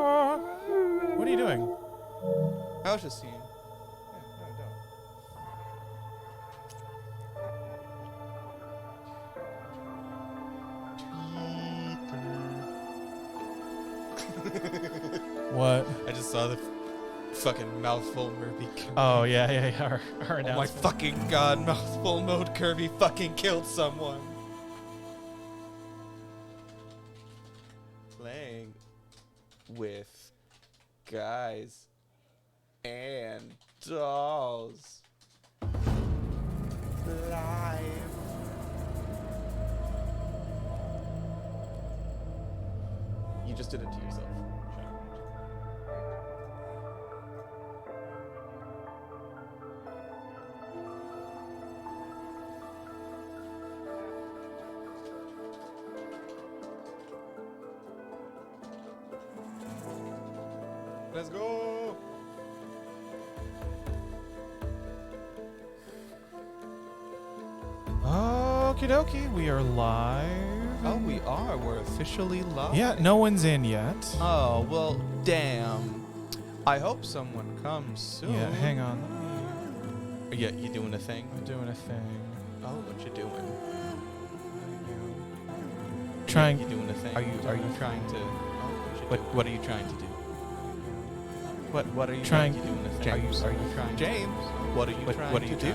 What are you doing? I was just seeing. What? I just saw the fucking mouthful Murphy. Oh, yeah. Our Oh my announcement. fucking god, mouthful mode Kirby fucking killed someone. Playing with guys and dolls. Live. You just did it to yourself. Let's go. Okie dokie, we are live. Oh, we are. We're officially live. Yeah, no one's in yet. Oh, well, damn. I hope someone comes soon. Yeah, hang on. Yeah, you doing a thing? I'm doing a thing. Oh, what you doing? Trying. You doing a thing? Are you trying to? Oh, what are you trying to do? What are you Trying- You doing a thing? Are you trying? James, what are you trying to do?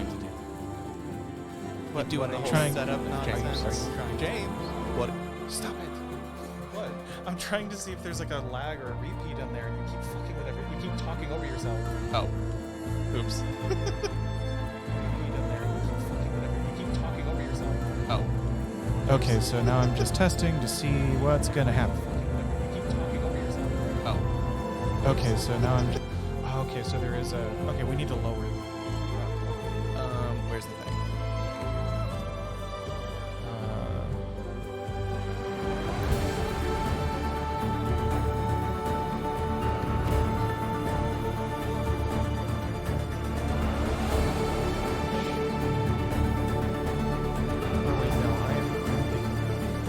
What doing the whole Trying- setup nonsense? James, Are you trying? James, what? Stop it. What? I'm trying to see if there's like a lag or a repeat in there, and you keep fucking with everything. You keep talking over yourself. Oh, oops. Repeat in there, and you keep fucking with everything. You keep talking over yourself. Oh, Okay, so now I'm just testing to see what's gonna happen. You keep talking over yourself. oh. Okay, so now I'm. Okay, so there is a. Okay, we need to lower it. Where's the thing? Oh, wait, no, I am.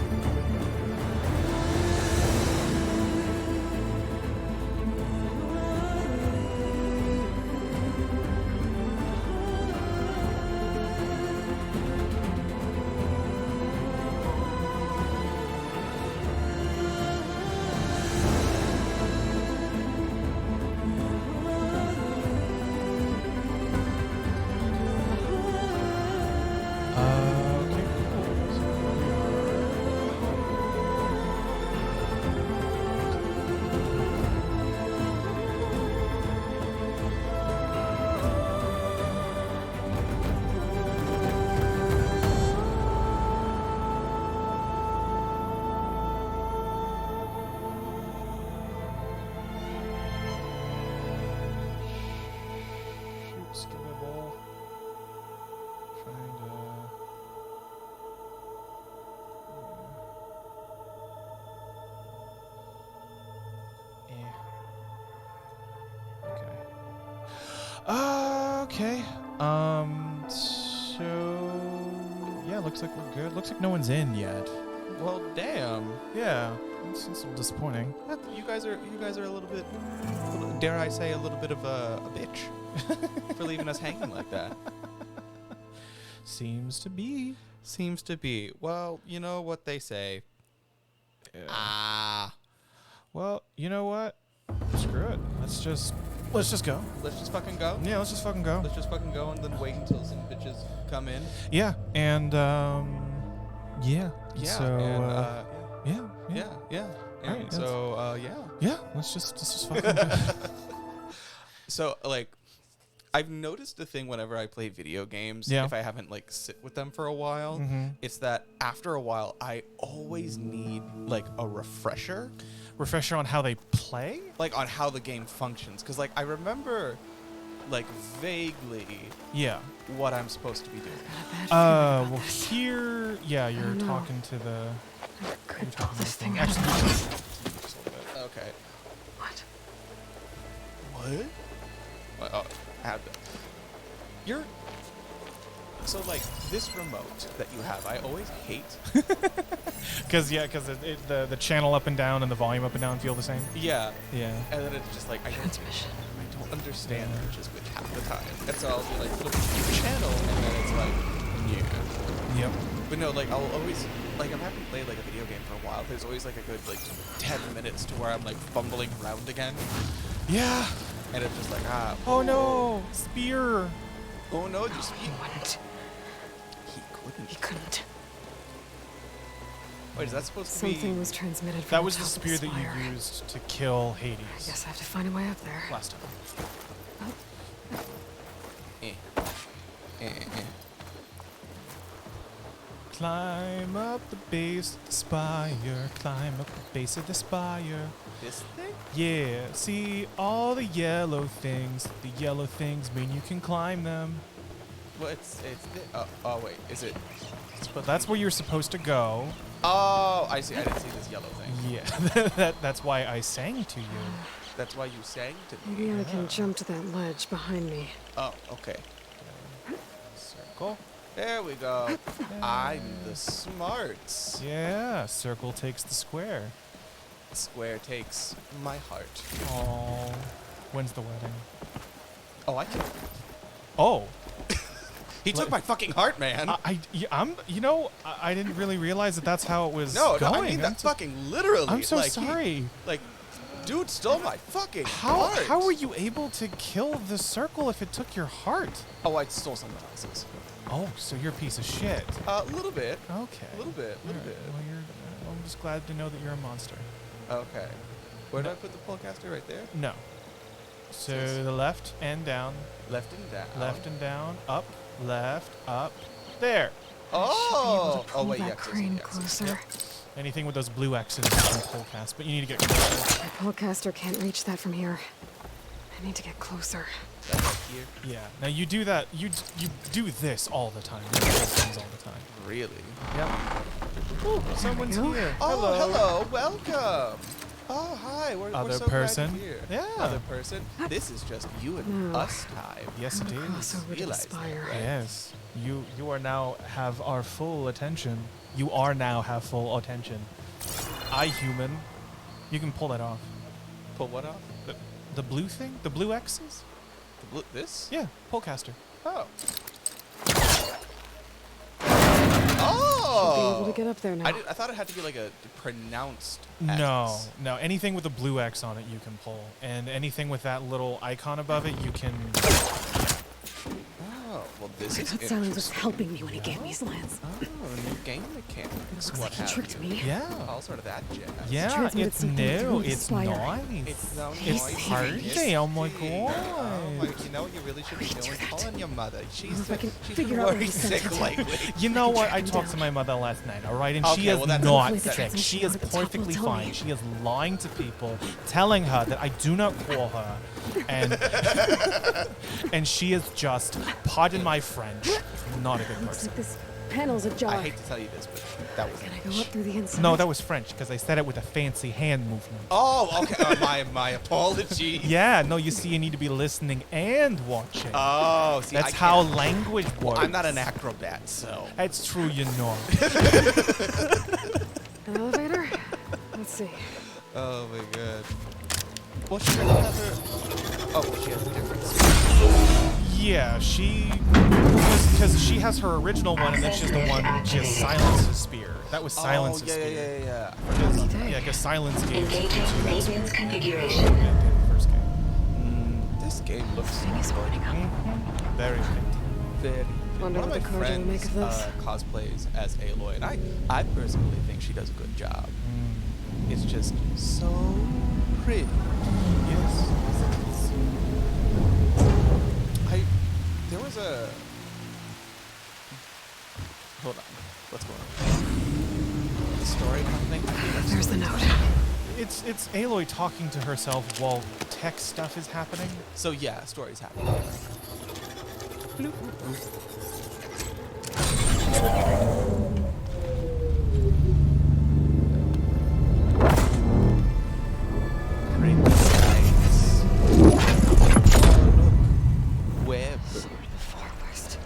Okay, cool. So shoot, skippable. Trying to. Okay. So yeah, looks like we're good. Looks like no one's in yet. Well, damn. Yeah, it's a little disappointing. You guys are a little bit, dare I say, a little bit of a bitch for leaving us hanging like that. Seems to be. Seems to be. Well, you know what they say. Yeah. Ah. Well, you know what? Screw it. Let's just go. Let's just fucking go. Yeah, let's just fucking go. Let's just fucking go and then wait until some bitches come in. Yeah, and yeah. Yeah. So and, yeah. yeah. And Alright, so yeah. Yeah. Let's just fucking go. So like, I've noticed a thing whenever I play video games. Yeah. If I haven't like sit with them for a while, Mhm. it's that after a while I always need like a refresher, Refresher on how they play. like on how the game functions. Because like I remember, like vaguely Yeah. what I'm supposed to be doing. Well, here, yeah, you're don't know. talking to the. I could You're pull talking to this the thing phone. out. Actually, just a little bit. Okay. What? What? Oh, I have that. You're. So like this remote that you have, I always hate. Because the channel up and down and the volume up and down feel the same. Yeah. Yeah. And then it's just like I Transmission. don't understand just with half the time. And so I'll be like flipping through the channel and then it's like yeah. Yep. But no, like I'll always like if I haven't played like a video game for a while, there's always like a good like 10 minutes to where I'm like fumbling around again. Yeah. And it's just like Oh no, spear. oh no, just He wouldn't. he couldn't. He couldn't. Wait, is that supposed to Something be was transmitted from That was the top of spear that spire. you used to kill I Hades guess I have to find a way up there. last time. Climb up the base of the spire. Climb up the base of the spire. this thing? Yeah, see all the yellow things. The yellow things mean you can climb them. Well, it's oh wait, is it? But that's where you're supposed to go. Oh, I see. I didn't see this yellow thing. Yeah, that's why I sang to you. That's why you sang to me. Maybe I Yeah. can jump to that ledge behind me. Oh, okay. Circle. There we go. I'm the smarts. Yeah, circle takes the square. Square takes my heart. Oh, when's the wedding? Oh, I can. Oh, He took my fucking heart, man. I'm. You know, I didn't really realize that that's how it was no, going. I mean I'm that so- fucking literally. I'm so like, sorry. Like, dude stole my fucking How heart. were you able to kill the circle if it took your heart? Oh, I stole someone else's. Oh, so you're a piece of shit. A little bit. Okay. A little bit. A little Alright, bit. Well, I'm just glad to know that you're a monster. Okay. Where No. did I put the polecaster? Right there? No. So Says- the left and down, Left and down. left and down, up, left, up, there. Oh! Pull Oh, wait, that yeah. 'cause there's crane the X's. closer. Yep. Anything with those blue X's you can pull cast, but you need to get closer. My polecaster can't reach that from here. I need to get closer. That right here. Yeah. Now you do that. You do this all the time. You do those things all the time. Really? Yep. Ooh, someone's go. here. Oh, hello. Welcome. Oh, hi. We're Other so person? glad you're here. Yeah. Other person. This is just you and No. us time. Yes, it Cross is. over to the Realize that, spire. right? Yes. You are now have our full attention. You are now have full attention. I human. You can pull that off. Pull what off? The blue thing? The blue X's? The blue, this? Yeah, Polecaster. Oh. Should be able Oh! to get up there now. I thought it had to be like a pronounced No, X. no. Anything with a blue X on it, you can pull, and anything with that little icon above it, you can. Oh, well, this I is thought Silence was interesting. helping me when he gave me slants. Oh, new game mechanics. Looks What like he have tricked you? me. Yeah. All sort of that jazz. Yeah, transmitted it's something new. through the It's spire. nice. It's so He's noisy. saving me. Birthday, oh my Oh, my, god. you know what you really should be I can doing? do that. Calling your mother. if I can She's figure been out where worried he sent sick it. lately. You know what? I track him talked to down. my mother last night, all right? And she Okay, is well, that's- not Hopefully the sick. She transmission is over the top will perfectly tell fine. me. She is lying to people, telling her that I do not call her. And and she is just, pardon my French, not a good Looks person. like this panel's ajar. I hate to tell you this, but that was Can I go up through the inside? No, that was French because I said it with a fancy hand movement. Oh, okay. my apologies. Yeah, no, you see, you need to be listening and watching. Oh, see, That's I how can't- language works. Well, I'm not an acrobat, so. That's true, you know. An elevator? Let's see. Oh my god. Well, she doesn't have her. Oh, well, she has a difference. Yeah, because she has her original one, and then she has the one she has Silence's spear. That was Silence's Oh, spear. yeah. Yeah, because Silence gave it Engaging maintenance configuration. in the first game. This game looks Thing is burning up. Very good. very. Wonder One of what my the Carja will friends make of this. cosplays as Aloy, and I personally think she does a good job. It's just so pretty. Yes. There was a. Hold on. What's going on? The story happening? There's the note. It's Aloy talking to herself while tech stuff is happening. So yeah, story's happening. Bring the lights. Oh, look. Web. The forest.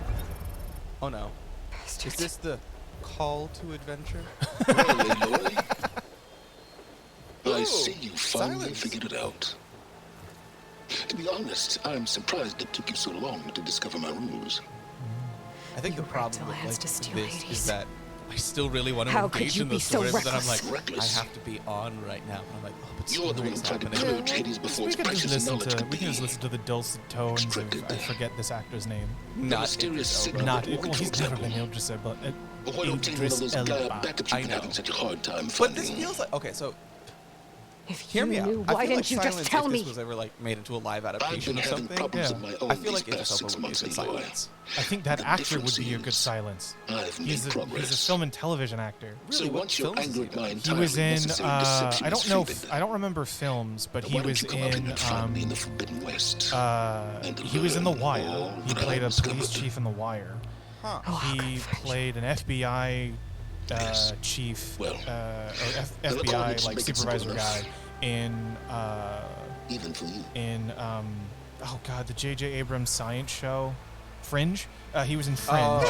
Oh Oh no. Bastard. Is this the call to adventure? Well, Aloy, I Ooh, see you finally silence. figured it out. To be honest, I'm surprised it took you so long to discover my rules. I think You the worked problem till with hands like to steal this Hades. is that I still really want to How could engage you in the be so story, but then I'm like, reckless? I have to be on right now. I'm like, oh, but You're the one who story's tried to happening. purge Hades before We its can just precious listen knowledge to could we can just be. listen to the dulcet tones of Extracted I there. forget this actor's name. Not mysterious Idris signal. Elba. Not well, he's never been Idris Elba. Or why don't you one of those Elba. Gaia backups I you've been know. having such a hard time But finding? this feels like okay. So If hear you me out. knew, I why feel didn't like you just Silence, tell if me? this was ever like made into a live I've adaptation been or having something, problems Yeah. of my I own feel like these Idris past Elba 6 would be a months, good Aloy. Silence. I think that The actor would difference be a good is, Silence. I've made He's a progress. film and television actor. So Really, what once your films is he anger at my done? He was entirely in necessary deception I is don't know faded, I don't remember films, but why he don't was you come up in and find me in the Forbidden West? he was in The learn Wire. all He that played a I've police discovered. chief in The Wire. Huh. Oh, how He convenient. played an FBI Yes. chief, Well, or the FBI requirements like make it simple supervisor enough. guy in Even for you. oh god, the J.J. Abrams science show, Fringe. He was in Fringe.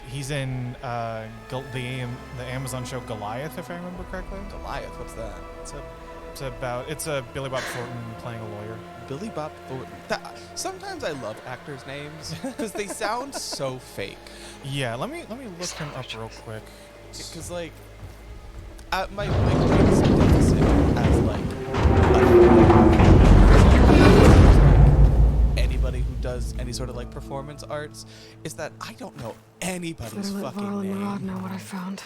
He's in the Amazon show Goliath, if I remember correctly. Goliath, what's that? It's a Billy Bob Thornton playing a lawyer. Billy Bob Thornton. Sometimes I love actors' names because they sound so fake. Yeah, let me look him up real quick. Because like, my greatest deficit as like anybody who does any sort of like performance arts is that I don't know anybody's Better let fucking Varl and Marad name. know what I found.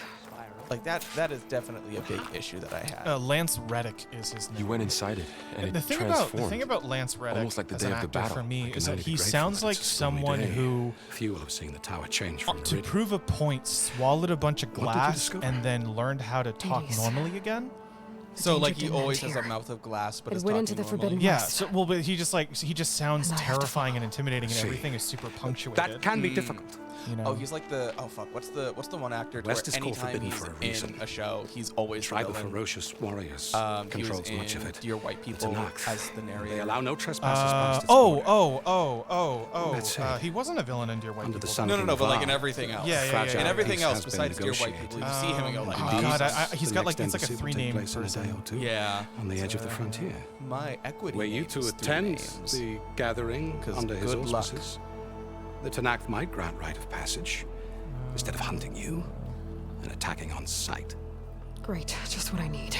Like that is definitely a big issue that I have. Lance Reddick is his name. You went inside it, and it the thing transformed. about Lance Reddick Almost like the as day an of the actor battle, for me like is a that night to he be grateful sounds that like it's a stormy someone day. who, Few will have seen the tower change from the to grid. prove a point, swallowed a bunch of What did you glass discover? and then learned how to talk Hades. normally again. So like danger he always didn't has a end here. mouth of glass, but It is went talking into the normally. Forbidden Yeah. West. So well, but he just sounds And I have to terrifying and intimidating, and See. everything is super punctuated. That can be difficult. you know. Oh, he's like the what's the one actor to West where is called anytime forbidden he's for a in reason. a show, he's always Tribe the of villain. ferocious warriors He was controls in much of it. Dear White It's an People act. as the narrator. They allow no trespassers past its Oh, border. That's it. he wasn't a villain in Dear White Under the People. sun. No, but like Wow. in everything else. Yeah, yeah, yeah, Fragile yeah. In everything peace else has been besides Dear White People, you see him and go like, Oh Indeed. god, he's The got like next he's like a embassy will take three-name place in a person. day or two. yeah, On the edge of the frontier. my equity. Were you name's to three attend names. the gathering 'Cause under his good luck. auspices, the Tanakh might grant right of passage instead of hunting you and attacking on sight. Great, just what I need.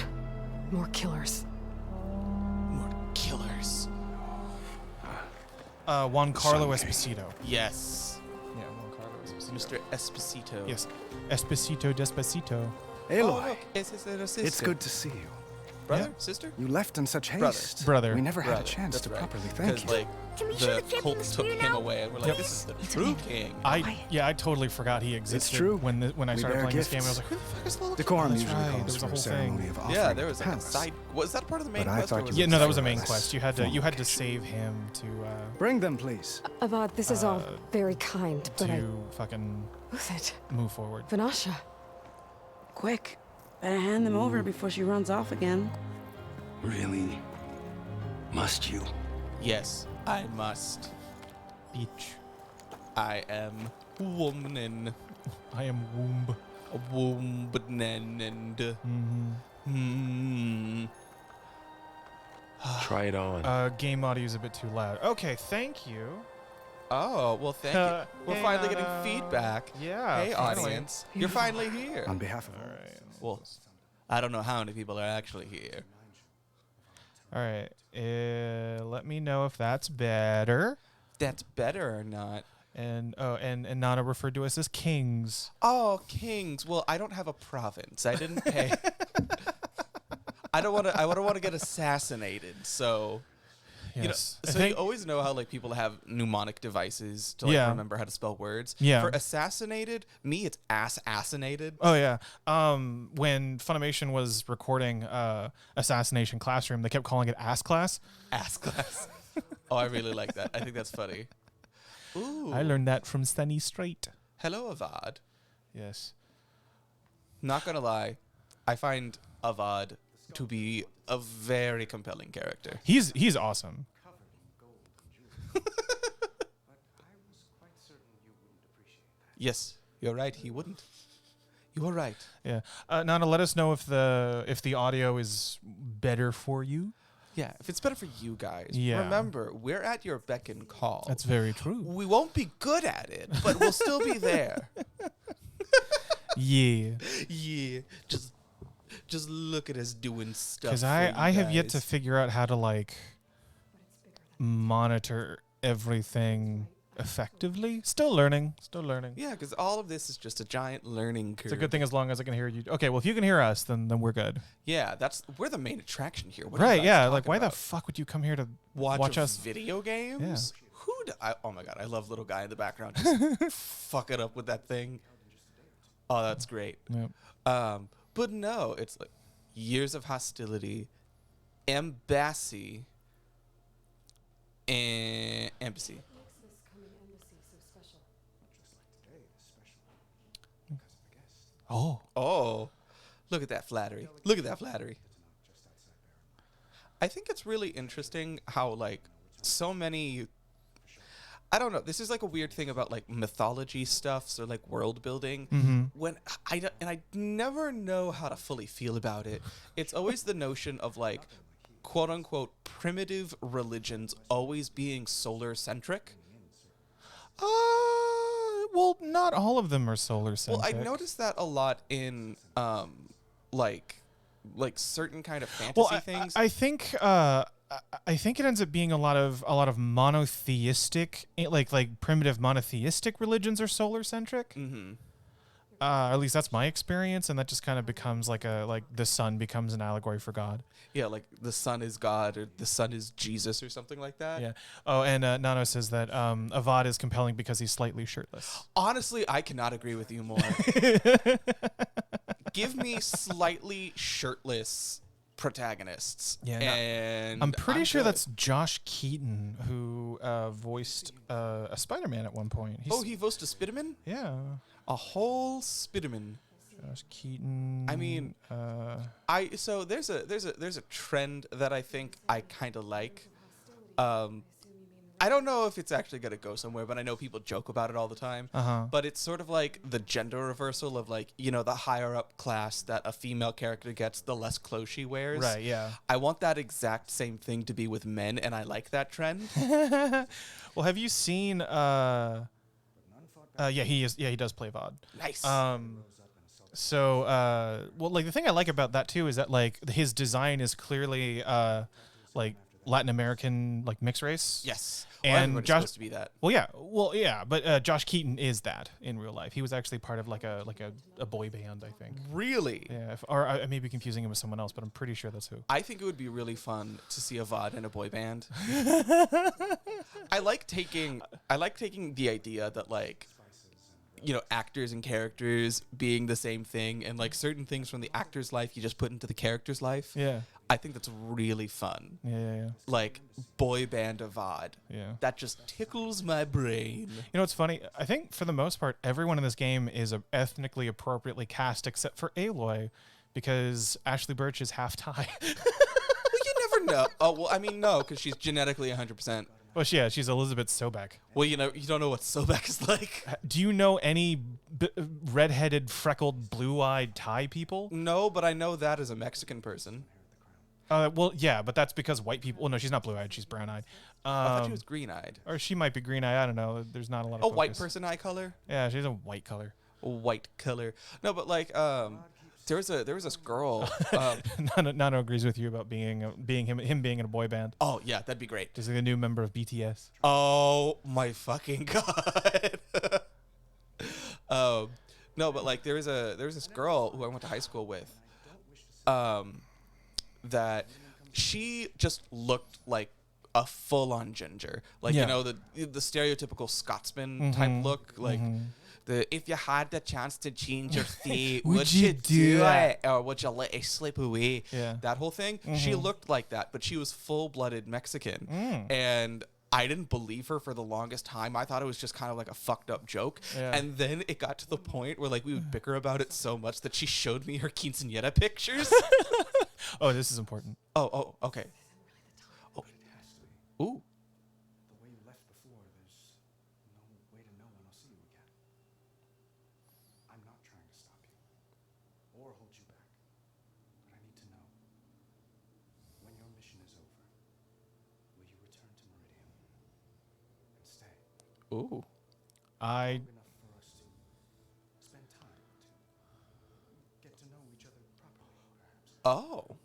More killers. More killers? Juan Carlo Sun King. Esposito. Yes, Yeah, Juan Carlo Esposito. Mr. Esposito. Yes, Esposito Despacito. Oh, Aloy, look, it's his little sister. it's good to see you. Brother, Yeah. sister. You left in such Brother. haste. Brother. We never had Brother, a chance that's to right. properly thank you. Like the cult took him away, and we're like, Yep. this is the true king. I totally forgot he existed. true. When I We started bear playing this game, I was gifts. like, who the fuck is the little Decorum That's usually right, there calls was for a a whole ceremony thing. of offering Yeah, there was the like a palace. side. Was that part of the main But I quest? thought or was you Yeah, it no, that just was a like main less quest. You had to save him to Bring them, please. Avad, this is all very kind, but I... fucking Who's it? move forward. Vanasha. Quick. Better hand them over before she runs off again. Really? Must you? Yes, I must. Beach. I am woman. I am womb. A woman and Mm-hmm. Try it on. Game audio is a bit too loud. Okay, thank you. Oh, well, thank you. We're Hey, finally getting Nana. feedback. Yeah. Hey, finally. audience. You're finally here. On behalf of all. Well, I don't know how many people are actually here. All right. Let me know if that's better. That's better or not. And Nana referred to us as kings. Oh, kings. Well, I don't have a province. I didn't pay. I don't want to get assassinated. So, Yes. I so think- you always know how like people have mnemonic devices to like Yeah. remember how to spell words. Yeah. For assassinated, me it's ass-assinated. Oh yeah. When Funimation was recording Assassination Classroom, they kept calling it Ass Class. Ass class. Oh, I really like that. I think that's funny. Ooh. I learned that from Sunny Straight. Hello, Avad. Yes. Not gonna lie, I find Avad to be a very compelling character. He's awesome. Yes, you're right. He wouldn't. You are right. Yeah. Nana, let us know if the audio is better for you. Yeah, if it's better for you guys. Yeah. Remember, we're at your beck and call. That's very true. We won't be good at it, but we'll still be there. Yeah. Yeah, just look at us doing stuff. Because I have yet to figure out how to like monitor everything effectively. Still learning. Yeah, because all of this is just a giant learning curve. It's a good thing as long as I can hear you. Okay, well if you can hear us, then we're good. Yeah, we're the main attraction here. What are you Right? guys Yeah. talking Like, why the about? fuck would you come here to watch us? video games? Oh my god, I love little guy in the background just fuck it up with that thing. Oh, that's great. Yep. But no, it's like years of hostility, embassy, and embassy. Oh, look at that flattery. Look at that flattery. I think it's really interesting how like so many, I don't know, this is like a weird thing about like mythology stuff, so like world building. When I never know how to fully feel about it. It's always the notion of like quote unquote primitive religions always being solar centric. Well, not all of them are solar Well, centric. I noticed that a lot in like certain kind of fantasy Well, things. I think it ends up being a lot of monotheistic, like primitive monotheistic religions are solar centric. Mm-hmm. At least that's my experience, and that just kind of becomes like the sun becomes an allegory for God. Yeah, like the sun is God or the sun is Jesus or something like that. Yeah. Oh, and Nano says that Avad is compelling because he's slightly shirtless. Honestly, I cannot agree with you more. Give me slightly shirtless protagonists. Yeah, no, and I'm pretty sure good. that's Josh Keaton who voiced a Spider-Man at one point. He voiced a Spiderman? Yeah. A whole Spiderman. Josh Keaton. I mean, so there's a trend that I think I kind of like. I don't know if it's actually gonna go somewhere, but I know people joke about it all the time. But it's sort of like the gender reversal of like, you know, the higher up class that a female character gets, the less clothes she wears. Right. Yeah. I want that exact same thing to be with men, and I like that trend. Well, have you seen? Yeah, he is. Yeah, he does play VOD. Nice. So, well, like the thing I like about that too is that like his design is clearly like Latin American, like mixed race. Yes. And Well, everybody's Josh- supposed to be that. Well, yeah, but Josh Keaton is that in real life. He was actually part of like a boy band, I think. Really? Yeah, or I may be confusing him with someone else, but I'm pretty sure that's who. I think it would be really fun to see a VOD in a boy band. I like taking the idea that like, you know, actors and characters being the same thing, and like certain things from the actor's life you just put into the character's life. Yeah. I think that's really fun. Yeah. Like boy band of VOD. Yeah. That just tickles my brain. You know what's funny? I think for the most part, everyone in this game is ethnically appropriately cast except for Aloy, because Ashley Birch is half Thai. Well, you never know. Oh, well, I mean, no, because she's genetically 100%. Well, she's Elizabeth Sobek. Well, you know, you don't know what Sobek is like. Do you know any redheaded, freckled, blue-eyed Thai people? No, but I know that as a Mexican person. Well, yeah, but that's because white people. Well, no, she's not blue-eyed; she's brown-eyed. I thought she was green-eyed. Or she might be green-eyed. I don't know. There's not a lot of A white focus. person eye color? Yeah, she's a white color. A white color. No, but like, there was this girl. Nano agrees with you about being him being in a boy band. Oh yeah, that'd be great. Just like a new member of BTS. Oh my fucking god. No, but like there was this girl who I went to high school with. That she just looked like a full-on ginger, like Yeah. you know the stereotypical Scotsman type look, like the if you had the chance to change your fate, would you do it, or would you let it slip away? Yeah. That whole thing. She looked like that, but she was full-blooded Mexican, and I didn't believe her for the longest time. I thought it was just kind of like a fucked up joke. Yeah. And then it got to the point where like we would bicker about it so much that she showed me her quinceañera pictures. Oh, this is important. Oh, okay. Oh. Ooh. The way you left before, there's no way to know when I'll see you again. Ooh. I Oh.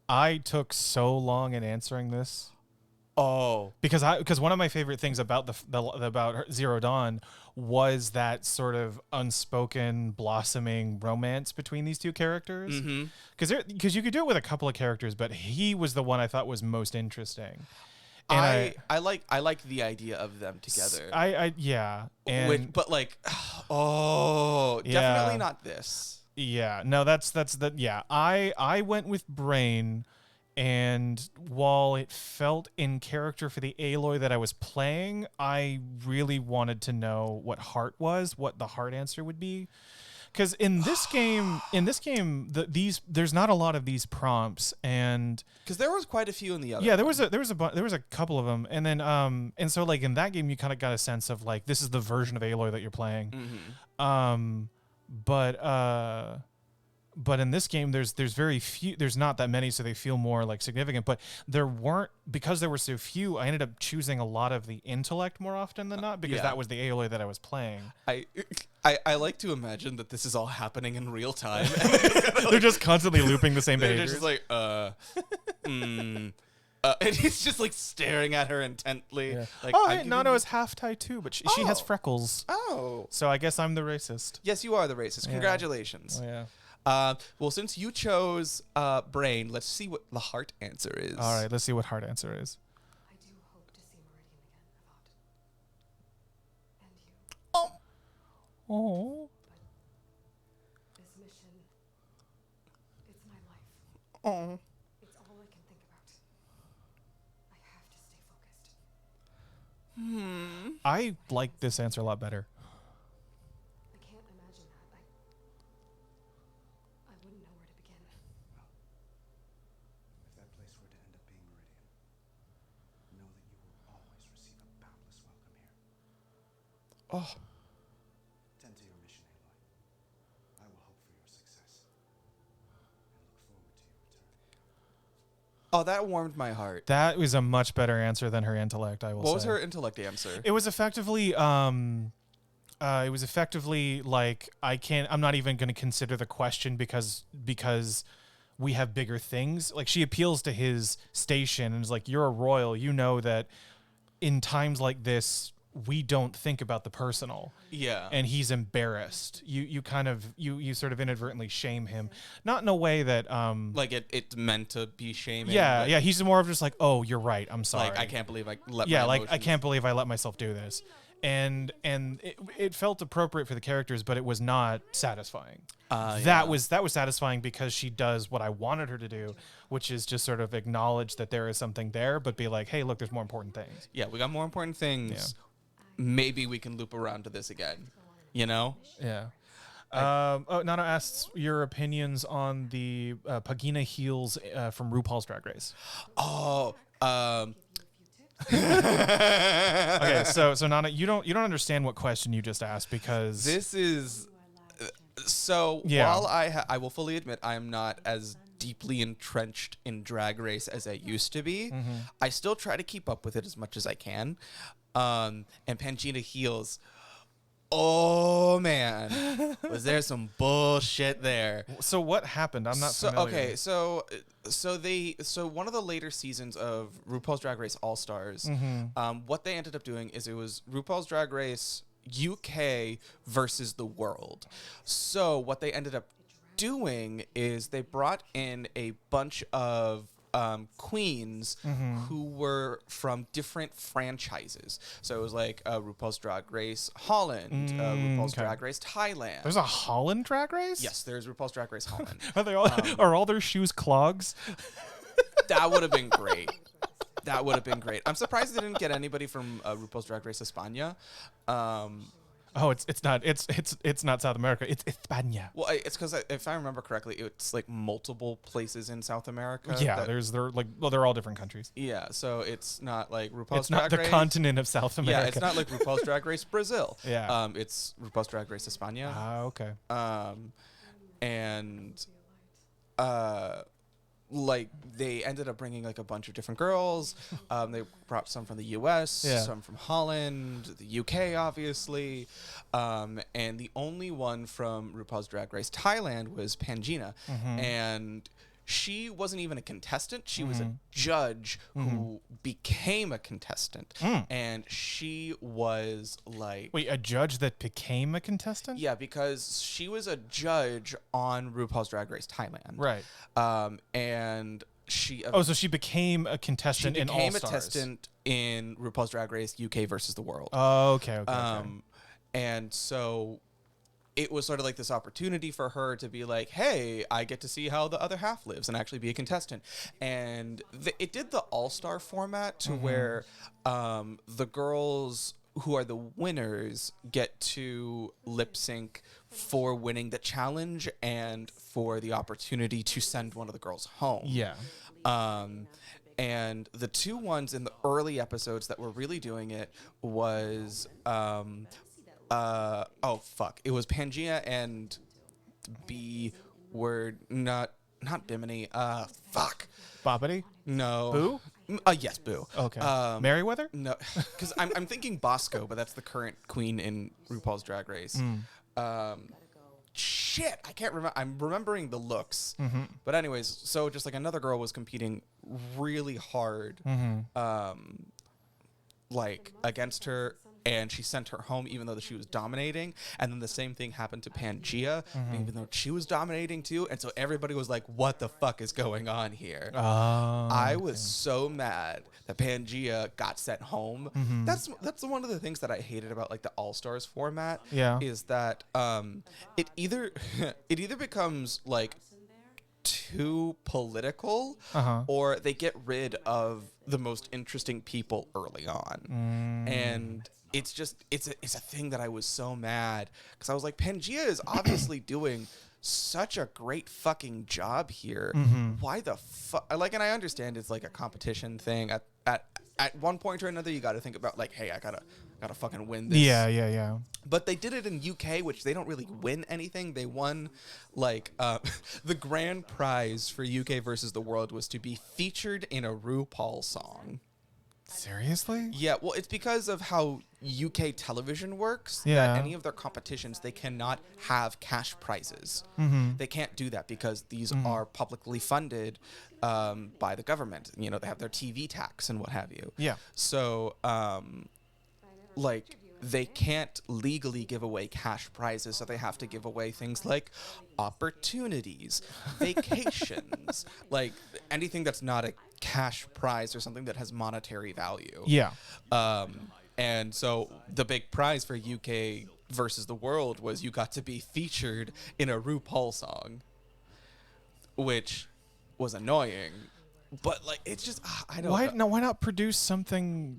I took so long in answering this Oh. because one of my favorite things about Zero Dawn was that sort of unspoken blossoming romance between these two characters. Because you could do it with a couple of characters, but he was the one I thought was most interesting. And I like the idea of them together. yeah. And But like, oh, Yeah. definitely not this. yeah, no, that's yeah. I went with Brain, and while it felt in character for the Aloy that I was playing, I really wanted to know what Heart was, what the Heart answer would be. Because in this game, there's not a lot of these prompts, and Because there was quite a few in the other. yeah, one. there was a couple of them, and then and so like in that game, you kind of got a sense of like this is the version of Aloy that you're playing. But in this game, there's very few. There's not that many, so they feel more like significant. But there weren't, because there were so few. I ended up choosing a lot of the intellect more often than not, because Yeah. that was the Aloy that I was playing. I like to imagine that this is all happening in real time. They're just constantly looping the same They're behaviors. just like, and he's just like staring at her intently. Yeah. Like, oh, I'm hey, giving Nano you- is half Thai too, but she has Oh. freckles. Oh, So I guess I'm the racist. yes, you are the racist. Congratulations. Oh, yeah. Well, since you chose Brain, let's see what the Heart answer is. All right, let's see what Heart answer is. I do hope to see Meridian again, Avad. And you. Oh. This mission, it's my life. Oh. It's all I can think about. I have to stay focused. I like this answer a lot better. I can't imagine that. I wouldn't know where to begin. If that place were to end up being Meridian, know that you will always receive a boundless welcome here. Oh. Tend to your mission, Aloy. I will hope for your success. And look forward to your return. Oh, that warmed my heart. That was a much better answer than her intellect, I will say. What was her intellect answer? It was effectively like I'm not even going to consider the question because we have bigger things. Like she appeals to his station and is like, you're a royal, you know that in times like this we don't think about the personal. Yeah. And he's embarrassed. You sort of inadvertently shame him, not in a way that like it's meant to be shaming. yeah, like, yeah, he's more of just like, oh, you're right, I'm sorry. Like I can't believe I let. Yeah, my like I emotions- can't believe I let myself do this. And it felt appropriate for the characters, but it was not satisfying. That was satisfying because she does what I wanted her to do, which is just sort of acknowledge that there is something there, but be like, hey, look, there's more important things. Yeah, we got more important things. Maybe we can loop around to this again. You know? Yeah. Nano asks your opinions on the Pagina heels from RuPaul's Drag Race. Oh, Okay, so Nana, you don't understand what question you just asked because this is so. Yeah. While I will fully admit I am not as deeply entrenched in Drag Race as I used to be. I still try to keep up with it as much as I can. And Pangina heels. Oh man, was there some bullshit there? So what happened? I'm not So familiar. okay, so one of the later seasons of RuPaul's Drag Race All Stars, what they ended up doing is it was RuPaul's Drag Race UK versus the world. So what they ended up doing is they brought in a bunch of queens who were from different franchises. So it was like RuPaul's Drag Race Holland, RuPaul's okay. Drag Race Thailand. There's a Holland Drag Race? Yes, there's RuPaul's Drag Race Holland. Are they all are all their shoes clogs? That would have been great. That would have been great. I'm surprised they didn't get anybody from RuPaul's Drag Race España. Oh, it's not South America. It's España. Well, it's because if I remember correctly, it's like multiple places in South America. Yeah, that- they're all different countries. yeah. So it's not like RuPaul's It's not Drag the Race. continent of South America. Yeah, it's not like RuPaul's Drag Race Brazil. Yeah. It's RuPaul's Drag Race España. Okay. And like they ended up bringing like a bunch of different girls. They brought some from the U.S., Yeah. some from Holland, the U.K. obviously, and the only one from RuPaul's Drag Race Thailand was Pangina, and she wasn't even a contestant. She was a judge who became a contestant, and she was like, Wait, a judge that became a contestant? yeah, because she was a judge on RuPaul's Drag Race Thailand, Right. and she Oh, so she became a she contestant in became All a Stars. contestant in RuPaul's Drag Race UK versus the World. Oh, okay. And so it was sort of like this opportunity for her to be like, hey, I get to see how the other half lives and actually be a contestant. And it did the all-star format to where the girls who are the winners get to lip sync for winning the challenge and for the opportunity to send one of the girls home. Yeah. And the two ones in the early episodes that were really doing it was it was Pangea and B word not Bimini. Boppity? No. Boo? Yes, Boo. Okay. Merriweather? No, because I'm thinking Bosco, but that's the current queen in RuPaul's Drag Race. Shit, I can't remember. I'm remembering the looks. But anyways, so just like another girl was competing really hard, like against her, and she sent her home even though she was dominating. And then the same thing happened to Pangea, even though she was dominating too. And so everybody was like, what the fuck is going on here? I was so mad that Pangea got sent home. That's one of the things that I hated about like the All Stars format. Yeah. Is that it either becomes like too political, or they get rid of the most interesting people early on, and it's a thing that I was so mad because I was like, Pangea is obviously doing such a great fucking job here. Why the fuck? Like, and I understand it's like a competition thing. At one point or another, you got to think about like, hey, I gotta fucking win this. Yeah. But they did it in UK, which they don't really win anything. They won, like, the grand prize for UK versus the world was to be featured in a RuPaul song. Seriously? Yeah, well, it's because of how UK television works. Yeah. That any of their competitions, they cannot have cash prizes. They can't do that because these are publicly funded by the government. You know, they have their TV tax and what have you. Yeah. So, like, they can't legally give away cash prizes, so they have to give away things like opportunities, vacations, like anything that's not a cash prize or something that has monetary value. Yeah. And so the big prize for UK versus the world was you got to be featured in a RuPaul song, which was annoying. But like, it's just I don't know. Why not produce something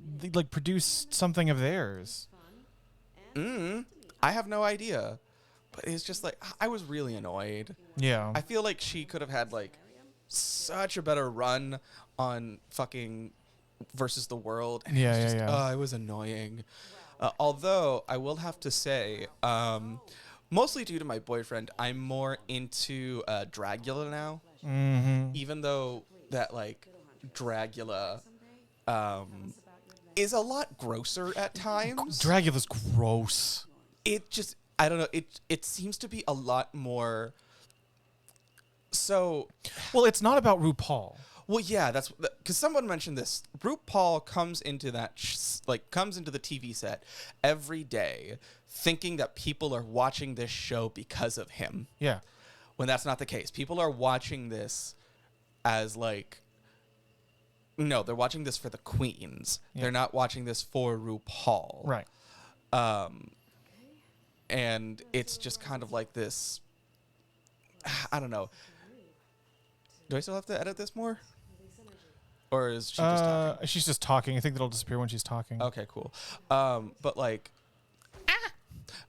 of theirs? I have no idea. But it's just like, I was really annoyed. Yeah. I feel like she could have had like such a better run on fucking versus the world. And Yeah, it was yeah, just, yeah. it was annoying. Although I will have to say, mostly due to my boyfriend, I'm more into Dragula now. Even though that like Dragula is a lot grosser at times. Dragula's gross. It just, I don't know, it seems to be a lot more. So, Well, it's not about RuPaul. well, yeah, that's because someone mentioned this. RuPaul comes into comes into the TV set every day thinking that people are watching this show because of him, Yeah. when that's not the case. People are watching this as like, no, they're watching this for the queens. Yeah. They're not watching this for RuPaul. Right. And it's just kind of like this, I don't know. Do I still have to edit this more? Or is she just talking? She's just talking. I think that'll disappear when she's talking. Okay, cool. But like,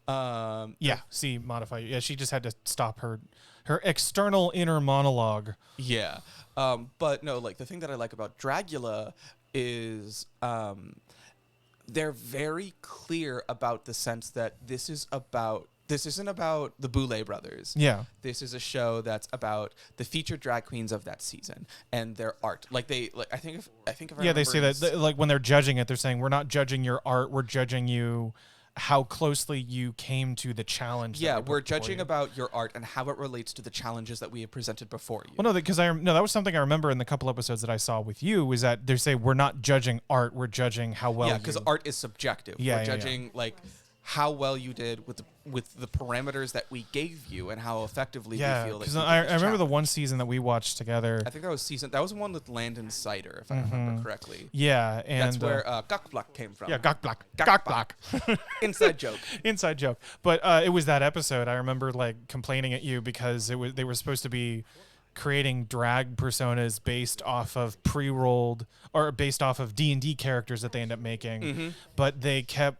Yeah. See, modify. Yeah, she just had to stop her external inner monologue. yeah. But no, like the thing that I like about Dragula is they're very clear about the sense that this is about this isn't about the Boulet brothers. Yeah. This is a show that's about the featured drag queens of that season and their art. Like I think if I Yeah, they remember say that like when they're judging it, they're saying we're not judging your art, we're judging you how closely you came to the challenge. yeah, that we we're put before judging you. about your art and how it relates to the challenges that we have presented before you. Well, no, because that was something I remember in the couple episodes that I saw with you. Is that they say we're not judging art, we're judging how well. Yeah, because you- art is subjective. Yeah, We're yeah, judging like how well you did with the parameters that we gave you and how effectively Yeah, we feel. because Like I remember the one season that we watched together. I think that was one with Landon Cider, if I remember correctly. Yeah, and That's where Gakblak came from. yeah, Gok Black. Inside joke. Inside joke. But it was that episode. I remember like complaining at you because they were supposed to be creating drag personas based off of pre-rolled or based off of D&D characters that they end up making, but they kept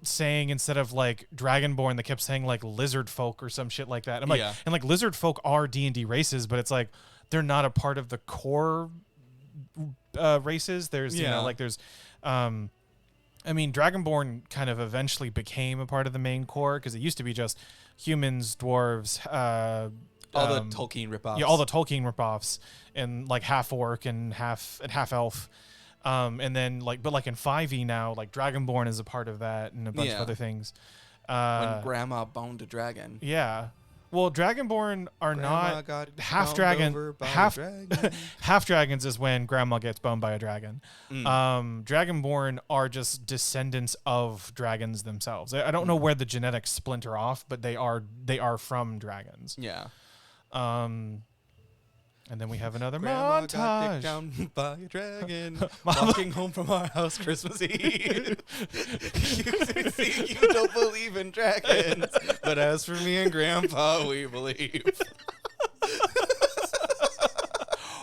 saying instead of like Dragonborn, they kept saying like lizard folk or some shit like that. I'm like, Yeah. and like lizard folk are D&D races, but it's like they're not a part of the core races. There's you know Yeah. like there's I mean, Dragonborn kind of eventually became a part of the main core because it used to be just humans, dwarves, All the Tolkien ripoffs. yeah, all the Tolkien ripoffs, and like half orc and half elf, and then like but like in 5e now, like Dragonborn is a part of that and a bunch of Yeah. other things. when Grandma boned a dragon. Yeah. Well, Dragonborn are Grandma not got half boned dragon. over by a Half dragon. half dragons is when Grandma gets boned by a dragon. Dragonborn are just descendants of dragons themselves. I don't know where the genetics splinter off, but they are from dragons. Yeah. And then we have another Grandma got montage. dicked down by a dragon walking home from our house Christmas Eve. you don't believe in dragons, but as for me and Grandpa, we believe.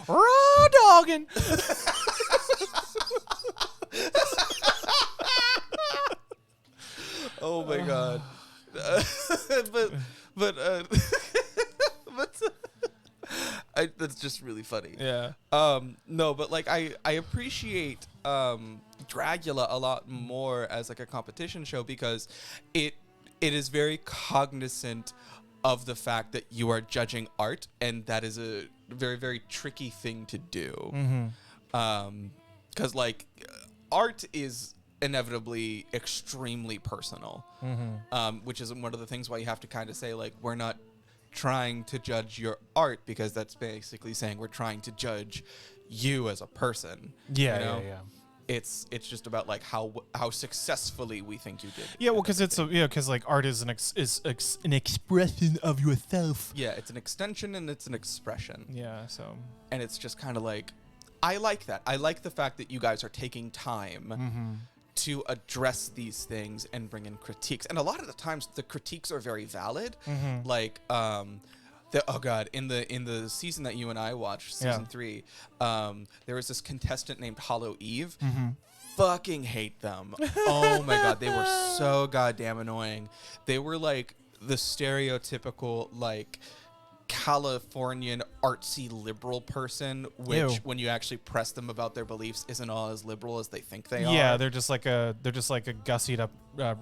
Raw dogging. Oh my god. But that's just really funny. Yeah. No, but like I appreciate Dragula a lot more as like a competition show because it is very cognizant of the fact that you are judging art, and that is a very, very tricky thing to do. Because like art is inevitably extremely personal, which is one of the things why you have to kind of say like we're not trying to judge your art, because that's basically saying we're trying to judge you as a person. Yeah, you know? yeah. It's just about like how successfully we think you did. Yeah, well, because it's because like art is an expression of yourself. Yeah, it's an extension and it's an expression. Yeah, so And it's just kind of like, I like that. I like the fact that you guys are taking time to address these things and bring in critiques. And a lot of the times the critiques are very valid. Like, in the season that you and I watched, season 3, there was this contestant named Hollow Eve. Fucking hate them. Oh my god, they were so goddamn annoying. They were like the stereotypical like Californian artsy liberal person, which Ew. when you actually press them about their beliefs isn't all as liberal as they think they are. yeah, they're just like a gussied up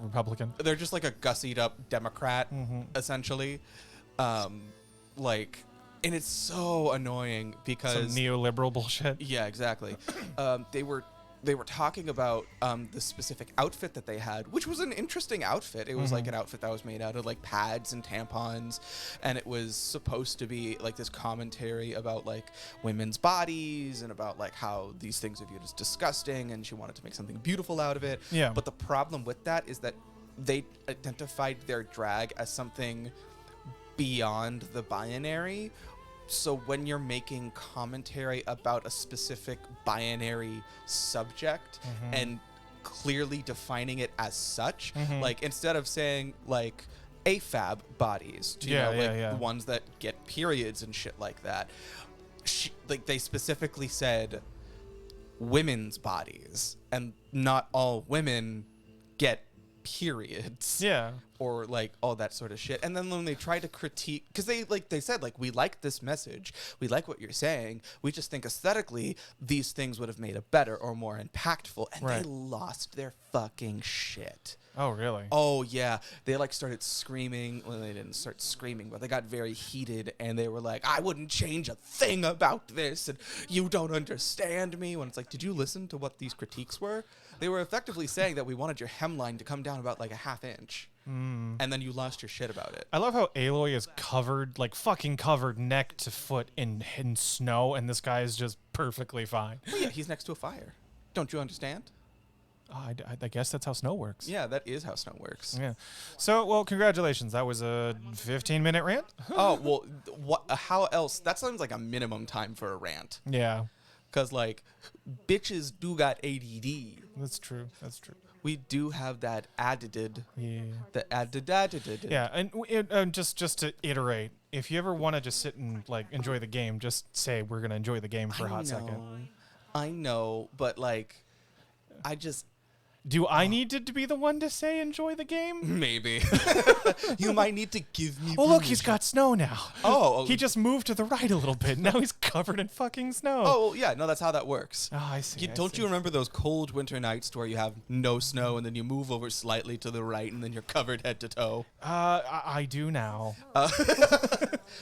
Republican. They're just like a gussied up Democrat, essentially. Like, and it's so annoying Some because neoliberal bullshit. yeah, exactly. They were talking about the specific outfit that they had, which was an interesting outfit. It was like an outfit that was made out of like pads and tampons, and it was supposed to be like this commentary about like women's bodies and about like how these things are viewed as disgusting, and she wanted to make something beautiful out of it. Yeah. But the problem with that is that they identified their drag as something beyond the binary. So when you're making commentary about a specific binary subject and clearly defining it as such, like instead of saying like AFAB bodies, to, the ones that get periods and shit like that, like they specifically said women's bodies, and not all women get periods. Yeah. Or like all that sort of shit. And then when they try to critique, because they said like, we like this message, we like what you're saying, we just think aesthetically these things would have made it better or more impactful, and Right. they lost their fucking shit. Oh, really? Oh yeah, they like started screaming. Well, they didn't start screaming, but they got very heated, and they were like, "I wouldn't change a thing about this, and you don't understand me." When it's like, did you listen to what these critiques were? They were effectively saying that we wanted your hemline to come down about like a half inch, and then you lost your shit about it. I love how Aloy is covered, like fucking covered neck to foot in snow, and this guy is just perfectly fine. Well, yeah, he's next to a fire. Don't you understand? Oh, I guess that's how snow works. Yeah, that is how snow works. Yeah. So, well, congratulations. That was a 15-minute rant. Oh well, what? How else? That sounds like a minimum time for a rant. Yeah, Cause like, bitches do got ADD. that's true. That's true. We do have that added. Yeah. The added. Yeah, and just to iterate, if you ever want to just sit and like enjoy the game, just say we're gonna enjoy the game for a hot second. I know, but like, I just Do I need to be the one to say enjoy the game? maybe you might need to give me. Oh, look, he's permission. got snow now. Oh, He just moved to the right a little bit. Now he's covered in fucking snow. Oh well, yeah, no, that's how that works. Oh, I see. I Don't see. you remember those cold winter nights where you have no snow and then you move over slightly to the right and then you're covered head to toe? I do now.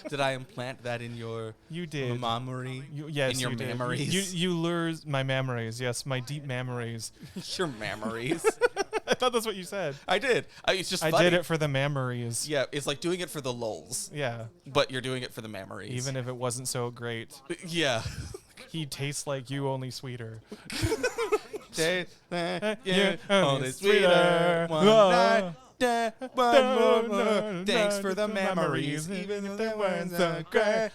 Did I implant that in your You did. memory? Yes, in your you did. memories. You lures my memories. Yes, my deep memories. Your memories. I thought that's what you said. I did. It's just I funny. did it for the memories. Yeah, it's like doing it for the lulz, Yeah. but you're doing it for the memories. Even if it wasn't so great, yeah. he tastes like you, only sweeter. yeah, only sweeter. One Oh. night. One more. Thanks for the memories, even if they weren't so great.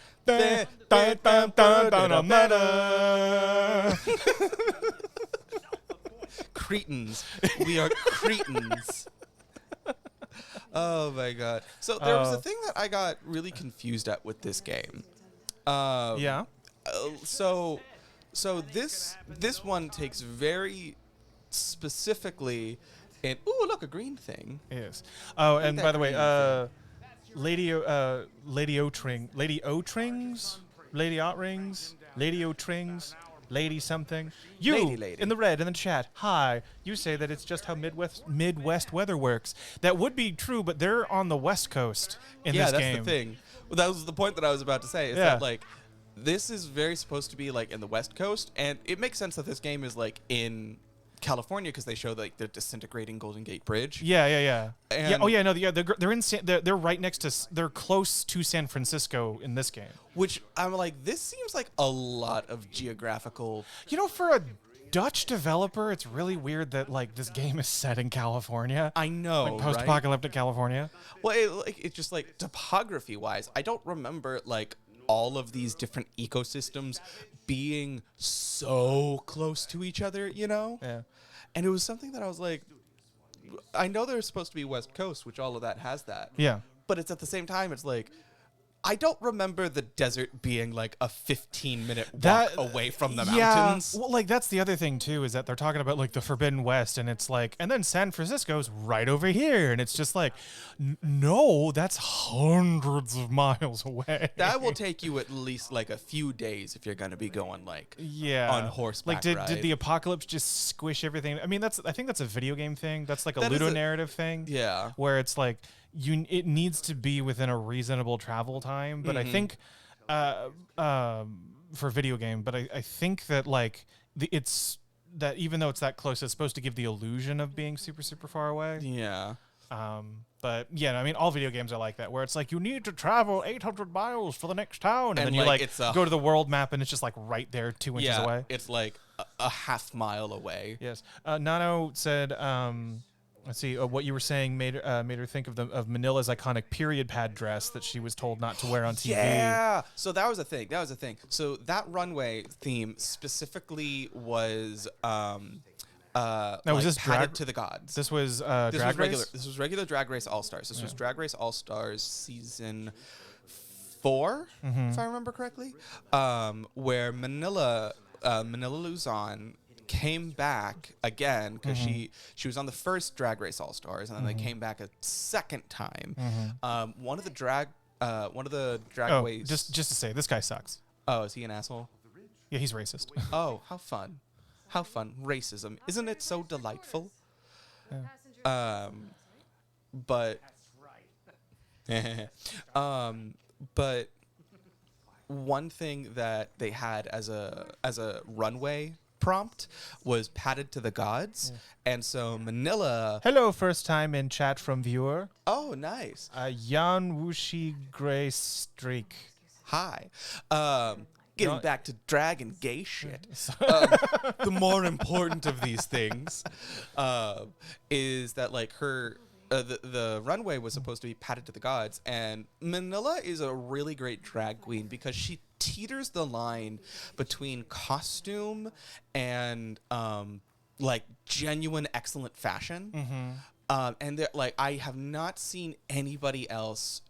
Cretins. We are cretins. Oh my god. So there was a thing that I got really confused at with this game. Yeah. So this one takes very specifically an look, a green thing. Yes. Oh, and that by the way, green Lady Otrings, Lady Otrings, Lady Otrings, Lady something. You Lady. in the red in the chat. Hi. You say that it's just how Midwest weather works. That would be true, but they're on the West Coast in Yeah, this that's game. the thing. Well, that was the point that I was about to say. Is Yeah. that like this is very supposed to be like in the West Coast, and it makes sense that this game is like in California because they show like the disintegrating Golden Gate Bridge. Yeah. Yeah. And- Oh yeah. No. Yeah. They're in. They're right next to. They're close to San Francisco in this game. Which I'm like, this seems like a lot of geographical. You know, for a Dutch developer, it's really weird that like this game is set in California. I know, Like post-apocalyptic California. Well, it's just like topography wise, I don't remember like all of these different ecosystems being so close to each other, you know? Yeah. And it was something that I was like, I know they're supposed to be West Coast, which all of that has that. Yeah. But it's at the same time, it's like, I don't remember the desert being like a 15-minute walk away from the mountains. Well, like that's the other thing too, is that they're talking about like the Forbidden West, and it's like, and then San Francisco's right over here, and it's just like, no, that's hundreds of miles away. That will take you at least like a few days if you're going to be going like on horseback Like, did ride. the apocalypse just squish everything? I mean, I think that's a video game thing. That's like a That is a- ludonarrative thing. Yeah. Where it's like it needs to be within a reasonable travel time. But I think for a video game, but I think that like it's that even though it's that close, it's supposed to give the illusion of being super, super far away. Yeah. But yeah, I mean, all video games are like that, where it's like you need to travel 800 miles for the next town, and then you like, like it's a- go to the world map, and it's just like right there, 2 inches Yeah. away. It's like a half mile away. Yes. Nano said, let's see, what you were saying made her think of Manila's iconic period pad dress that she was told not to wear on TV. Yeah. So that was a thing. So that runway theme specifically was was like this padded drag- to the gods. This was This Drag was Race? regular. This was regular Drag Race All Stars. This was Drag Race All Stars season 4, if I remember correctly, where Manila Luzon came back again because she was on the first Drag Race All Stars, and then they came back a second time. One of the drag ways. Just to say, this guy sucks. Oh, is he an asshole? Yeah, he's racist. Oh, how fun. How fun. Racism. Isn't it so delightful? But but one thing that they had as a runway prompt was padded to the gods. And so Manila. Hello, first time in chat from viewer. Oh, nice. Jan Wushi Gray Streak. Hi. Getting back to drag and gay shit. The more important of these things is that like her the runway was supposed to be padded to the gods, and Manila is a really great drag queen because she teeters the line between costume and like genuine excellent fashion. And like I have not seen anybody else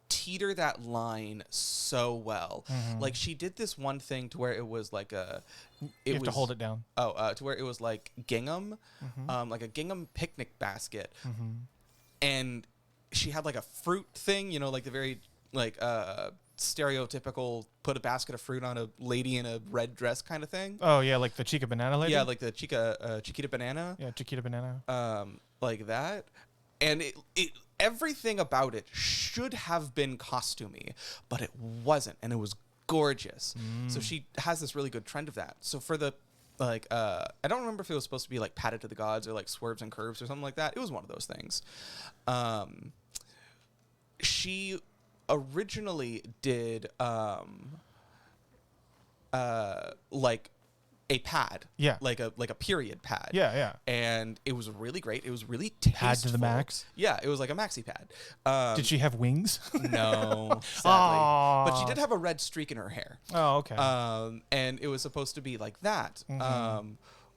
teeter that line so well. Like she did this one thing to where it was like You have to hold it down. To where it was like gingham, like a gingham picnic basket, and she had like a fruit thing, you know, like the very like stereotypical put a basket of fruit on a lady in a red dress kind of thing. Oh yeah, like the Chica Banana lady. Yeah, like the Chiquita Banana. Yeah, Chiquita Banana. Like that, and it everything about it should have been costumey, but it wasn't, and it was gorgeous. So she has this really good trend of that. So for the like I don't remember if it was supposed to be like padded to the gods or like swerves and curves or something like that. It was one of those things. She originally did like a pad, like a period pad, and it was really great. It was really tasteful. Pad to the max. Yeah, it was like a maxi pad. Did she have wings? No, sadly. But she did have a red streak in her hair. Oh, okay. And it was supposed to be like that,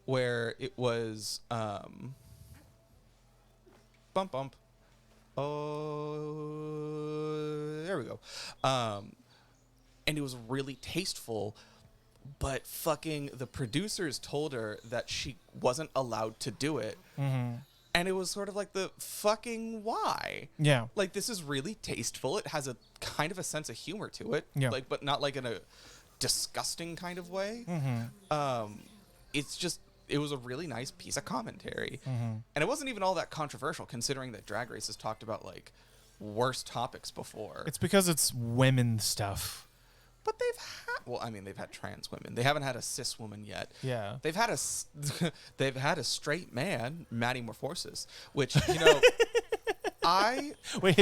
where it was bump bump. Oh, there we go. And it was really tasteful. But fucking the producers told her that she wasn't allowed to do it. And it was sort of like the fucking why? Yeah. Like, this is really tasteful. It has a kind of a sense of humor to it. Yeah. Like, but not like in a disgusting kind of way. It's just, it was a really nice piece of commentary. And it wasn't even all that controversial considering that Drag Race has talked about like worse topics before. It's because it's women stuff. But they've had, well, I mean, they've had trans women. They haven't had a cis woman yet. Yeah. They've had a straight man, Matty Morphosis, which, you know, Wait,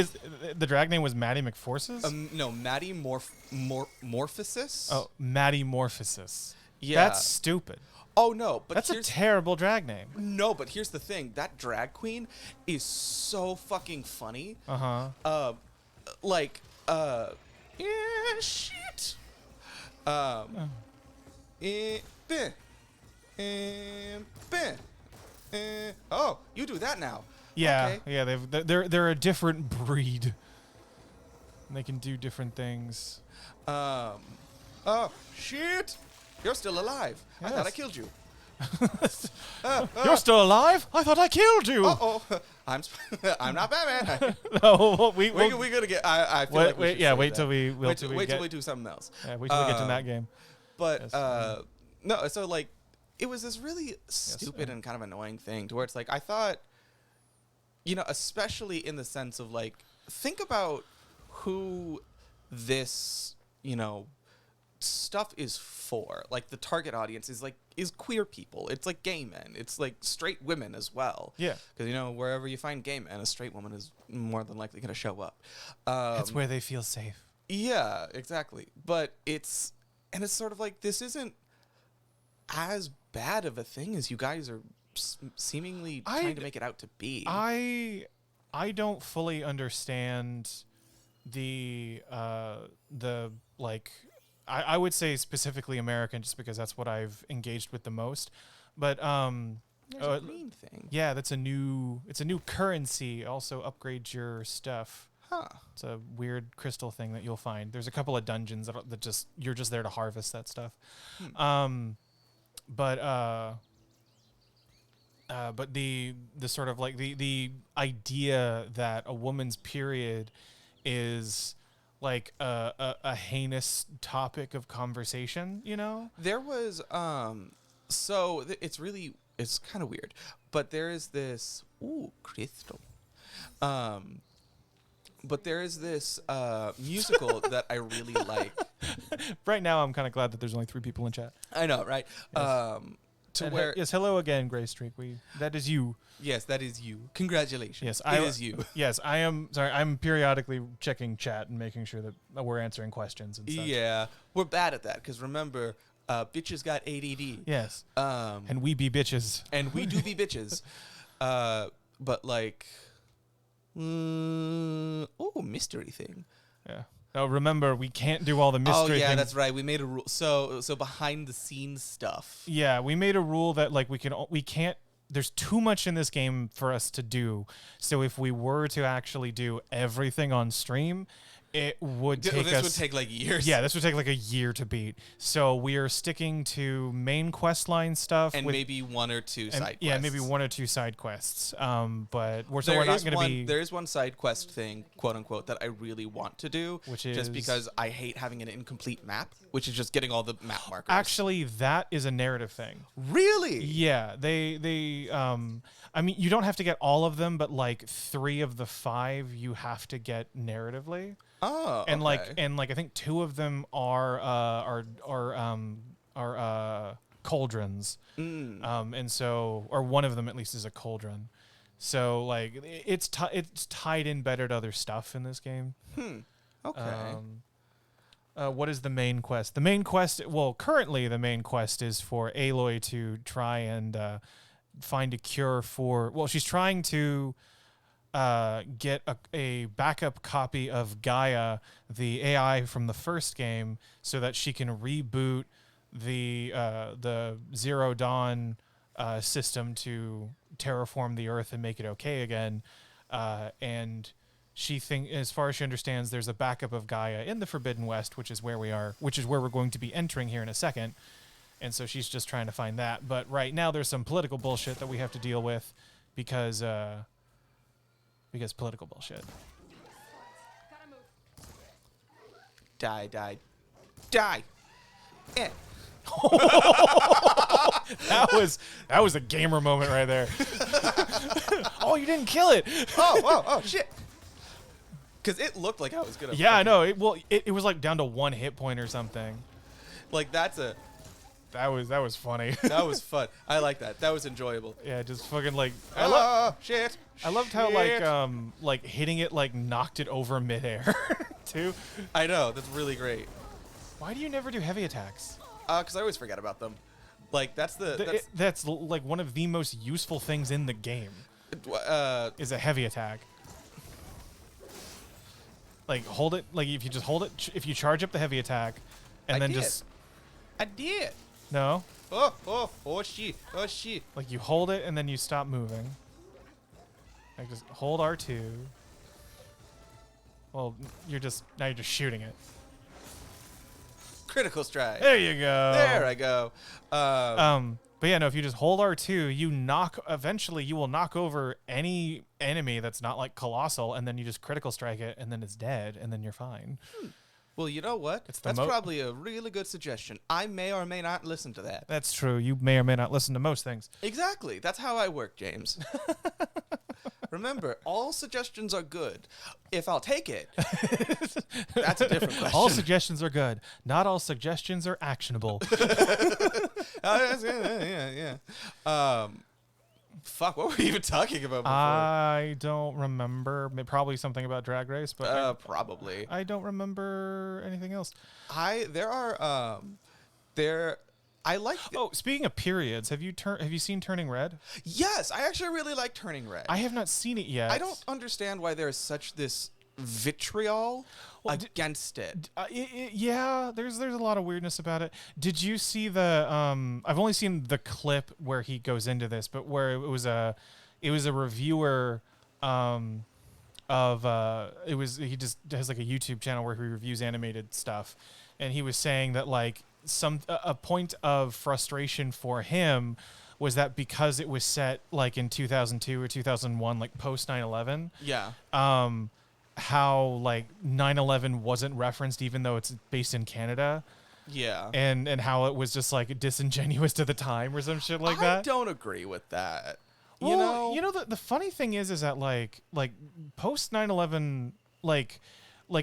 the drag name was Matty McForces? No, Matty Morphosis. Oh, Matty Morphosis. Yeah. That's stupid. Oh, no. But that's a terrible drag name. No, but here's the thing. That drag queen is so fucking funny. Yeah, shit. Oh, you do that now. Yeah, okay. yeah. They're a different breed. And they can do different things. Oh shit! You're still alive. Yes. I thought I killed you. You're still alive? I thought I killed you. I'm not Batman. No, we're gonna get. I feel like wait till we wait till we do something else. Yeah, wait till we get to that game. But no, so like it was this really stupid and kind of annoying thing to where it's like I thought, you know, especially in the sense of like think about who this, you know, stuff is for. Like the target audience is queer people. It's like gay men. It's like straight women as well. Yeah. Because, you know, wherever you find gay men, a straight woman is more than likely going to show up. That's where they feel safe. Yeah, exactly. But it's sort of like this isn't as bad of a thing as you guys are seemingly trying to make it out to be. I don't fully understand the like I would say specifically American just because that's what I've engaged with the most. But there's a green thing. Yeah, it's a new currency. Also upgrades your stuff. Huh. It's a weird crystal thing that you'll find. There's a couple of dungeons that just you're just there to harvest that stuff. But the sort of like the idea that a woman's period is like a heinous topic of conversation, you know? There was it's kind of weird, but there is this crystal. But there is this musical that I really like. Right now, I'm kind of glad that there's only 3 people in chat. I know, right? To And where yes, hello again, Gray Streak. That is you. yes, that is you. Congratulations. Yes, it is you. Yes, I am. Sorry, I'm periodically checking chat and making sure that we're answering questions and such. Yeah, we're bad at that because remember, bitches got ADD. Yes. Um, And we be bitches. and we do be bitches. But like, mystery thing. Yeah. Now remember, we can't do all the mystery. Oh yeah, things. that's right. We made a rule. So behind the scenes stuff. Yeah, we made a rule that like we can't. There's too much in this game for us to do. So if we were to actually do everything on stream, it would take This us. would take like years. Yeah, this would take like a year to beat. So we are sticking to main quest line stuff and with, maybe 1 or 2 side quests. Yeah, maybe 1 or 2 side quests. But we're There not is going to be. There is one side quest thing, quote unquote, that I really want to do, Which just is- because I hate having an incomplete map, which is just getting all the map markers. Actually, that is a narrative thing. really? Yeah, they I mean, you don't have to get all of them, but like 3 of the 5 you have to get narratively. Oh, And okay. like I think 2 of them are cauldrons. And so, or one of them at least is a cauldron. So like it's tied in better to other stuff in this game. Okay. What is the main quest? The main quest, well, currently the main quest is for Aloy to try and find a cure for. Well, she's trying to get a backup copy of Gaia, the AI from the first game, so that she can reboot the Zero Dawn system to terraform the Earth and make it okay again. And she as far as she understands, there's a backup of Gaia in the Forbidden West, which is where we are, which is where we're going to be entering here in a second. And so she's just trying to find that. But right now there's some political bullshit that we have to deal with because political bullshit. Die. Eh. That was a gamer moment right there. Oh, you didn't kill it. Oh, shit. Because it looked like I was gonna. Yeah, I know. It was like down to 1 hit point or something. Like That was funny. that was fun. I like that. That was enjoyable. Yeah, just fucking like Shit. I loved how like hitting it like knocked it over midair too. I know. That's really great. Why do you never do heavy attacks? Because I always forget about them. Like that's That's like one of the most useful things in the game is a heavy attack. Like hold it, like if you just hold it, if you charge up the heavy attack, and then just I did. no, Oh shit. like you hold it and then you stop moving. Like just hold R2. Well, you're just shooting it. Critical strike. There you go. There I go. But yeah, no, if you just hold R2, eventually you will knock over any enemy that's not like colossal, and then you just critical strike it, and then it's dead, and then you're fine. Well, you know what? It's the That's probably a really good suggestion. I may or may not listen to that. That's true. You may or may not listen to most things. Exactly. That's how I work, James. Remember, all suggestions are good. If I'll take it, that's a different question. All suggestions are good. Not all suggestions are actionable. Yeah. Fuck, what were we even talking about before? I don't remember. Probably something about Drag Race, but Probably. I don't remember anything else. I like. Oh, speaking of periods, have you seen Turning Red? Yes, I actually really like Turning Red. I have not seen it yet. I don't understand why there is such this vitriol against it. Yeah, there's a lot of weirdness about it. Did you see the I've only seen the clip where he goes into this, but where it was a reviewer he just has like a YouTube channel where he reviews animated stuff, and he was saying that like a point of frustration for him was that because it was set like in 2002 or 2001, like post 9/11, Yeah. how like 9/11 wasn't referenced even though it's based in Canada, Yeah. and how it was just like disingenuous to the time or some shit like I that. don't agree with that. Well, the funny thing is that like post 9/11, like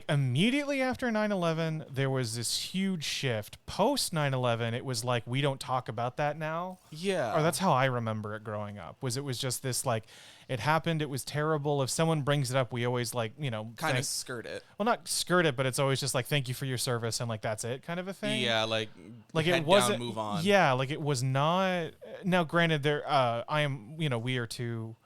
immediately after 9/11, there was this huge shift. Post 9/11, it was like, we don't talk about that now. Yeah. Or that's how I remember it growing up. It was just this like, it happened, it was terrible. If someone brings it up, we always like, kind of skirt it. well, not skirt it, but it's always just like, thank you for your service, and like that's it, kind of a thing. Yeah, like Like head it wasn't. down, move on. Yeah, like it was not. Now, granted, I am. We are two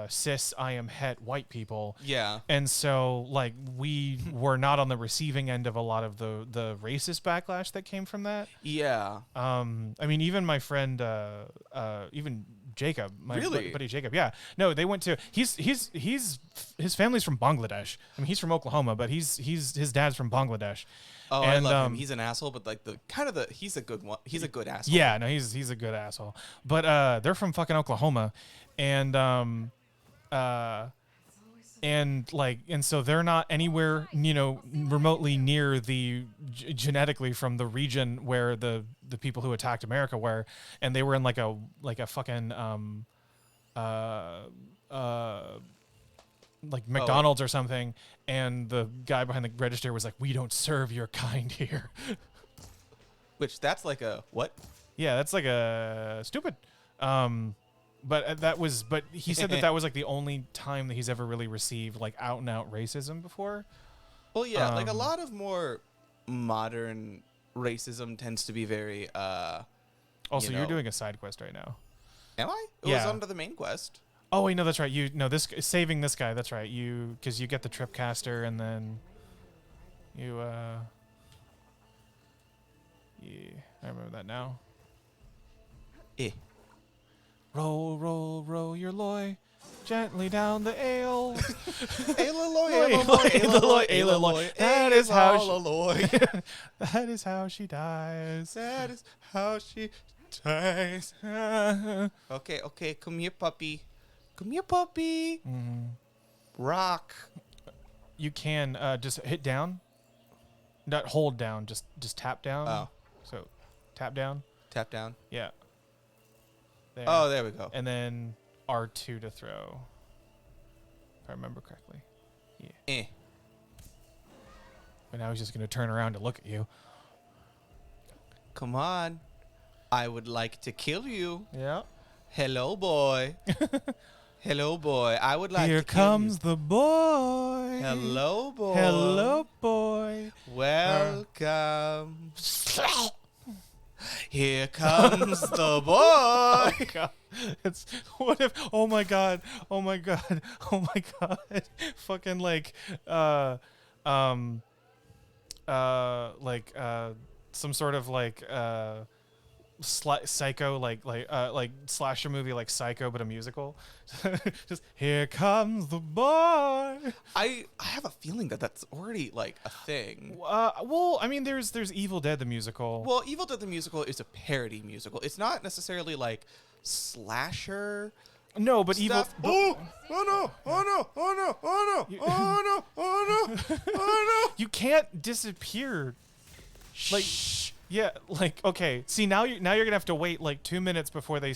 cis, I am het white people. Yeah. And so, like, we were not on the receiving end of a lot of the racist backlash that came from that. Yeah. I mean, even my friend, even Jacob, my Really? buddy Jacob. Yeah. No, they went to. His family's from Bangladesh. I mean, he's from Oklahoma, but his dad's from Bangladesh. Oh, I And, love him. He's an asshole, but like he's a good one. He's a good asshole. Yeah, no, he's a good asshole. But they're from fucking Oklahoma, and so they're not anywhere, remotely near the genetically from the region where the people who attacked America were, and they were in like a fucking like McDonald's or something, and the guy behind the register was like, "We don't serve your kind here." Which that's like a what? Yeah, that's like a stupid. But he said that was like the only time that he's ever really received like out and out racism before. Well, yeah, like a lot of more modern racism tends to be very. Also, you're doing a side quest right now. Am I? It Yeah. was under the main quest. Oh wait, no, that's right. Saving this guy. That's right. Because you get the Tripcaster, and then you yeah, I remember that now. Eh. Roll, roll, roll your loy gently down the ale. Aloy, Aloy, Aloy. That is how Aloy. That is how she dies. That is how she dies. Okay, come here, puppy. Come here, puppy. Mm-hmm. Rock. You can just hit down. Not hold down, just tap down. Oh. So tap down. Tap down. Yeah. There. Oh, there we go. And then R2 to throw. If I remember correctly. Yeah. Eh. But now he's just going to turn around to look at you. Come on. I would like to kill you. Yeah. Hello, boy. Hello, boy. I would like Here to kill comes you. the boy. Hello, boy. Hello, boy. Welcome. Here comes the boy. God. It's what if oh my god fucking like some sort of like psycho like slasher movie like Psycho but a musical. Just here comes the boy. I have a feeling that that's already like a thing. Well, I mean there's Evil Dead the musical. Well, Evil Dead the musical is a parody musical. It's not necessarily like slasher. No, but Evil. Stuff. Oh no! Oh no! Oh no! Oh no! Oh no! Oh no! Oh no! You can't disappear. Like, yeah, like okay. See now you're gonna have to wait like 2 minutes before they're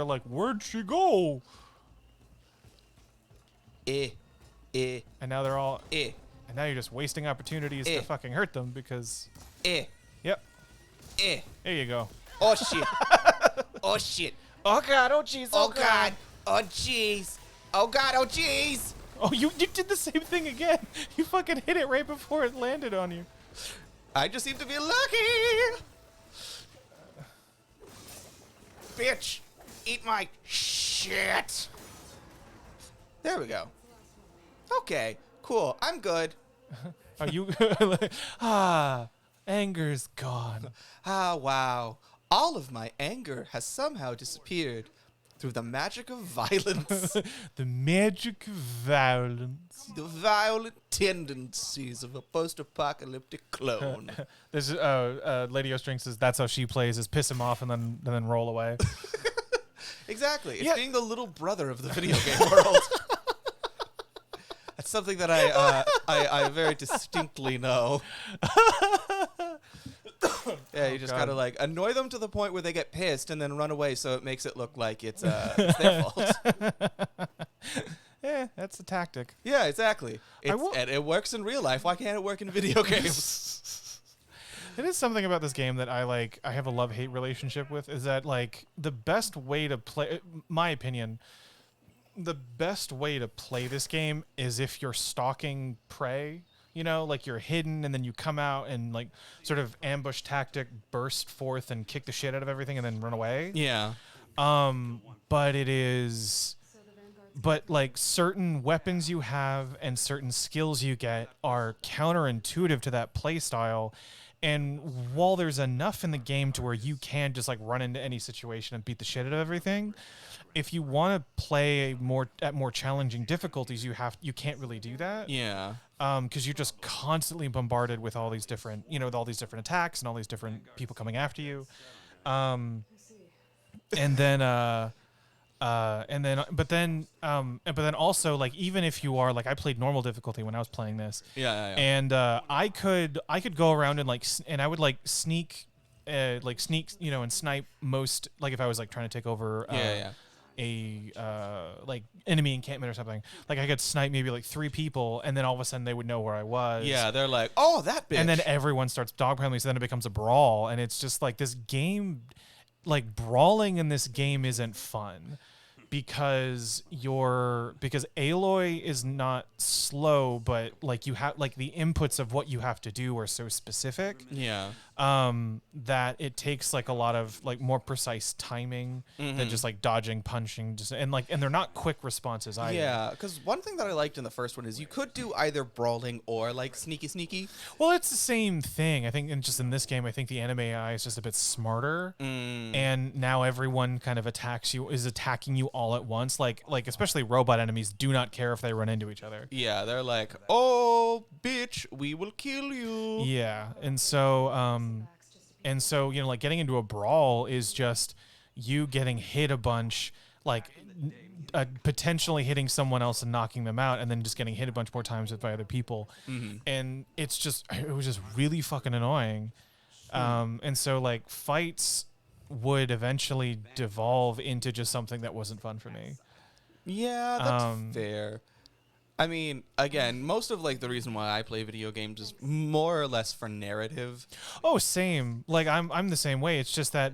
like, where'd she go? And now they're all. And now you're just wasting opportunities to fucking hurt them because. Yep. There you go. Oh shit! Oh shit! Oh god! Oh jeez! Oh god! Oh jeez! Oh god! Oh jeez! Oh, you did the same thing again. You fucking hit it right before it landed on you. I just seem to be lucky. Bitch, eat my shit. There we go. Okay, cool. I'm good. Are you? Anger's gone. Ah, wow. All of my anger has somehow disappeared through the magic of violence, The magic of violence. the violent tendencies of a post-apocalyptic clone. This is Lady O'String says that's how she plays, is piss him off and then roll away. Exactly. It's Yeah. being the little brother of the video game world. That's something that I very distinctly know. Yeah, you just God. gotta like annoy them to the point where they get pissed and then run away, so it makes it look like it's their fault. That's a tactic. Yeah, exactly. will- And it works in real life. Why can't it work in video games? It is something about this game that I have a love-hate relationship with, is that like the best way to play, my opinion, the best way to play this game is if you're stalking prey, you know, like you're hidden and then you come out and like sort of ambush tactic, burst forth and kick the shit out of everything and then run away. Yeah. But like certain weapons you have and certain skills you get are counterintuitive to that play style. And while there's enough in the game to where you can just like run into any situation and beat the shit out of everything, if you want to play at more challenging difficulties, you can't really do that. Yeah. Because you're just constantly bombarded with all these different, with all these different attacks and all these different people coming after you. And then but then also, like, even if you are like, I played normal difficulty when I was playing this. Yeah. And I could go around and like, and I would like sneak, and snipe most, like if I was like trying to take over a like enemy encampment or something. Like I could snipe maybe like 3 people, and then all of a sudden they would know where I was. Yeah, they're like, oh, that bitch. And then everyone starts dogpiling me, so then it becomes a brawl, and it's just like this game, like brawling in this game isn't fun. Because Aloy is not slow, but like you have like the inputs of what you have to do are so specific. Yeah. That it takes like a lot of like more precise timing than just like dodging, punching, and they're not quick responses either. Yeah, because one thing that I liked in the first one is you could do either brawling or like sneaky. Well, it's the same thing. I think, and just in this game, I think the anime AI is just a bit smarter, and now everyone kind of is attacking you all at once. Like especially robot enemies do not care if they run into each other. Yeah, they're like, oh, bitch, we will kill you. Yeah, and so like getting into a brawl is just you getting hit a bunch, like potentially hitting someone else and knocking them out, and then just getting hit a bunch more times by other people, and it was just really fucking annoying. And so like fights would eventually devolve into just something that wasn't fun for me. Yeah, that's fair. I mean, again, most of like the reason why I play video games is more or less for narrative. Oh, same. Like I'm the same way. It's just that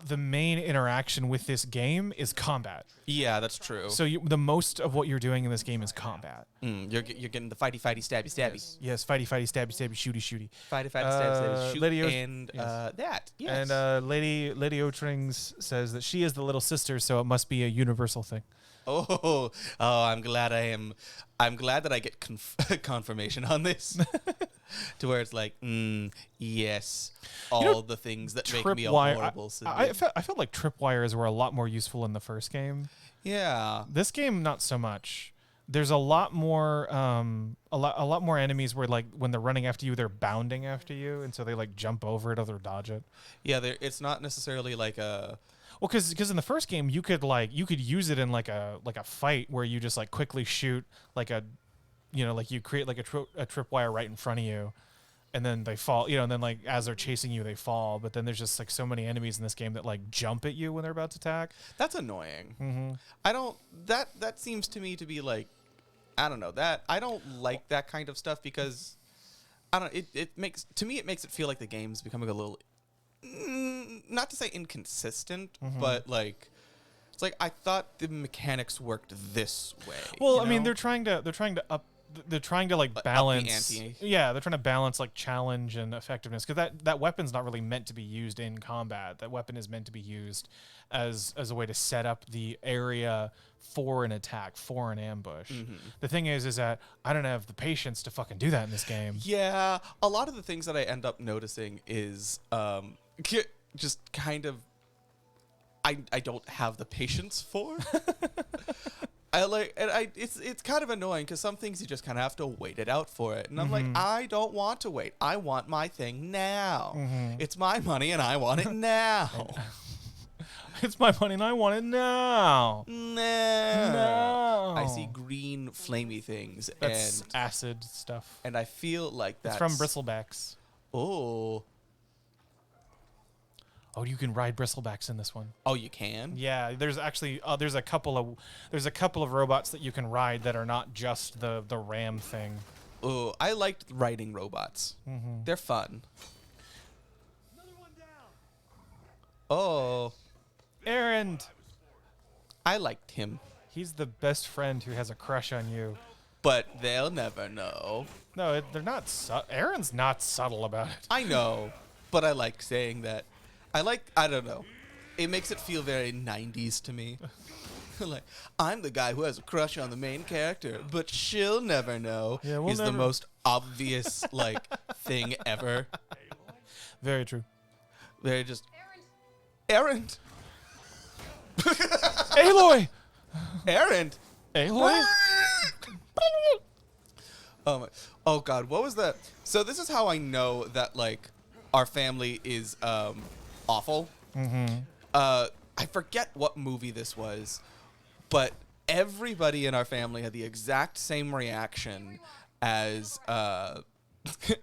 the main interaction with this game is combat. Yeah, that's true. So the most of what you're doing in this game is combat. You're getting the fighty, stabby. Yes, fighty, stabby, shooty. Fighty, stabby, shoot, Lady and that. Yes. And Lady Otrings says that she is the little sister, so it must be a universal thing. Oh, I'm glad that I get confirmation on this. To where it's like, yes, all the things that make me a horrible sibling. I felt like tripwires were a lot more useful in the first game. Yeah. This game, not so much. There's a lot more enemies where like when they're running after you, they're bounding after you, and so they like jump over it or they dodge it. Yeah, it's not necessarily like a. Well, because in the first game you could use it in like a fight where you just like quickly shoot like like you create like a tripwire right in front of you, and then they fall, and then like as they're chasing you they fall. But then there's just like so many enemies in this game that like jump at you when they're about to attack. That's annoying. I don't. That seems to me to be like, I don't know, that I don't like that kind of stuff because I don't. It makes it feel like the game's becoming a little. Not to say inconsistent, but like it's like I thought the mechanics worked this way. Well, I mean, they're trying to like balance. Up the ante. Yeah, they're trying to balance like challenge and effectiveness, because that weapon's not really meant to be used in combat. That weapon is meant to be used as a way to set up the area for an attack, for an ambush. The thing is that I don't have the patience to fucking do that in this game. Yeah, a lot of the things that I end up noticing is just kind of, I don't have the patience for. It's kind of annoying because some things you just kind of have to wait it out for it, and I'm like, I don't want to wait. I want my thing now. It's my money and I want it now. It's my money and I want it now. No. I see green flamey things That's and acid stuff. I feel like that's It's from bristlebacks. Oh, You can ride bristlebacks in this one. oh, you can. Yeah, there's actually there's a couple of robots that you can ride that are not just the ram thing. Oh, I liked riding robots. They're fun. Oh, Aaron, I liked him, he's the best friend who has a crush on you. but they'll never know. No, they're not. Aaron's not subtle about it. I know, but I like saying that. I don't know. It makes it feel very 90s to me. Like, I'm the guy who has a crush on the main character, but she'll never know. Yeah, we'll is the never- most obvious, like, thing ever. Very true. They're just... Aaron! Aloy! Aaron! Aloy? Oh God, what was that? So this is how I know that, like, our family is awful. I forget what movie this was, but everybody in our family had the exact same reaction as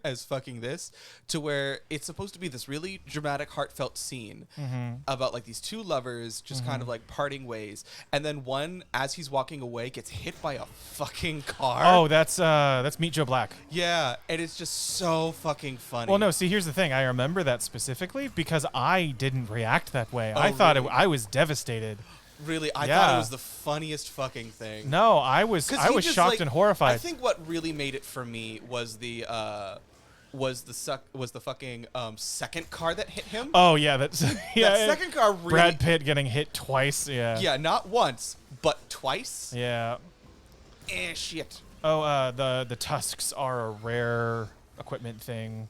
as fucking this, to where it's supposed to be this really dramatic, heartfelt scene about like these two lovers just kind of like parting ways, and then one, as he's walking away, gets hit by a fucking car. Oh, that's Meet Joe Black. Yeah, and it's just so fucking funny. Well, no, see, here's the thing. I remember that specifically because I didn't react that way. Oh, I thought really? I was devastated. Really, I thought Yeah. it was the funniest fucking thing. No, I was 'Cause he just, shocked like, and horrified. I think what really made it for me was the fucking second car that hit him. Oh yeah, that's yeah. That second car really, Brad Pitt getting hit twice. Yeah. Yeah, not once, but twice. Yeah. Shit. Oh, the tusks are a rare equipment thing.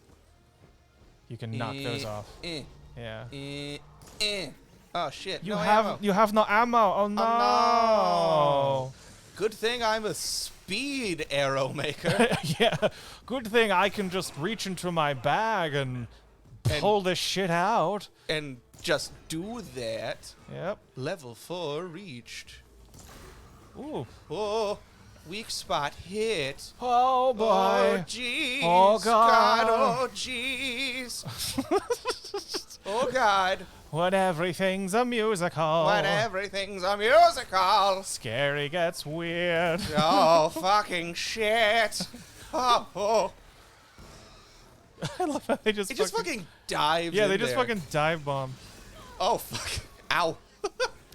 You can knock those off. Yeah. Oh shit. You no have ammo. you have no ammo. Oh no. no. Good thing I'm a speed arrow maker. Yeah. Good thing I can just reach into my bag and pull this shit out. And just do that. Yep. Level 4 reached. Ooh. Oh, weak spot hit. Oh boy. Oh jeez. Oh, God. Oh jeez. Oh God. When everything's a musical. When everything's a musical. Scary gets weird. Oh fucking shit. Oh. I love how they just It just fucking dives. Yeah, in they just there. fucking dive bomb. Oh fuck. Ow.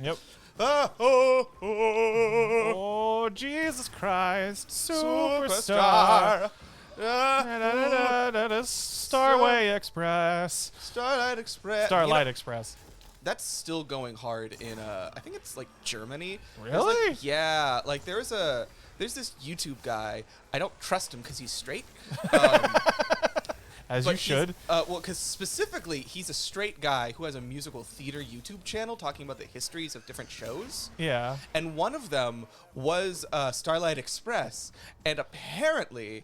Yep. Oh. Oh, Jesus Christ. Superstar. Starway Express. Starlight Express. Starlight Express. That's still going hard in I think it's like Germany. There's, Really? like, yeah, like there's this YouTube guy. I don't trust him because he's straight. As But you should. well, because specifically, he's a straight guy who has a musical theater YouTube channel talking about the histories of different shows. Yeah. And one of them was Starlight Express. And apparently,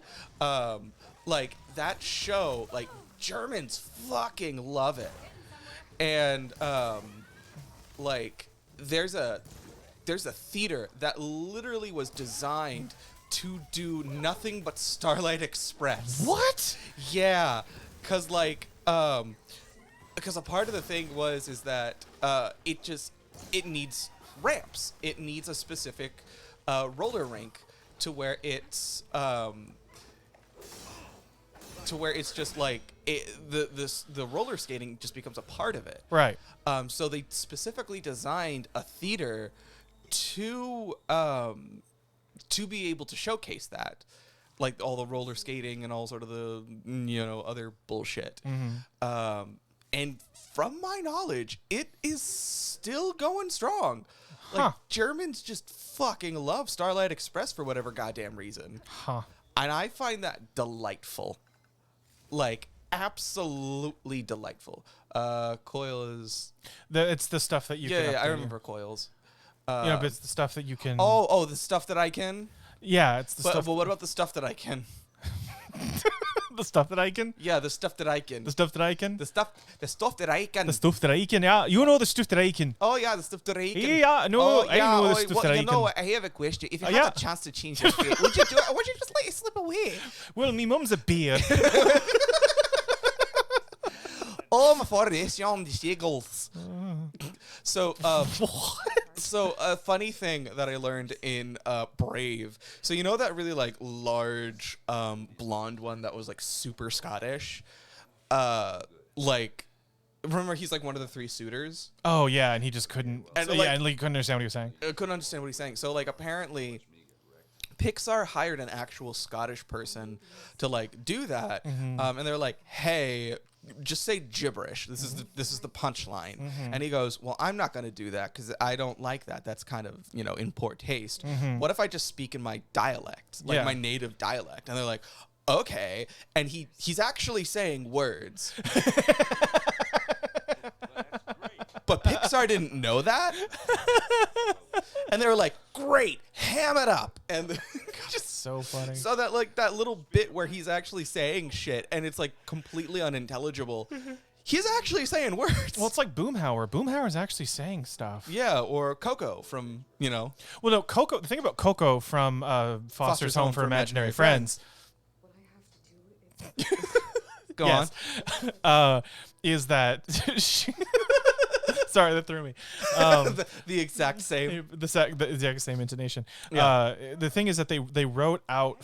like, that show, like, Germans fucking love it. And, like, there's a theater that literally was designed to do nothing but Starlight Express. What? Yeah, cause like, because a part of the thing is that it needs ramps. It needs a specific roller rink to where it's just like the roller skating just becomes a part of it. Right. So they specifically designed a theater to be able to showcase that, like all the roller skating and all sort of the other bullshit. And from my knowledge, it is still going strong. Like Germans just fucking love Starlight Express for whatever goddamn reason. Huh. And I find that delightful. Like, absolutely delightful. Coil is It's the stuff that you can yeah, I upgrade. remember coils. But it's the stuff that you can. Oh, the stuff that I can. yeah, it's the But stuff. what about the stuff that I can? the stuff that I can. Yeah, the stuff that I can. The stuff that I can. The stuff that I can. The stuff that I can. Yeah, you know the stuff that I can. Oh yeah, the stuff that I can. Yeah, no, oh, I know the oh, stuff well, that I you know, can. I have a question. If you Yeah. had a chance to change your fate, would you do it, or would you just let it slip away? Well, me mum's a beer. Oh, my forest, the seagulls. So, so a funny thing that I learned in Brave. So you know that really like large blonde one that was like super Scottish. Like, remember he's like one of the three suitors. Oh yeah, and he just couldn't. And, And, like- and he couldn't understand what he was saying. I couldn't understand what he's saying. So like apparently Pixar hired an actual Scottish person to like do that. And they're like, "Hey, just say gibberish. This is the punchline." And he goes, "Well, I'm not going to do that cuz I don't like that. That's kind of, in poor taste. What if I just speak in my dialect, like Yeah. my native dialect?" And they're like, "Okay." And he's actually saying words. But Pixar didn't know that. And they were like, "Great, ham it up." And just So funny. so that like that little bit where he's actually saying shit and it's like completely unintelligible. He's actually saying words. Well, it's like Boomhauer. Boomhauer's actually saying stuff. yeah, or Coco from, Well, no, Coco. The thing about Coco from Foster's Home for Imaginary Friends. Go yes, is that she, sorry, that threw me. on. The exact same. The exact same intonation. Yeah. The thing is that they wrote out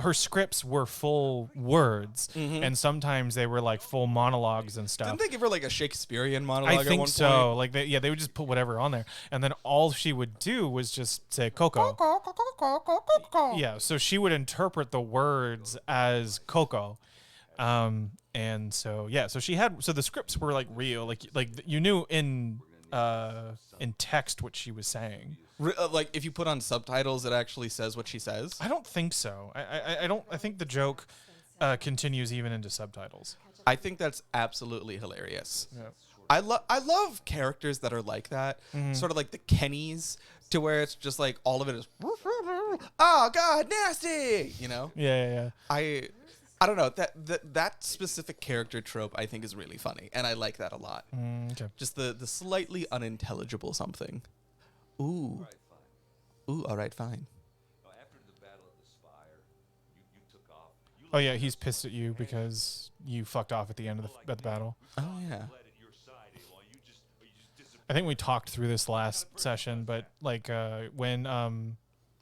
her scripts were full words, and sometimes they were like full monologues and stuff. Didn't they give her like a Shakespearean monologue I at think one so. point? Like they would just put whatever on there, and then all she would do was just say Coco. Yeah, so she would interpret the words as Coco. And so so the scripts were like real, like you knew in text what she was saying. Like if you put on subtitles, it actually says what she says. I don't think so. I think the joke continues even into subtitles. I think that's absolutely hilarious. Yeah. I love characters that are like that, sort of like the Kennys, to where it's just like all of it is, oh God, nasty, Yeah. I don't know, that specific character trope I think is really funny, and I like that a lot. Okay. Just the slightly unintelligible something. Ooh, all right, fine. Oh yeah, he's pissed at you because you fucked off at the end of the battle. Oh yeah. I think we talked through this last session, but like when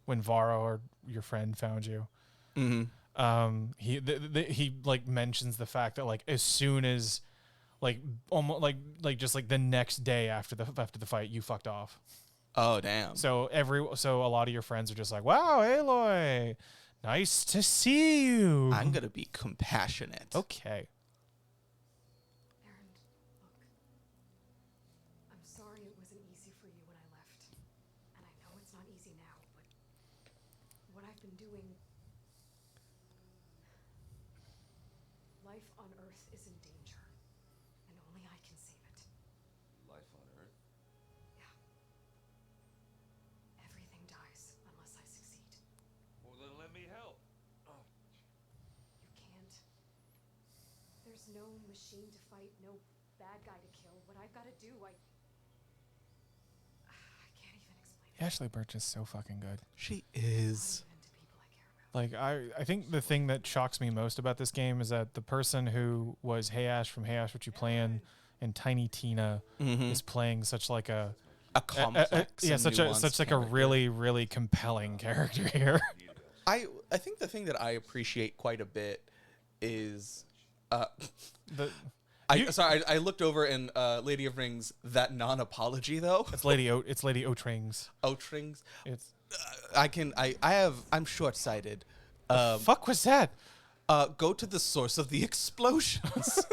Varro or your friend found you, he like mentions the fact that like as soon as like almost like just like the next day after the fight you fucked off. Oh damn. So a lot of your friends are just like, wow, Aloy, nice to see you. I'm gonna be compassionate. Okay. Aaron, look. I'm sorry it wasn't easy for you when I left. And I know it's not easy now, but what I've been doing. Life on Earth is in danger. And only I can save it. Life on Earth? Yeah. Everything dies unless I succeed. Well, then let me help. You can't. There's no machine to fight, no bad guy to kill. What I've got to do, I can't even explain it. Ashley Birch is so fucking good. She is. Even to people I care about. Like I think the thing that shocks me most about this game is that the person who was Hey Ash from Hey Ash What You Playin' and Tiny Tina is playing such like a Complex. and such nuanced like a character. really compelling character here. I think the thing that I appreciate quite a bit is I looked over in Lady of Rings, that non-apology though. It's Lady Otrings. Outrings. It's I'm short-sighted. fuck was that? Go to the source of the explosions.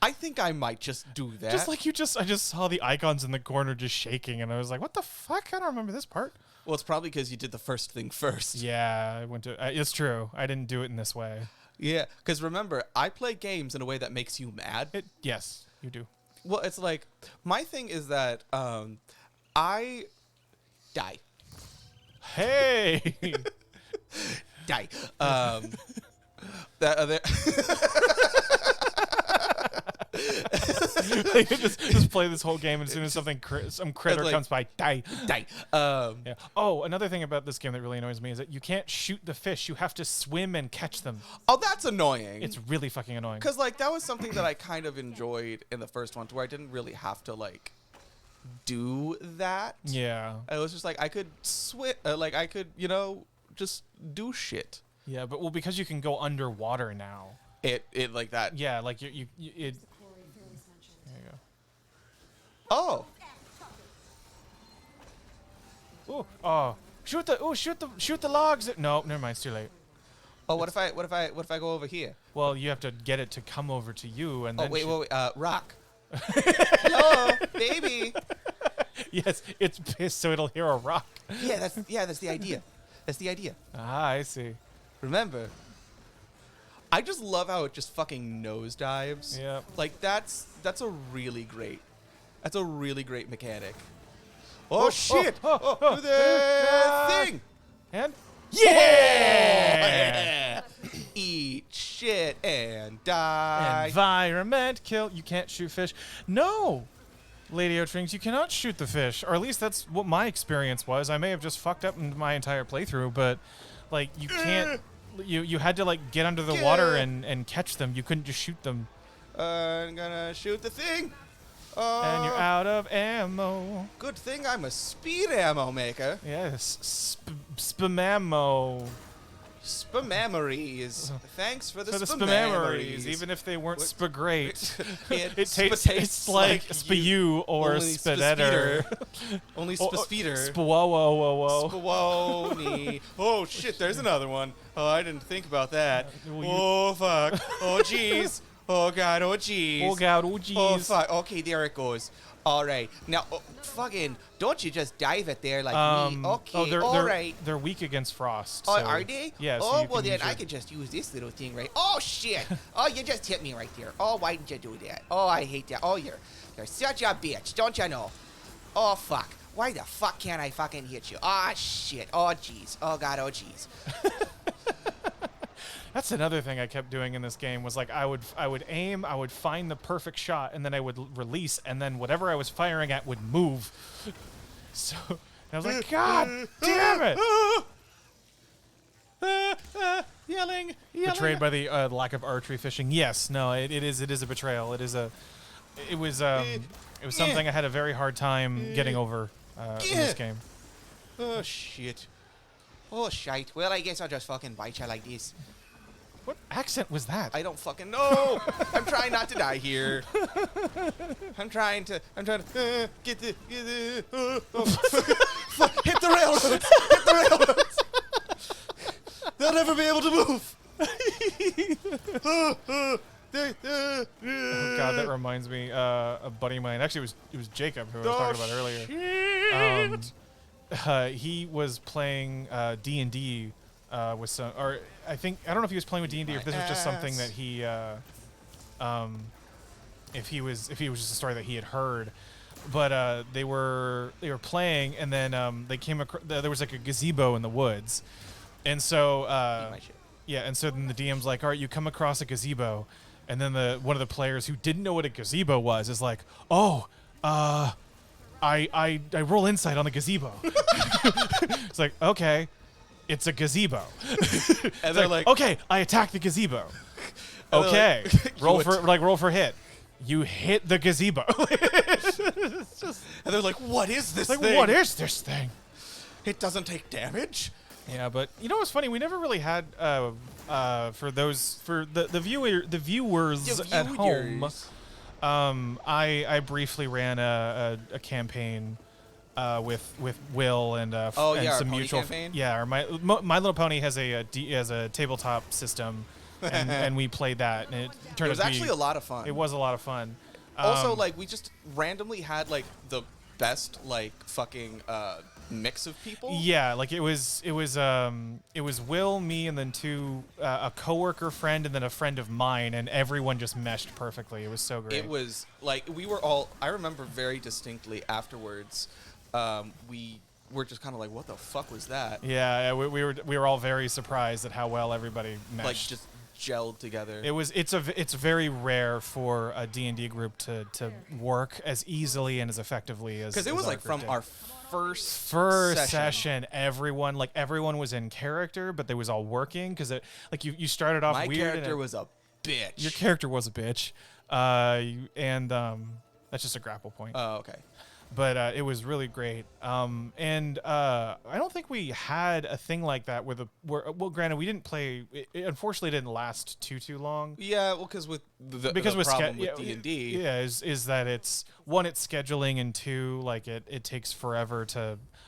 I think I might just do that. Just like I just saw the icons in the corner just shaking, and I was like, "What the fuck? I don't remember this part." well, it's probably because you did the first thing first. Yeah, I went to. It's true. I didn't do it in this way. Yeah, because remember, I play games in a way that makes you mad. Yes, you do. Well, it's like my thing is that I die. Hey. Die. That other. Like, just play this whole game, and as soon as some critter like- comes by, die. Die. Yeah. Oh, another thing about this game that really annoys me is that you can't shoot the fish. You have to swim and catch them. Oh, that's annoying. It's really fucking annoying. Because like that was something that I kind of enjoyed in the first one, to where I didn't really have to like do that. Yeah. It was just like I could like I could just do shit. Yeah, but because you can go underwater now. It like that. Yeah, like you it. Corey Phillips mentioned. There you Oh. go. Oh, shoot the logs. No, never mind. It's too late. Oh, what if I go over here? Well, you have to get it to come over to you, and Oh then wait, shoot- wait, rock. Hello, baby. Yes, it's pissed, so it'll hear a rock. Yeah, that's the idea. That's the idea. Ah, I see. Remember, I just love how it just fucking nosedives. Yeah. Like that's a really great mechanic. Oh, shit! Do the thing! And Yeah! Eat shit and die. environment kill. You can't shoot fish. No, Lady Otrings, you cannot shoot the fish. Or at least that's what my experience was. I may have just fucked up in my entire playthrough, but like you can't. You had to like get under the water and catch them. You couldn't just shoot them. I'm gonna shoot the thing. And you're out of ammo. Good thing I'm a speed ammo maker. Yes, spamammo. Spamameries. Thanks for the For the spamameries. spamameries, even if they weren't great. It Tastes like spew or only spadetter. Only Oh, speeder. Spawowo. Spawony. Oh shit, there's another one. Oh, I didn't think about that. Well, you- Oh fuck. Oh jeez. Oh god. Oh jeez. Oh god, oh jeez. Oh fuck. Okay, there it goes. All right. Now, fucking, don't you just dive it there like me? Okay. All right. They're weak against frost. Oh, so- are they? Yeah. So Oh, you well can then use I your- could just use this little thing right. Oh shit! Oh, you just hit me right there. Oh, why didn't you do that? Oh, I hate that. Oh, you're such a bitch, don't you know? Oh fuck! Why the fuck can't I fucking hit you? Oh shit! Oh jeez! Oh god! Oh jeez! That's another thing I kept doing in this game was like I would aim, I would find the perfect shot, and then I would release, and then whatever I was firing at would move. So I was like, God damn it! Yelling! Betrayed by the lack of archery fishing. Yes, no, it is a betrayal. It was something I had a very hard time getting over in this game. Oh shit! Oh shite! Well, I guess I'll just fucking bite you like this. What accent was that? I don't fucking know. I'm trying not to die here. I'm trying to get the fuck, hit the railroads. Hit the railroads. They'll never be able to move. Oh God, that reminds me. A buddy of mine. Actually, it was Jacob who I was talking about earlier. He was playing D&D with some, or I don't know if he was playing with D&D or if this was just something that he, if he was just a story that he had heard. But they were playing, and then they came across. There was like a gazebo in the woods, and so yeah, and so then the DM's like, all right, you come across a gazebo, and then one of the players who didn't know what a gazebo was is like, oh, I roll insight on the gazebo. It's like, okay, it's a gazebo. And they're like, okay, I attack the gazebo. And they're Okay, like, roll for hit. You hit the gazebo. and they're like, what is this Like, thing? what is this thing? It doesn't take damage. Yeah, but you know what's funny? We never really had for the viewers at home. I briefly ran a campaign with Will and Oh, and yeah, our some pony mutual campaign? yeah. Or My Little Pony has a tabletop system, and we played that, and it turned It was out to be actually a lot of fun. It was a lot of fun. Also, like, we just randomly had like the best like fucking mix of people. Yeah, like it was Will, me, and then a coworker friend, and then a friend of mine, and everyone just meshed perfectly. It was so great. It was like we were all. I remember very distinctly afterwards. We were just kind of like, "What the fuck was that?" Yeah, we were all very surprised at how well everybody meshed. Like just gelled together. It's very rare for a D&D group to work as easily and as effectively as because it was as like group from did. our first session, everyone was in character, but they was all working because you started off My weird. character was a bitch. Your character was a bitch, and that's just a grapple point. Oh, okay. But it was really great. And I don't think we had a thing like that well, granted, we didn't play. It unfortunately didn't last too long. Yeah, well, because with the With problem with D&D. yeah, is that it's scheduling, and two, like it takes forever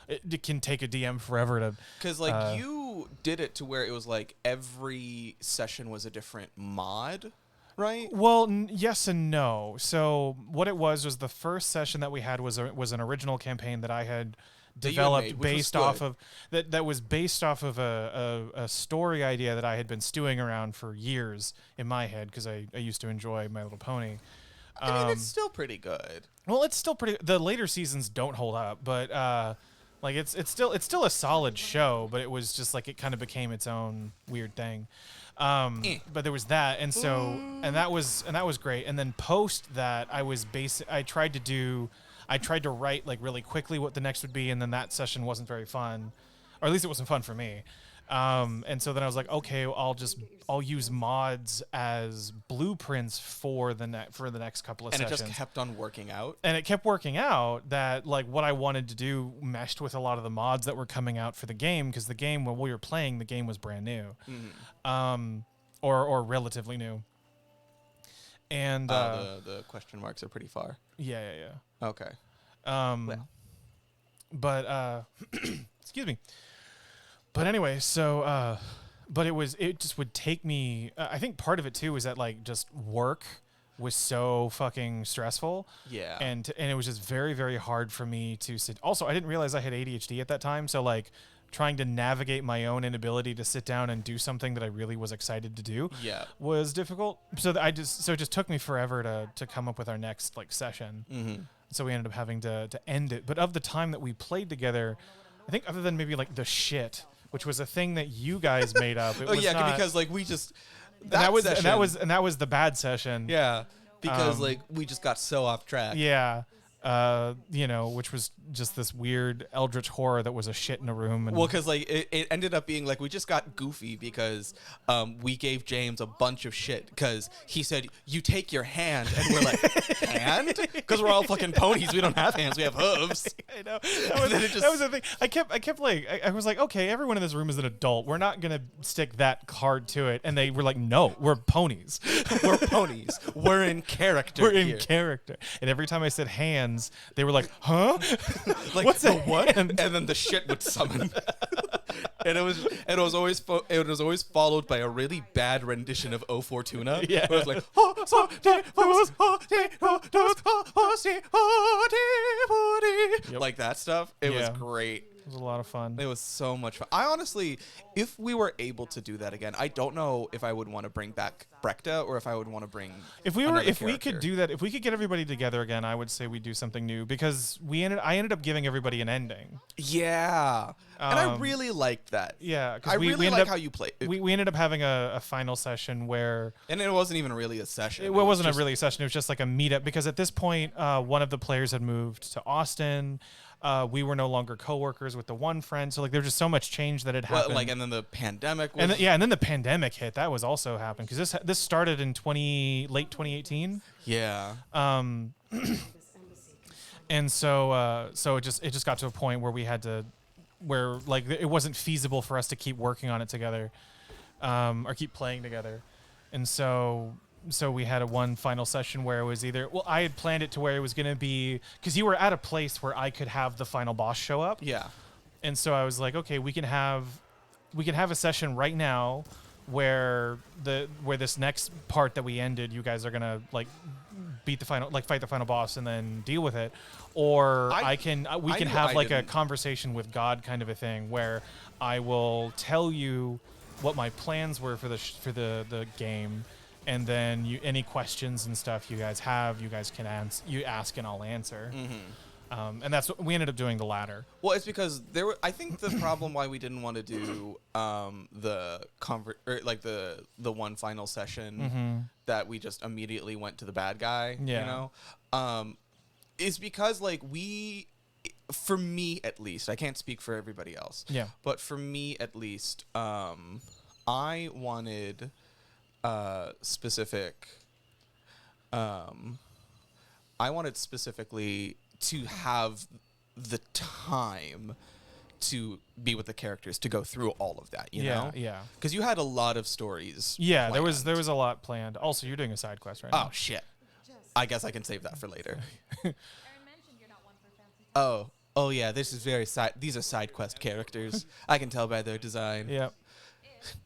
it can take a DM forever to. Because you did it to where it was like every session was a different mod, right? Well, yes and no. So what it was the first session that we had was an original campaign that I had That you had developed made, which was based off good. of that was based off of a story idea that I had been stewing around for years in my head because I used to enjoy My Little Pony. I mean, it's still pretty good. Well, it's still pretty. The later seasons don't hold up, but like it's still a solid show. But it was just like it kind of became its own weird thing. But there was that, and that was great. And then post that, I tried to write like really quickly what the next would be, and then that session wasn't very fun, or at least it wasn't fun for me. And so then I was like, okay, I'll use mods as blueprints for the next couple of And sessions. it just kept on working out. And it kept working out that like what I wanted to do meshed with a lot of the mods that were coming out for the game, because the game, when we were playing, the game was brand new, or relatively new. And The question marks are pretty far. yeah. Okay. But excuse me. But anyway, so but it just would take me. I think part of it too is that like just work was so fucking stressful. Yeah. And it was just very, very hard for me to sit. Also, I didn't realize I had ADHD at that time, so like trying to navigate my own inability to sit down and do something that I really was excited to do Yeah. was difficult. So it just took me forever to come up with our next like session. Mm-hmm. So we ended up having to end it. But of the time that we played together, I think other than maybe like the shit, which was a thing that you guys made up. It Oh was yeah, not, because like we just and that was session- the bad session. yeah, because like we just got so off track. Yeah. Which was just this weird eldritch horror that was a shit in a room. And Well, because like it ended up being like we just got goofy because we gave James a bunch of shit because he said you take your hand, and we're like hand because we're all fucking ponies. We don't have hands. We have hooves. I know. That was the thing. I kept like, I was like, okay, everyone in this room is an adult. We're not going to stick that hard to it. And they were like, no, we're ponies. We're ponies. We're in character. We're in here. character. And every time I said hands, they were like, huh? Like What's the a what? hand? And then the shit would summon. And it was always followed by a really bad rendition of O Fortuna. Yeah. Where it was like like that stuff. It was Yeah. great. It was a lot of fun. It was so much fun. I honestly, if we were able to do that again, I don't know if I would want to bring back Brekta or if I would want to bring. If we another could do that, if we could get everybody together again, I would say we'd do something new, because I ended up giving everybody an ending. Yeah, and I really liked that. Yeah, 'cause I we really ended like up- how you play. We ended up having a final session where And it wasn't even really a session. it wasn't just- a really session. It was just like a meetup, because at this point, one of the players had moved to Austin. We were no longer coworkers with the one friend, so like there was just so much change that had Well, happened. like, and then the pandemic was. and then the pandemic hit. That was also happened, because this started in late 2018. yeah. And so it just got to a point where we had to, where like it wasn't feasible for us to keep working on it together, or keep playing together, and so we had one final session where it was either, well, I had planned it to where it was going to be, because you were at a place where I could have the final boss show up, Yeah. and so I was like, okay, we can have a session right now where this next part that we ended, you guys are gonna like fight the final boss and then deal with it, or we I can knew have I like a didn't. conversation with God kind of a thing where I will tell you what my plans were for the game, and then any questions and stuff you guys have, you guys can ask and I'll answer. And that's what we ended up doing, the latter. Well, it's because I think the problem why we didn't want to do the one final session that we just immediately went to the bad guy, Yeah. is because like for me at least, I can't speak for everybody else. Yeah. But for me at least, I wanted specifically to have the time to be with the characters to go through all of that, you know? Yeah. Because you had a lot of stories. Yeah, there planned. was a lot planned. Also, you're doing a side quest right Oh now. shit! I guess I can save that for later. Aaron mentioned you're not one for fancy. Oh yeah, this is very side. These are side quest characters. I can tell by their design. Yeah.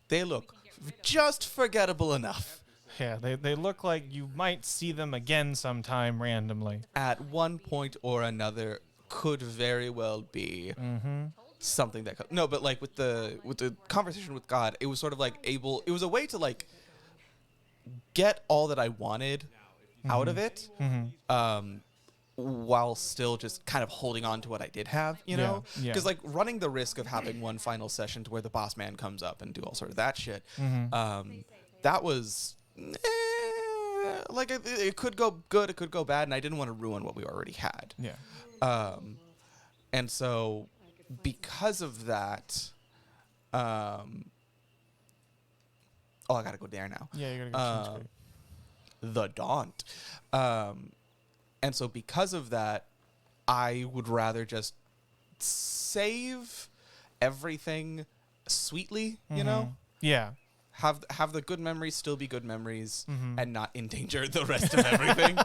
They look just forgettable enough. Yeah, they look like you might see them again sometime randomly. At one point or another, could very well be something that no, but like with the conversation with God, it was sort of like it was a way to like get all that I wanted out of it, while still just kind of holding on to what I did have, you know? yeah. Because like running the risk of having one final session to where the boss man comes up and do all sort of that shit, that was like it could go good, it could go bad, and I didn't want to ruin what we already had. Yeah. And so because of that, I gotta go there now. Yeah, you're gonna go change The Daunt. And so because of that, I would rather just save everything sweetly, you know? Yeah. Have the good memories still be good memories and not endanger the rest of everything.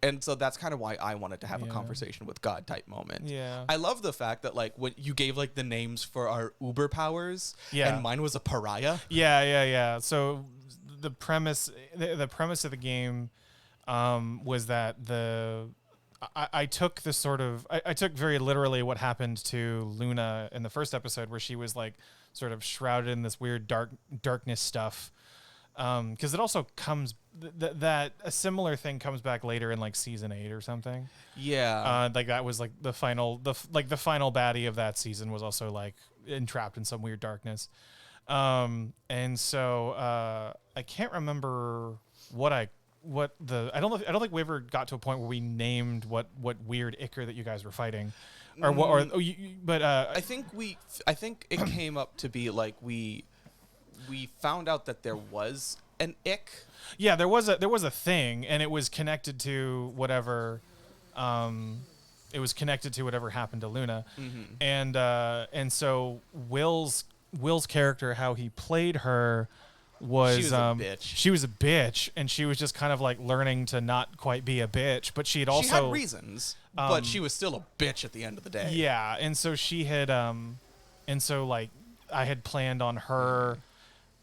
And so that's kind of why I wanted to have a conversation with God type moment. Yeah. I love the fact that like when you gave like the names for our Uber powers, and mine was a pariah. Yeah. So the premise of the game was that I took the sort of I took very literally what happened to Luna in the first episode, where she was like sort of shrouded in this weird darkness stuff. Because it also comes that a similar thing comes back later in like season 8 or something. Yeah. Like that was like the final baddie of that season was also like entrapped in some weird darkness. And so I can't remember I don't think we ever got to a point where we named what weird ichor that you guys were fighting, or what but I think it came up to be like we found out that there was an ick. Yeah, there was a thing, and it was connected to whatever. It was connected to whatever happened to Luna, and so Will's character, how he played her, was She was a bitch. She was a bitch, and she was just kind of like learning to not quite be a bitch, but she had also She had reasons, but she was still a bitch at the end of the day. Yeah, and so she had, and so like I had planned on her,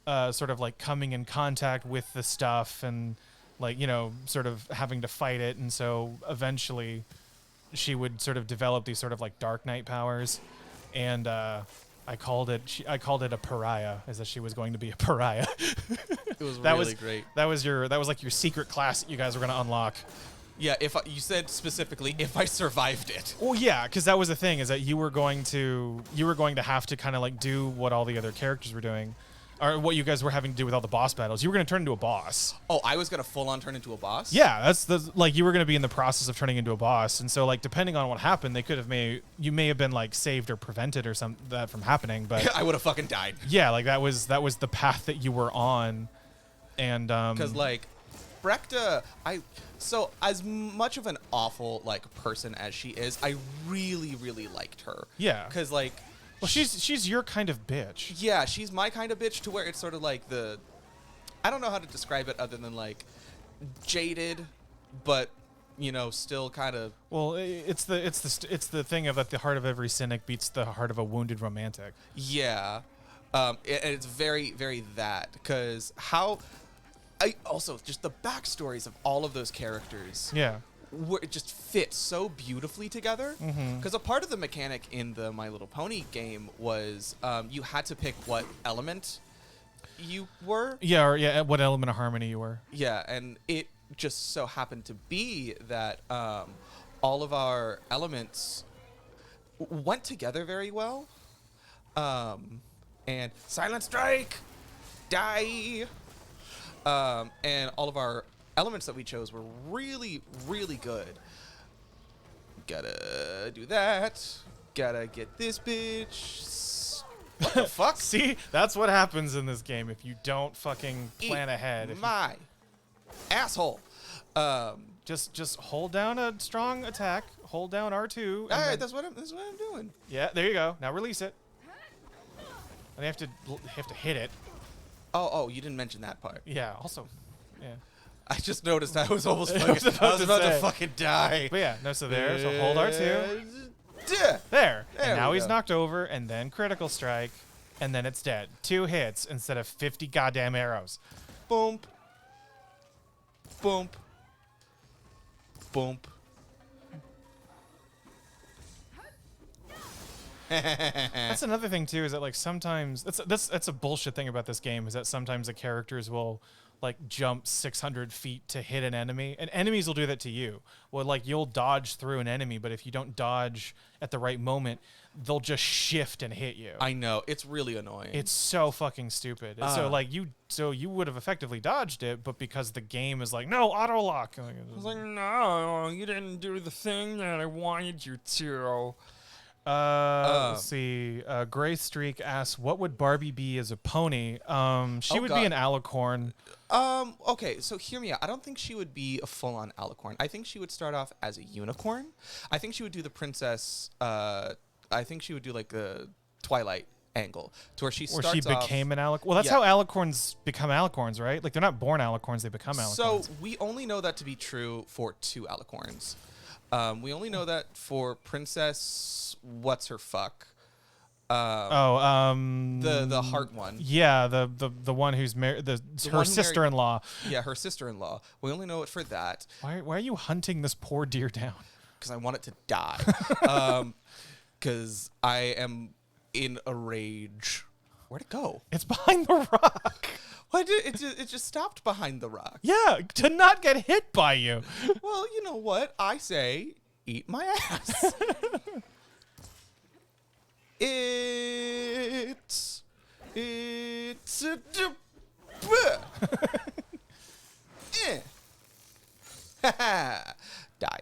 sort of like coming in contact with the stuff and like, you know, sort of having to fight it, and so eventually she would sort of develop these sort of like Dark Knight powers, and I called it a pariah, as that she was going to be a pariah. It was That really was great. That was like your secret class that you guys were going to unlock. Yeah, you said specifically if I survived it. Well, yeah, because that was the thing, is that you were going to have to kind of like do what all the other characters were doing, or what you guys were having to do with all the boss battles. You were going to turn into a boss. Oh, I was gonna full on turn into a boss? Yeah, that's like you were going to be in the process of turning into a boss, and so like depending on what happened, you may have been like saved or prevented or that from happening, but I would have fucking died. yeah, like that was the path that you were on, and Because like Brekta, so as much of an awful like person as she is, I really, really liked her. Yeah. Because like, well, she's your kind of bitch. yeah, she's my kind of bitch, to where it's sort of like I don't know how to describe it other than like jaded, but you know, still kind of. Well, it's the thing of that the heart of every cynic beats the heart of a wounded romantic. Yeah. And it's very, very that, because I also just the backstories of all of those characters. Yeah. It just fit so beautifully together. Because a part of the mechanic in the My Little Pony game was you had to pick what element you were. Yeah, or yeah, what element of harmony you were. Yeah, and it just so happened to be that all of our elements went together very well. And Silent Strike, die. And all of our elements that we chose were really, really good. Gotta do that. Gotta get this bitch. What the fuck? See, that's what happens in this game if you don't fucking plan Eat ahead. If you My asshole. just hold down a strong attack, hold down R2. and All then- right, that's what I'm doing. yeah, there you go. Now release it. And you have to hit it. Oh, you didn't mention that part. Yeah. Also, yeah. I just noticed I was almost I was fucking, about I was to about to say. fucking die. But yeah, no. So there. So hold R2. Yeah. There. There And now we he's go. knocked over, and then critical strike, and then it's dead. 2 hits instead of 50 goddamn arrows. Boom. Boom. Boom. That's another thing too, is that like sometimes that's a bullshit thing about this game, is that sometimes the characters will like jump 600 feet to hit an enemy, and enemies will do that to you. Well, like you'll dodge through an enemy, but if you don't dodge at the right moment, they'll just shift and hit you. I know, it's really annoying. It's so fucking stupid. So like you would have effectively dodged it, but because the game is like, no, auto lock. I was like, no, you didn't do the thing that I wanted you to. Let's see. Gray Streak asks, "What would Barbie be as a pony?" She would be God. an alicorn. Okay, so hear me out. I don't think she would be a full-on alicorn. I think she would start off as a unicorn. I think she would do the princess. I think she would do like the Twilight angle, to where she Or starts she became off, an alicorn. Well, that's Yeah. how alicorns become alicorns, right? Like they're not born alicorns; they become alicorns. So we only know that to be true for 2 alicorns. We only know that for Princess what's her fuck. The heart one. Yeah, the one who's married, her one who sister-in-law. Yeah, her sister-in-law. We only know it for that Why are you hunting this poor deer down? because I want it to die. Because I am in a rage. Where'd it go? It's behind the rock. Why did it just stopped behind the rock? Yeah, to not get hit by you. Well, you know what? I say, eat my ass. It's a die.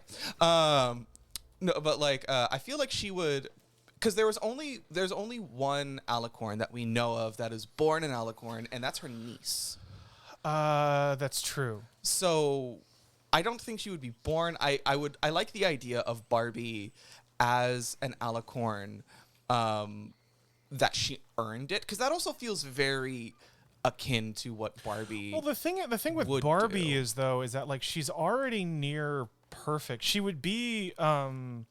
No, but like I feel like she would, because there's only one alicorn that we know of that is born an alicorn, and that's her niece. That's true. So I don't think she would be born. I like the idea of Barbie as an alicorn, that she earned it, because that also feels very akin to what Barbie. Well, the thing with would Barbie do. is though is that like she's already near perfect. She would be God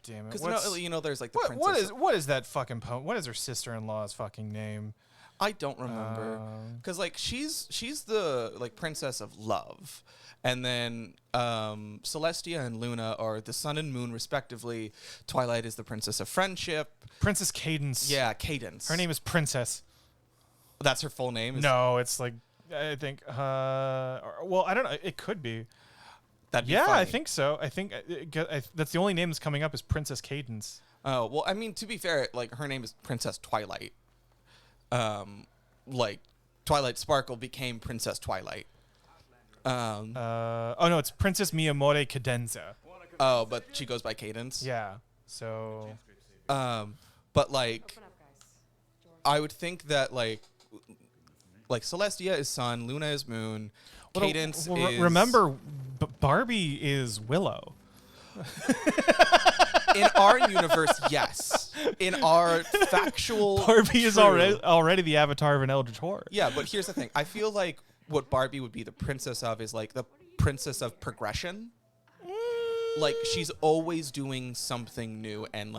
damn it. Because What's- you know, there's like the what princess. is that fucking what is her sister-in-law's fucking name? I don't remember, because like she's the like princess of love, and then Celestia and Luna are the sun and moon respectively. Twilight is the princess of friendship. Princess Cadence. Yeah, Cadence. Her name is Princess. That's her full name. No, it's like I think well, I don't know. It could be. That'd be Yeah, I funny. think so. I think that's the only name that's coming up is Princess Cadence. Oh well, I mean, to be fair, like her name is Princess Twilight. Like Twilight Sparkle became Princess Twilight. Oh no, it's Princess Miyamori Cadenza. Oh, but she goes by Cadence. Yeah. So But like, I would think that like Celestia is sun, Luna is moon, Cadence is. remember, Barbie is Willow. In our universe, yes. In our factual. Barbie is true- already the avatar of an Eldritch Horror. Yeah, but here's the thing. I feel like what Barbie would be the princess of is like the princess of progression. like she's always doing something new and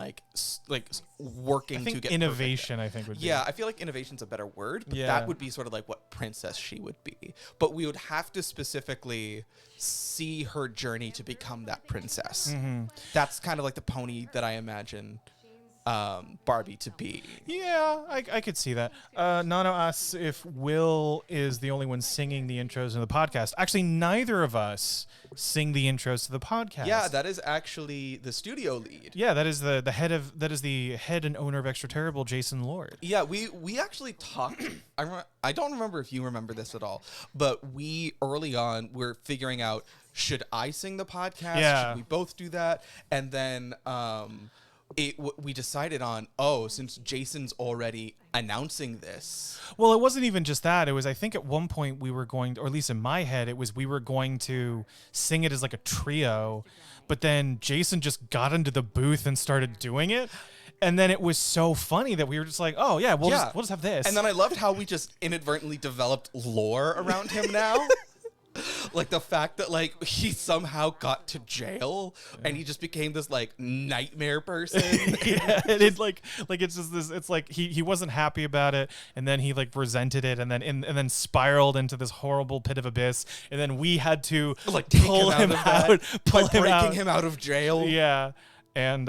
working I to think get innovation. I think would be. Yeah, I feel like innovation's a better word, but Yeah. that would be sort of like what princess she would be. But we would have to specifically see her journey to become that princess. That's kind of like the pony that I imagine Barbie to be. Yeah, I could see that. Nano asks if Will is the only one singing the intros in the podcast. Actually, neither of us sing the intros to the podcast. Yeah, that is actually the studio lead. Yeah, that is the head and owner of Extra Terrible, Jason Lord. Yeah, we actually talked. I don't remember if you remember this at all, but we early on were figuring out, should I sing the podcast? Yeah. Should we both do that? And then we decided on, since Jason's already announcing this. Well, it wasn't even just that. It was, I think at one point we were going to, or at least in my head, it was we were going to sing it as like a trio, but then Jason just got into the booth and started doing it. And then it was so funny that we were just like, oh yeah, we'll just have this. And then I loved how we just inadvertently developed lore around him now. Like the fact that like he somehow got to jail and he just became this like nightmare person. Yeah, and it's like it's just this. It's like he wasn't happy about it, and then he like resented it, and then spiraled into this horrible pit of abyss. And then we had to like take pull him out, by breaking him out of jail. Yeah, and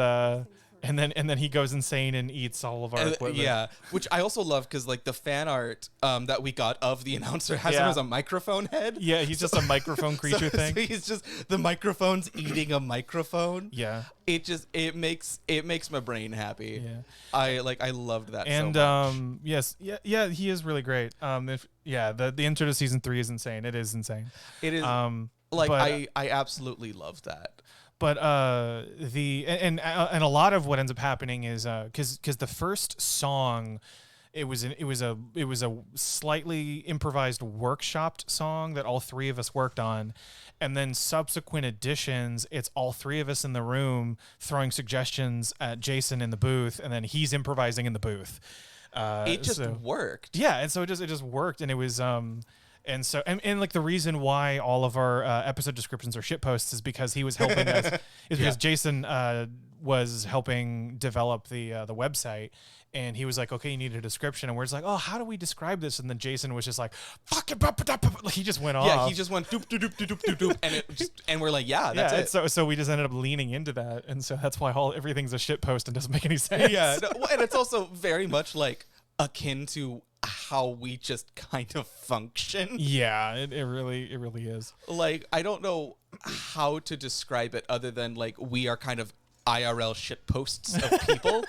then he goes insane and eats all of our equipment. Yeah, which I also love because like the fan art that we got of the announcer has him as a microphone head. Yeah, he's just a microphone creature thing. So he's just the microphone's eating a microphone. Yeah, it makes my brain happy. Yeah, I loved that. And so much. yes, yeah, he is really great. The intro to season 3 is insane. It is insane. It is. But, I absolutely love that. But and a lot of what ends up happening is because the first song, it was a slightly improvised workshopped song that all three of us worked on, and then subsequent editions, it's all three of us in the room throwing suggestions at Jason in the booth, and then he's improvising in the booth. It just worked. Yeah, and so it just worked, and it was And so, and like the reason why all of our episode descriptions are shit posts is because he was helping us. Is because Jason was helping develop the website, and he was like, "Okay, you need a description," and we're just like, "Oh, how do we describe this?" And then Jason was just like, "Fuck it," like he just went off. Yeah, he just went doop doop doop doop doop doop, and we're like, "Yeah, that's it." So we just ended up leaning into that, and so that's why everything's a shit post and doesn't make any sense. Yeah, and it's also very much like akin to how we just kind of function. Yeah, it really is. Like, I don't know how to describe it other than like we are kind of IRL shit posts of people.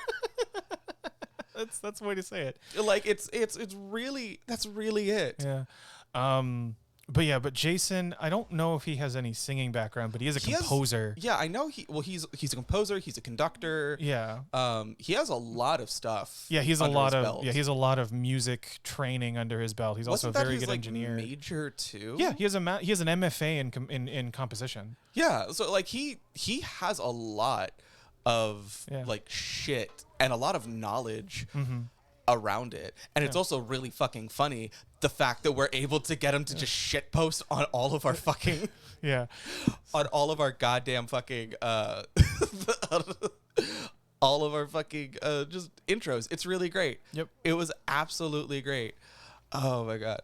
That's the way to say it. Like it's really, that's really it. Yeah. But Jason, I don't know if he has any singing background, but he is a composer. Yeah, I know he's a composer, he's a conductor. Yeah. He has a lot of stuff. Yeah, he has a lot of music training under his belt. He's also a very good engineer. Major too. Yeah, he has an MFA in composition. Yeah, so like he has a lot of like shit and a lot of knowledge around it, and it's also really fucking funny the fact that we're able to get him to just shit post on all of our fucking on all of our goddamn fucking all of our fucking just intros. It's really great. Yep, it was absolutely great. Oh my god,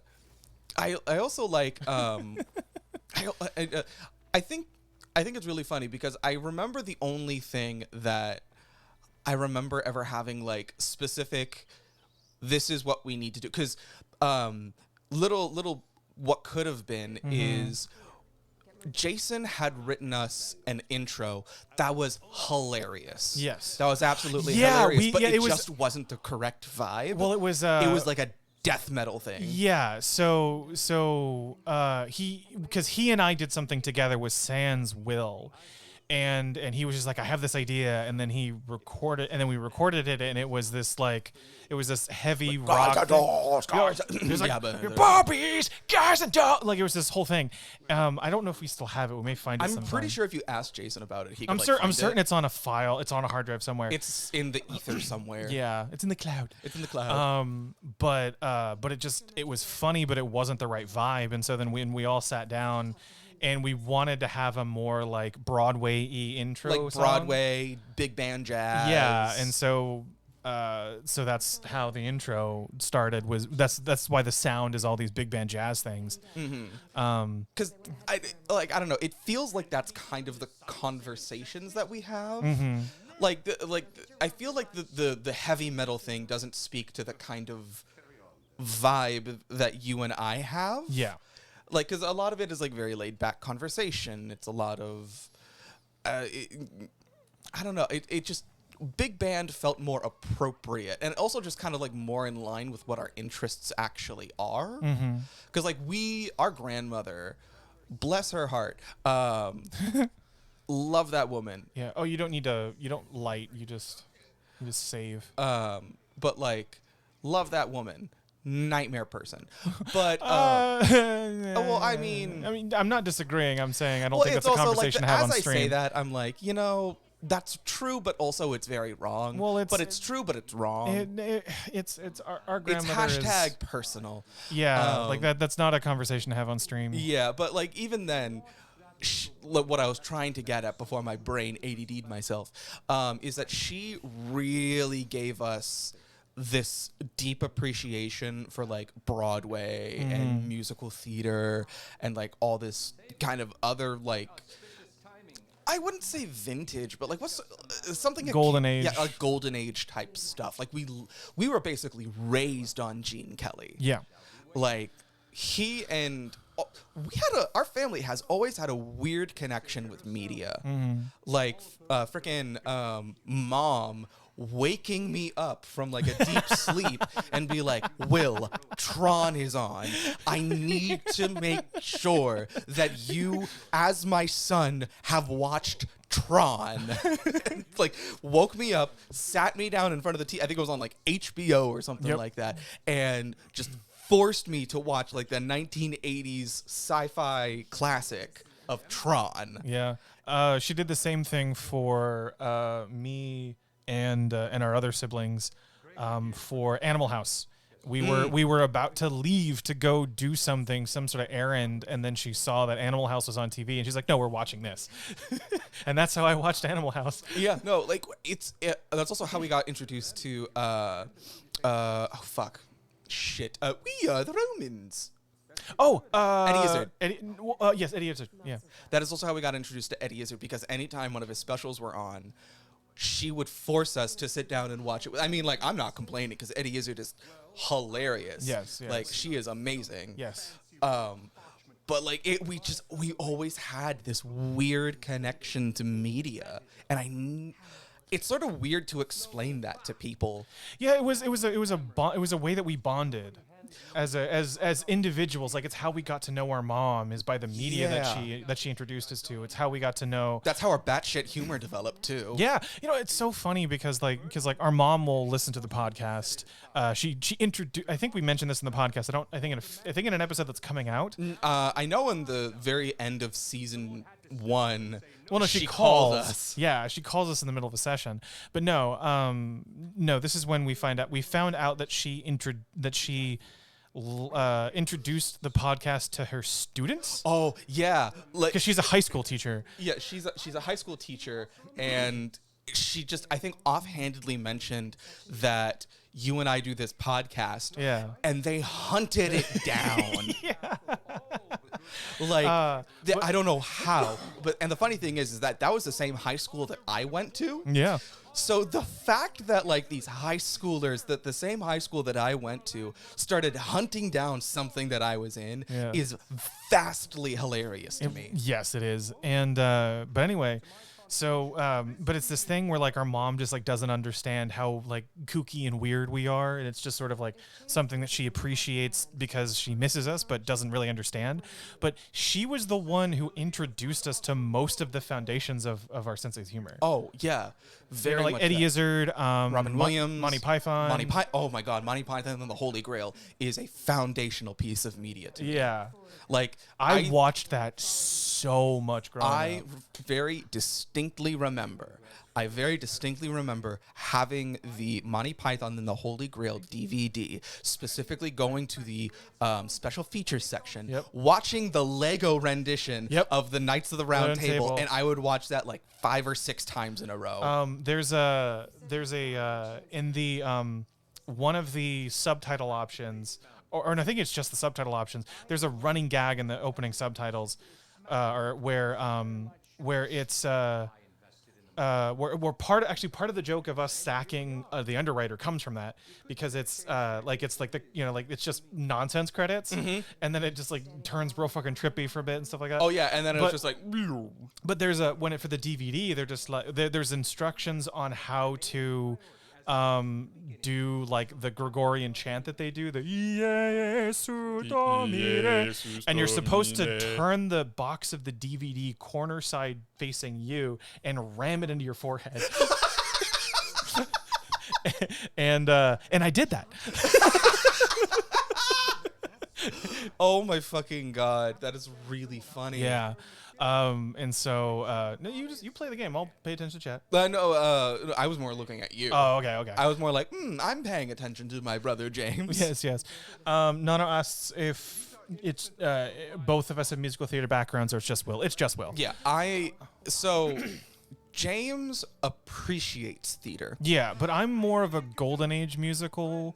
I also like I think it's really funny because I remember the only thing that I remember ever having like specific, this is what we need to do, because little what could have been is Jason had written us an intro that was hilarious. Yes, that was absolutely hilarious, but it just wasn't the correct vibe. Well, it was like a death metal thing. Yeah, so he and I did something together with Sans Will, and he was just like, I have this idea, and then we recorded it, and it was this heavy rock Barbies, guys and dogs, like it was this whole thing. I don't know if we still have it. We may find it. I'm pretty sure if you ask Jason about it, he I'm certain it's on a file. It's on a hard drive somewhere. It's in the ether somewhere. Yeah, it's in the cloud. It's in the cloud. But it was funny, but it wasn't the right vibe, and so then we all sat down. and we wanted to have a more like Broadway-y intro Like song. Broadway, big band jazz. Yeah, and so that's how the intro started. That's why the sound is all these big band jazz things. Because I don't know. It feels like that's kind of the conversations that we have. I feel like the heavy metal thing doesn't speak to the kind of vibe that you and I have. Yeah. Like, because a lot of it is like very laid back conversation. It's a lot of, I don't know. It just, big band felt more appropriate, and also just kind of like more in line with what our interests actually are. Because like our grandmother, bless her heart, love that woman. Yeah. Oh, you don't light. You just save. But like, love that woman. Nightmare person. But well, I mean, I'm not disagreeing. I'm saying I don't well, think it's that's a also conversation like to have as on I stream. say that, I'm like, that's true, but also it's very wrong. Well, but it's true, but it's wrong. It's our It's grandmother hashtag personal. Yeah, like that. That's not a conversation to have on stream. Yeah, but like even then, what I was trying to get at before my brain ADD'd myself, is that she really gave us this deep appreciation for like Broadway and musical theater and like all this kind of other like, I wouldn't say vintage, but like what's something Golden age. Yeah, like golden age type stuff. Like we were basically raised on Gene Kelly. Yeah. Like he and our family has always had a weird connection with media. Like freaking mom waking me up from like a deep sleep and be like, Will, Tron is on. I need to make sure that you, as my son, have watched Tron. Like, woke me up, sat me down in front of the TV. I think it was on like HBO or something like that, and just forced me to watch like the 1980s sci-fi classic of Tron. Yeah. She did the same thing for me and our other siblings for Animal House. We were about to leave to go do some sort of errand, and then she saw that Animal House was on TV, and she's like, "No, we're watching this," and that's how I watched Animal House. Yeah, no, like that's also how we got introduced to we are the Romans. Oh, Eddie Izzard. Yes, Eddie Izzard. Yeah, that is also how we got introduced to Eddie Izzard, because anytime one of his specials were on, she would force us to sit down and watch it. I mean, like, I'm not complaining because Eddie Izzard is hilarious. Yes. Like, she is amazing. Yes. But like we always had this weird connection to media, and it's sort of weird to explain that to people. Yeah, it was a way that we bonded as individuals. Like, it's how we got to know our mom is by the media that she introduced us to. It's how we got to know. That's how our batshit humor developed too. Yeah, it's so funny because our mom will listen to the podcast. She introduced. I think we mentioned this in the podcast. I think in an episode that's coming out. I know in the very end of season 1. Well, no, she called us. Yeah, she calls us in the middle of a session. But no, this is when we found out that she introduced the podcast to her students. Oh yeah, because she's a high school teacher. Yeah, she's a high school teacher, and she just, I think, offhandedly mentioned that you and I do this podcast. Yeah, and they hunted it down. Yeah. Like, I don't know how, and the funny thing is that was the same high school that I went to. Yeah. So the fact that like these high schoolers, that the same high school that I went to, started hunting down something that I was in is vastly hilarious to me. Yes, it is. And but anyway, so but it's this thing where like our mom just like doesn't understand how like kooky and weird we are, and it's just sort of like something that she appreciates because she misses us but doesn't really understand. But she was the one who introduced us to most of the foundations of our sense of humor. Oh yeah, very like much Eddie that. Izzard, Robin Williams, Monty Python. Oh my God, Monty Python and the Holy Grail is a foundational piece of media to me. Yeah. Like I watched that so much growing up. I very distinctly very distinctly remember having the Monty Python and the Holy Grail DVD, specifically going to the special features section, watching the Lego rendition of the Knights of the Round Table, and I would watch that like 5 or 6 times in a row. There's a in the one of the subtitle options, or I think it's just the subtitle options. There's a running gag in the opening subtitles, or where it's where part of the joke of us stacking the underwriter comes from that, because it's like the it's just nonsense credits, and then it just like turns real fucking trippy for a bit and stuff like that. Oh yeah, and then it's just like. But there's for the DVD, they're just like there's instructions on how to do like the Gregorian chant that they do, the Iesu Domine, and you're supposed to turn the box of the DVD corner side facing you and ram it into your forehead. and I did that. Oh my fucking god, that is really funny. Yeah. And so no, you play the game. I'll pay attention to chat. No, I was more looking at you. Oh, okay. I was more like, I'm paying attention to my brother James. Yes. Nana asks if it's both of us have musical theater backgrounds, or it's just Will. It's just Will. Yeah, James appreciates theater. Yeah, but I'm more of a golden age musical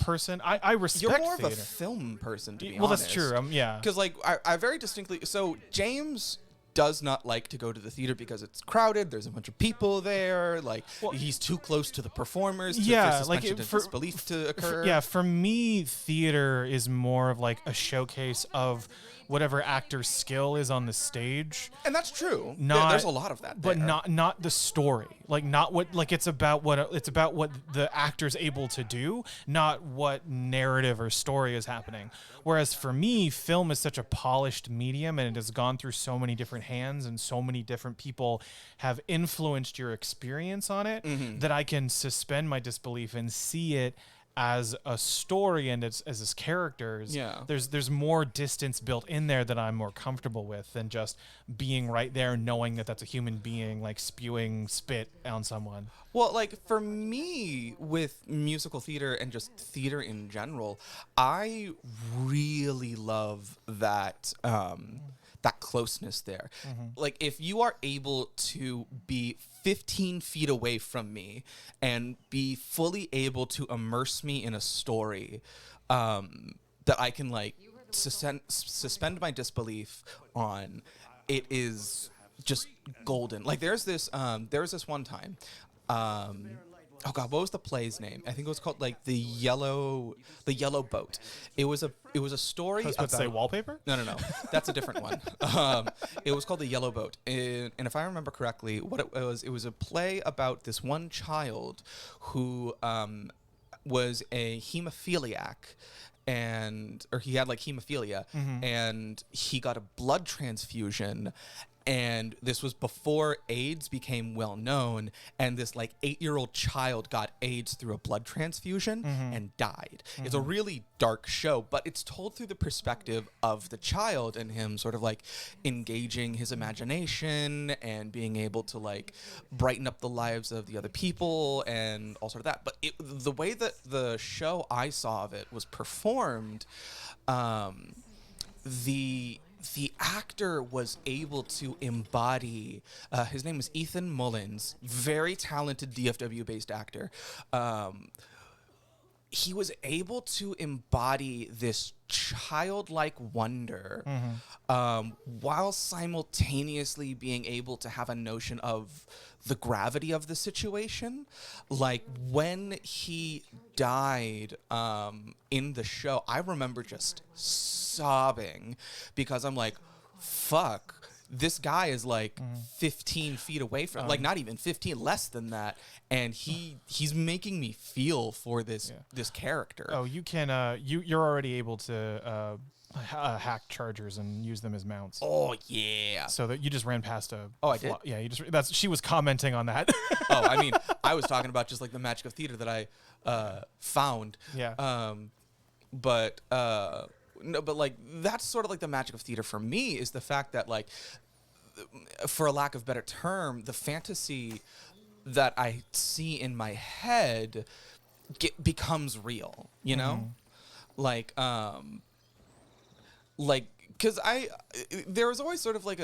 person. I respect You're more theater. of a film person, to be honest. Well, that's true. Yeah. Because like I very distinctly, so James does not like to go to the theater because it's crowded. There's a bunch of people there. Like he's too close to the performers. For suspension of disbelief to occur. Yeah, for me, theater is more of like a showcase of whatever actor's skill is on the stage. And that's true. There's a lot of that. But not the story. Like not what like it's about what the actor's able to do, not what narrative or story is happening. Whereas for me, film is such a polished medium, and it has gone through so many different hands, and so many different people have influenced your experience on it, that I can suspend my disbelief and see it as a story and as its characters. Yeah. There's more distance built in there that I'm more comfortable with than just being right there knowing that that's a human being like spewing spit on someone. Well, like for me with musical theater and just theater in general, I really love that that closeness there. Like if you are able to be 15 feet away from me and be fully able to immerse me in a story that I can like suspend my disbelief on, it is just golden. Like there was this one time, oh god, what was the play's name? I think it was called like the Yellow Boat. It was a story. I was about to say Wallpaper? No, that's a different one. It was called The Yellow Boat, and if I remember correctly, what it was a play about this one child who was a hemophiliac, or he had like hemophilia, and he got a blood transfusion. And this was before AIDS became well known, and this like 8-year-old child got AIDS through a blood transfusion and died. It's a really dark show, but it's told through the perspective of the child and him sort of like engaging his imagination and being able to like brighten up the lives of the other people and all sort of that. But the way that the show I saw of it was performed, the actor was able to embody, his name was Ethan Mullins, very talented DFW-based actor. He was able to embody this childlike wonder while simultaneously being able to have a notion of the gravity of the situation. Like when he died in the show, I remember just sobbing because I'm like, fuck, this guy is like 15 feet away from, like not even 15, less than that, and he's making me feel for this character. Oh, you can you're already able to hack chargers and use them as mounts. Oh yeah. So that you just ran past a. Oh, I did. Yeah, she was commenting on that. Oh, I mean, I was talking about just like the magic of theater that I found. Yeah. No, but like that's sort of like the magic of theater for me is the fact that like for a lack of better term, the fantasy that I see in my head becomes real, you know? Like, because there was always sort of like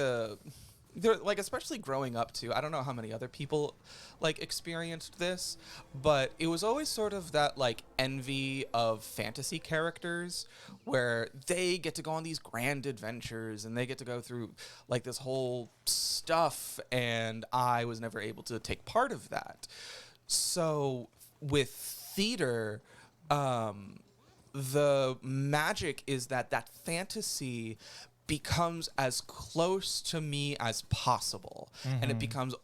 especially growing up too, I don't know how many other people like experienced this, but it was always sort of that like envy of fantasy characters where they get to go on these grand adventures and they get to go through like this whole stuff, and I was never able to take part of that. So with theater, the magic is that fantasy becomes as close to me as possible, and it becomes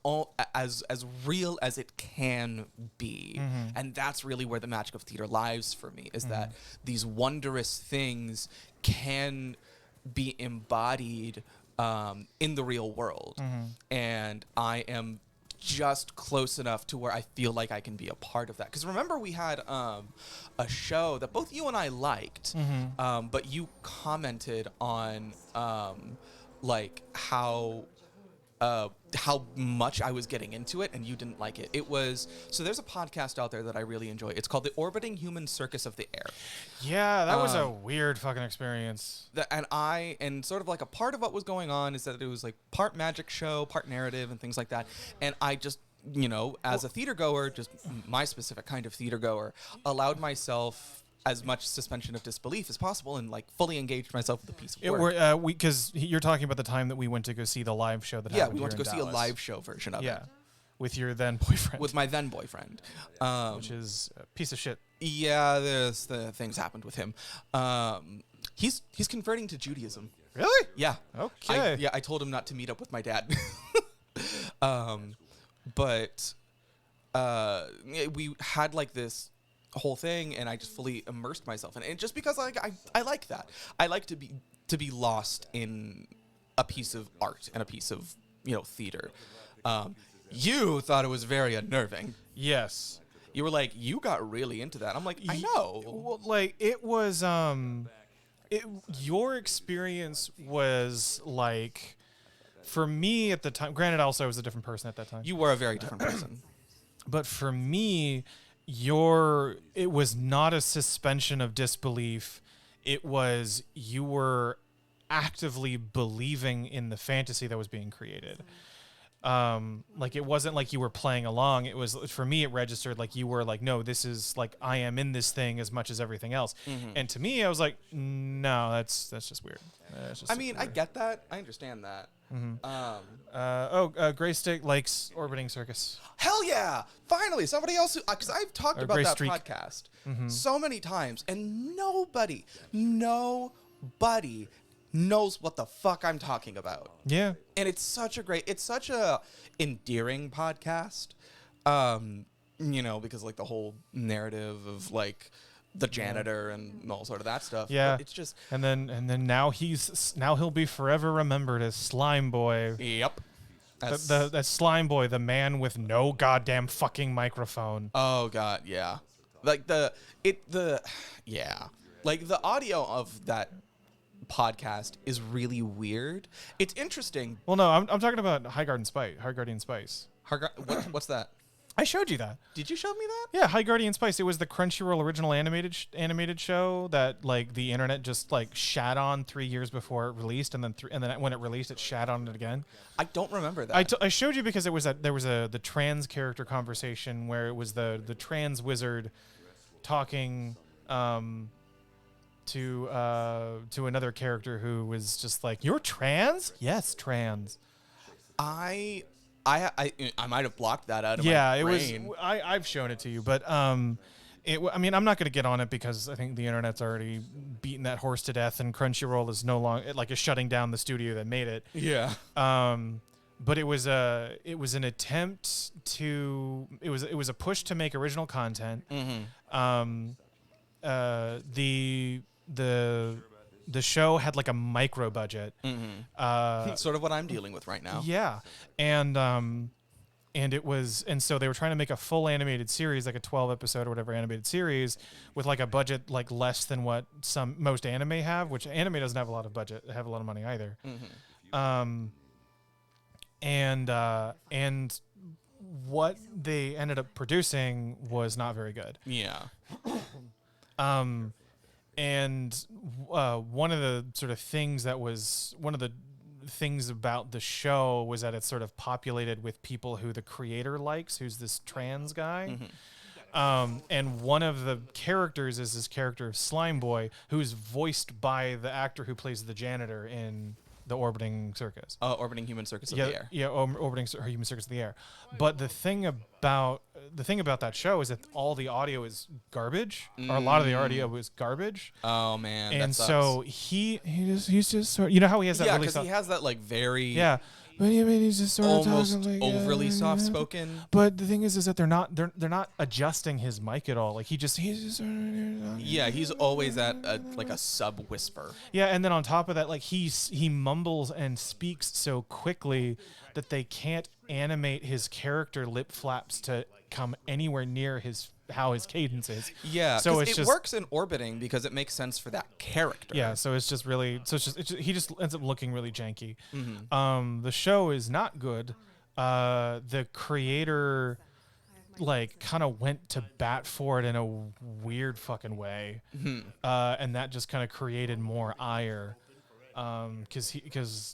as real as it can be. And that's really where the magic of theater lies for me, is that these wondrous things can be embodied in the real world. And I am just close enough to where I feel like I can be a part of that. Because remember, we had a show that both you and I liked, but you commented on like how much I was getting into it, and you didn't like it. It was, so there's a podcast out there that I really enjoy. It's called The Orbiting Human Circus of the Air. Yeah, that was a weird fucking experience. And sort of like a part of what was going on is that it was like part magic show, part narrative, and things like that. And I just, you know, as a theater goer, just my specific kind of theater goer, allowed myself as much suspension of disbelief as possible and like fully engaged myself with the piece of work. Because you're talking about the time that we went to go see the live show that happened. We went to here go in see a Dallas. live show version of it. Yeah, with your then boyfriend. With my then boyfriend, which is a piece of shit. Yeah, the things happened with him. He's converting to Judaism. Really? Yeah. Okay. I told him not to meet up with my dad. But we had like this whole thing, and I just fully immersed myself in it. And just because I like that. I like to be lost in a piece of art and a piece of, you know, theater. You thought it was very unnerving. Yes. You were like, you got really into that. I'm like, I know. Well, like it was your experience was like, for me at the time, granted also I was a different person at that time. You were a very different person. But for me, it was not a suspension of disbelief. It was, you were actively believing in the fantasy that was being created. Like it wasn't like you were playing along. It was, for me, it registered like you were like, no, this is like, I am in this thing as much as everything else. And to me, I was like, no, that's just weird. I mean, I get that. I understand that. Gray Stick likes Orbiting Circus. Hell yeah! Finally, somebody else, because I've talked about Gray that Streak. podcast so many times, and nobody knows what the fuck I'm talking about. Yeah. And it's such a endearing podcast. You know, because like the whole narrative of like the janitor and all sort of that stuff. Yeah. But it's just, and then now he'll be forever remembered as Slime Boy. yep. That Slime Boy, the man with no goddamn fucking microphone. Oh god, yeah. Like like the audio of that podcast is really weird. It's interesting. Well, no, I'm talking about High Guardian Spice. What's that? I showed you that. Did you show me that? Yeah, High Guardian Spice. It was the Crunchyroll original animated show that like the internet just like shat on 3 years before it released, and then when it released, it shat on it again. I don't remember that. I showed you because there was the trans character conversation where it was the trans wizard talking to another character who was just like, "You're trans?" "Yes, trans." I might have blocked that out of my Yeah, brain. it was. I've shown it to you, but I mean, I'm not going to get on it because I think the internet's already beaten that horse to death, and Crunchyroll is no longer is shutting down the studio that made it. Yeah. But it was an attempt to it was a push to make original content. The show had like a micro budget. Sort of what I'm dealing with right now. Yeah, and so they were trying to make a full animated series, like a 12 episode or whatever animated series, with like a budget like less than what most anime have, which anime doesn't have a lot of budget, they have a lot of money either. and what they ended up producing was not very good. Yeah. And one of the sort of things that was one of the things about the show was that it's sort of populated with people who the creator likes, who's this trans guy. And one of the characters is this character of Slime Boy, who's voiced by the actor who plays the janitor in the Orbiting Circus. Orbiting Human Circus of the Air. Yeah, Orbiting Human Circus of the Air. But the thing about that show is that all the audio is garbage, or a lot of the audio is garbage. Oh man, And that sucks. so he's just sort of, you know how he has that yeah, really because he has that like very yeah. But he's just sort of almost talking like, overly soft spoken. But the thing is that they're not adjusting his mic at all. Like he's just Yeah, he's always at like a sub whisper. yeah. And then on top of that, like he mumbles and speaks so quickly that they can't animate his character lip flaps to come anywhere near how his cadence is. Yeah, so so it's it just works in Orbiting because it makes sense for that character. yeah. So it's just he just ends up looking really janky. The show is not good. The creator like kind of went to bat for it in a weird fucking way, and that just kind of created more ire. Because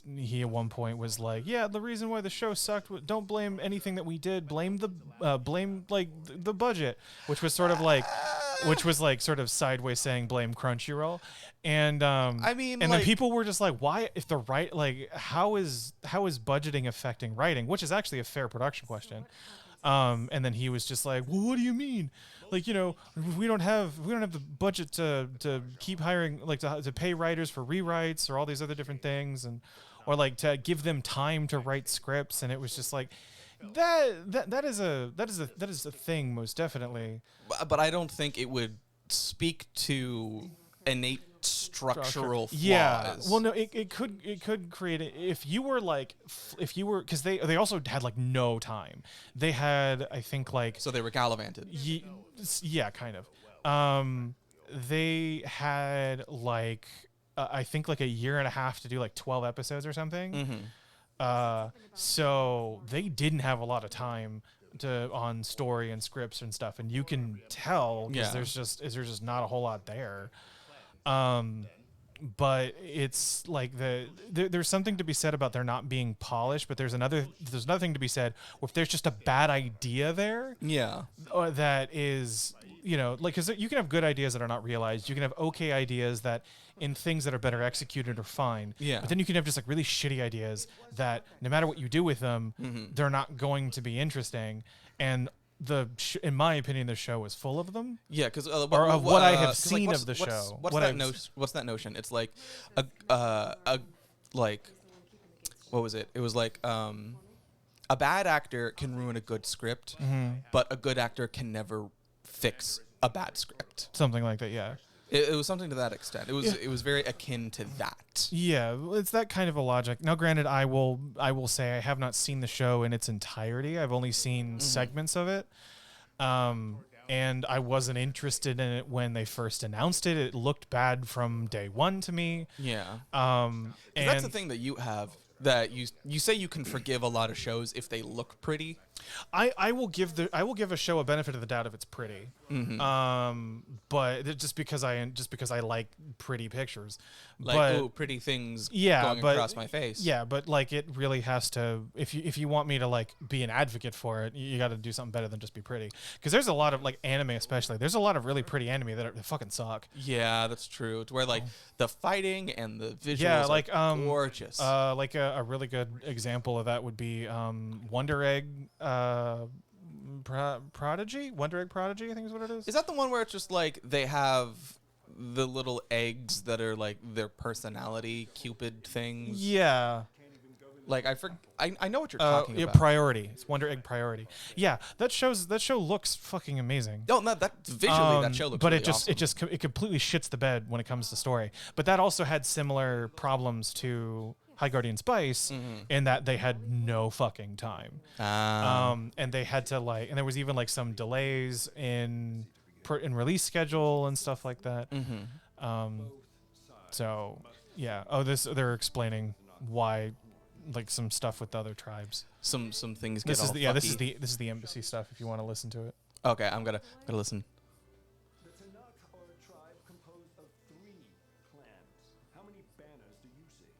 he at one point was like, yeah, the reason why the show sucked, don't blame anything that we did, blame the budget, which was sort of like sort of sideways saying blame Crunchyroll, and I mean, and like, then people were just like, why, if the right, like, how is budgeting affecting writing, which is actually a fair production question. And then he was just like, well, what do you mean? Like, you know, we don't have the budget to keep hiring, like to pay writers for rewrites or all these other different things, and or like to give them time to write scripts. And it was just like that is a thing, most definitely. but I don't think it would speak to innate structural flaws. Yeah. Well, no, it could create it if you were because they also had like no time. They had, I think, like, So they were gallivanted. yeah, kind of. They had like I think like a year and a half to do like 12 episodes or something. So they didn't have a lot of time on story and scripts and stuff, and you can tell because Yeah. there's just not a whole lot there. But it's like there's something to be said about there not being polished, but there's another thing to be said if there's just a bad idea there. Yeah. That is, you know, like, because you can have good ideas that are not realized. You can have okay ideas that in things that are better executed are fine. Yeah. But then you can have just like really shitty ideas that no matter what you do with them, they're not going to be interesting. And in my opinion, the show is full of them. Yeah, because or of what I have seen of the show. What's that notion? It's like like what was it? It was like a bad actor can ruin a good script, but a good actor can never fix a bad script. Something like that, yeah. It was something to that extent. It was very akin to that. Yeah, it's that kind of a logic. Now, granted, I will say I have not seen the show in its entirety. I've only seen segments of it, and I wasn't interested in it when they first announced it. It looked bad from day one to me. Yeah. 'Cause And that's the thing that you have, that you say you can forgive a lot of shows if they look pretty. I will give a show a benefit of the doubt if it's pretty. But just because I like pretty pictures, Like, but, ooh, pretty things going across my face. Yeah, but like it really has to. If you want me to like be an advocate for it, you got to do something better than just be pretty. Because there's a lot of like anime, especially. There's a lot of really pretty anime that fucking suck. Yeah, that's true. To where like the fighting and the visuals are gorgeous. Like a really good example of that would be Wonder Egg. Prodigy? Wonder Egg Prodigy, I think is what it is. Is that the one where it's just like they have the little eggs that are like their personality Cupid things? Yeah. Like I know what you're talking about. Priority. It's Wonder Egg Priority. Yeah, that show looks fucking amazing. No, that visually that show looks but really it awesome. it completely shits the bed when it comes to story. But that also had similar problems to High Guardian Spice in that they had no fucking time. And they had to and there was even like some delays in release schedule and stuff like that. So yeah. They're explaining why like some stuff with the other tribes. Some things get This is all the, this is fucky. the embassy stuff. If you want to listen to it. Okay, I'm gonna listen. The Tanakh are a tribe composed of 3 clans. How many banners do you see?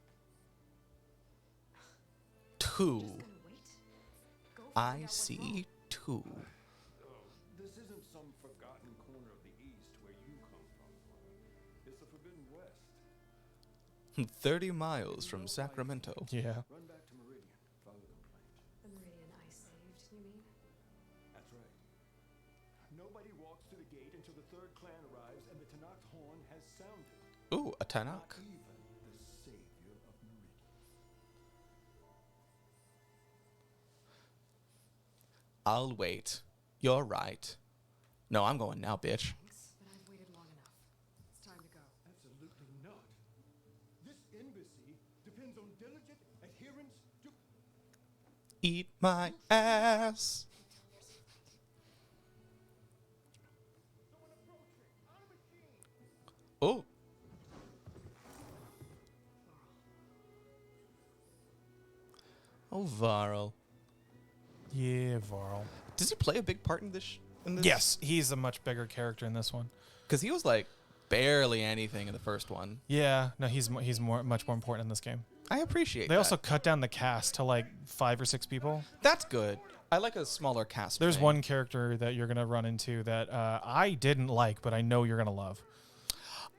2. Gonna wait? Go find I out what's see wrong. 2. This isn't some forgotten corner of the East where you come from. It's the Forbidden West. 30 miles from Sacramento. Yeah. Run back to Meridian. File a complaint. The Meridian I saved, you mean? That's right. Nobody walks to the gate until the 3rd clan arrives and the Tanakh horn has sounded. Ooh, a Tanakh. Not even the savior of Meridian. I'll wait. You're right. No, I'm going now, bitch. Thanks, but I've waited long enough. It's time to go. Absolutely not. This embassy depends on diligent adherence to. Eat my ass. Oh. Oh, Varl. Yeah, Varl. Does he play a big part in this? Yes, he's a much bigger character in this one. Because he was like barely anything in the first one. Yeah, no, he's much more important in this game. I appreciate They that. also cut down the cast to like 5 or 6 people. That's good. I like a smaller cast. There's thing. one character that you're gonna run into that I didn't like, but I know you're gonna love.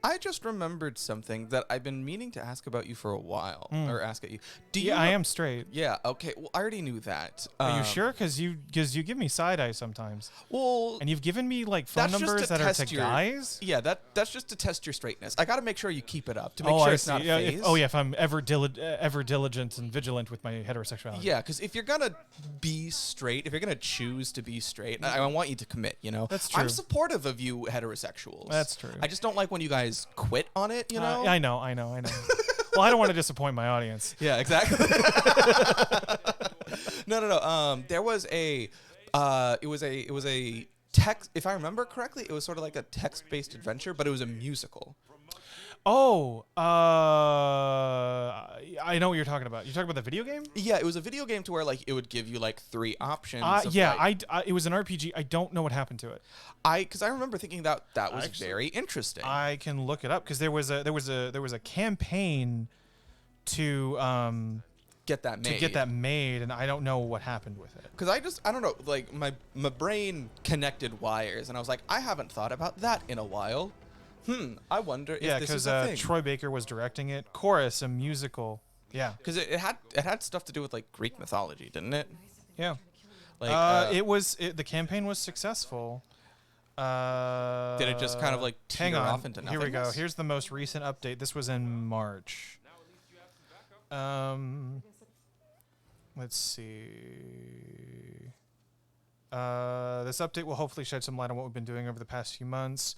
I just remembered something that I've been meaning to ask about you for a while, or ask at you. Do you? Yeah, I know- am straight. Yeah. Okay. Well, I already knew that. Are you sure? Because you give me side eye sometimes, Well, and you've given me like phone that's just numbers to that are test to your- guys. yeah, that's just to test your straightness. I got to make sure you keep it up to make Oh, sure I it's see. not Yeah, phase. yeah, if I'm ever diligent and vigilant with my heterosexuality. Yeah, because if you're gonna be straight, if you're gonna choose to be straight, I want you to commit. You know, That's I'm true. supportive of you heterosexuals. That's true. I just don't like when you guys quit on it. You know. I know. Well, I don't want to disappoint my audience. Yeah, exactly. No. There was a, it was a text. If I remember correctly, it was sort of like a text-based adventure, but it was a musical. Oh, I know what you're talking about. You're talking about the video game? Yeah, it was a video game to where like it would give you like 3 options. of, Yeah, like, it was an RPG. I don't know what happened to it. because I remember thinking that was very interesting. I can look it up because there was a campaign to get that made. get that made, and I don't know what happened with it. Because I don't know, like my brain connected wires, and I was like, I haven't thought about that in a while. I wonder if Yeah, this because is a thing. Troy Baker was directing it. Chorus, a musical. Yeah, Because it had stuff to do with like Greek mythology, didn't it? yeah. Like The campaign was successful. did it just kind of like hang teeter on? off into Here we go. nothingness? Here's the most recent update. This was in March. Let's see. This update will hopefully shed some light on what we've been doing over the past few months.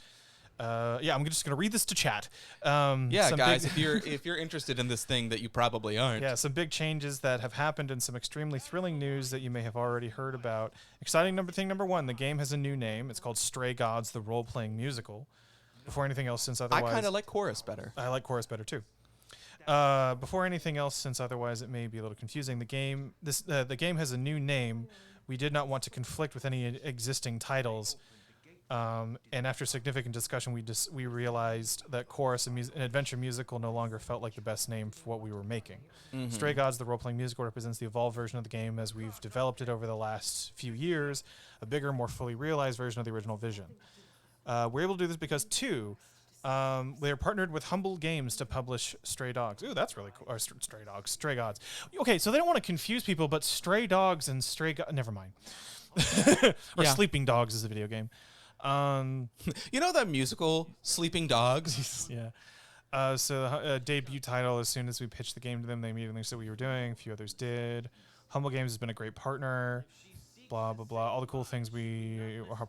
I'm just gonna read this to chat. Yeah, some guys, big- if you're interested in this thing that you probably aren't. Yeah, some big changes that have happened and some extremely thrilling news that you may have already heard about. Exciting number one, the game has a new name. It's called Stray Gods, the role-playing musical. Before anything else, since I otherwise... kind of like Chorus better. I like Chorus better too. Before anything else, since otherwise it may be a little confusing, the game has a new name. We did not want to conflict with any existing titles. And after significant discussion, we realized that Chorus, an adventure musical, no longer felt like the best name for what we were making. Stray Gods, the role-playing musical, represents the evolved version of the game as we've developed it over the last few years, a bigger, more fully realized version of the original vision. We're able to do this because, they're partnered with Humble Games to publish Stray Dogs. Ooh, that's really cool. Or Stray Gods. Okay, so they don't want to confuse people, but Stray Dogs and Never mind. Or Yeah. Sleeping Dogs is a video game. You know that musical Sleeping Dogs? Yeah. So the debut title, as soon as we pitched the game to them, they immediately said what you were doing. A few others did. Humble Games has been a great partner. Blah, blah, blah. All the cool things blah,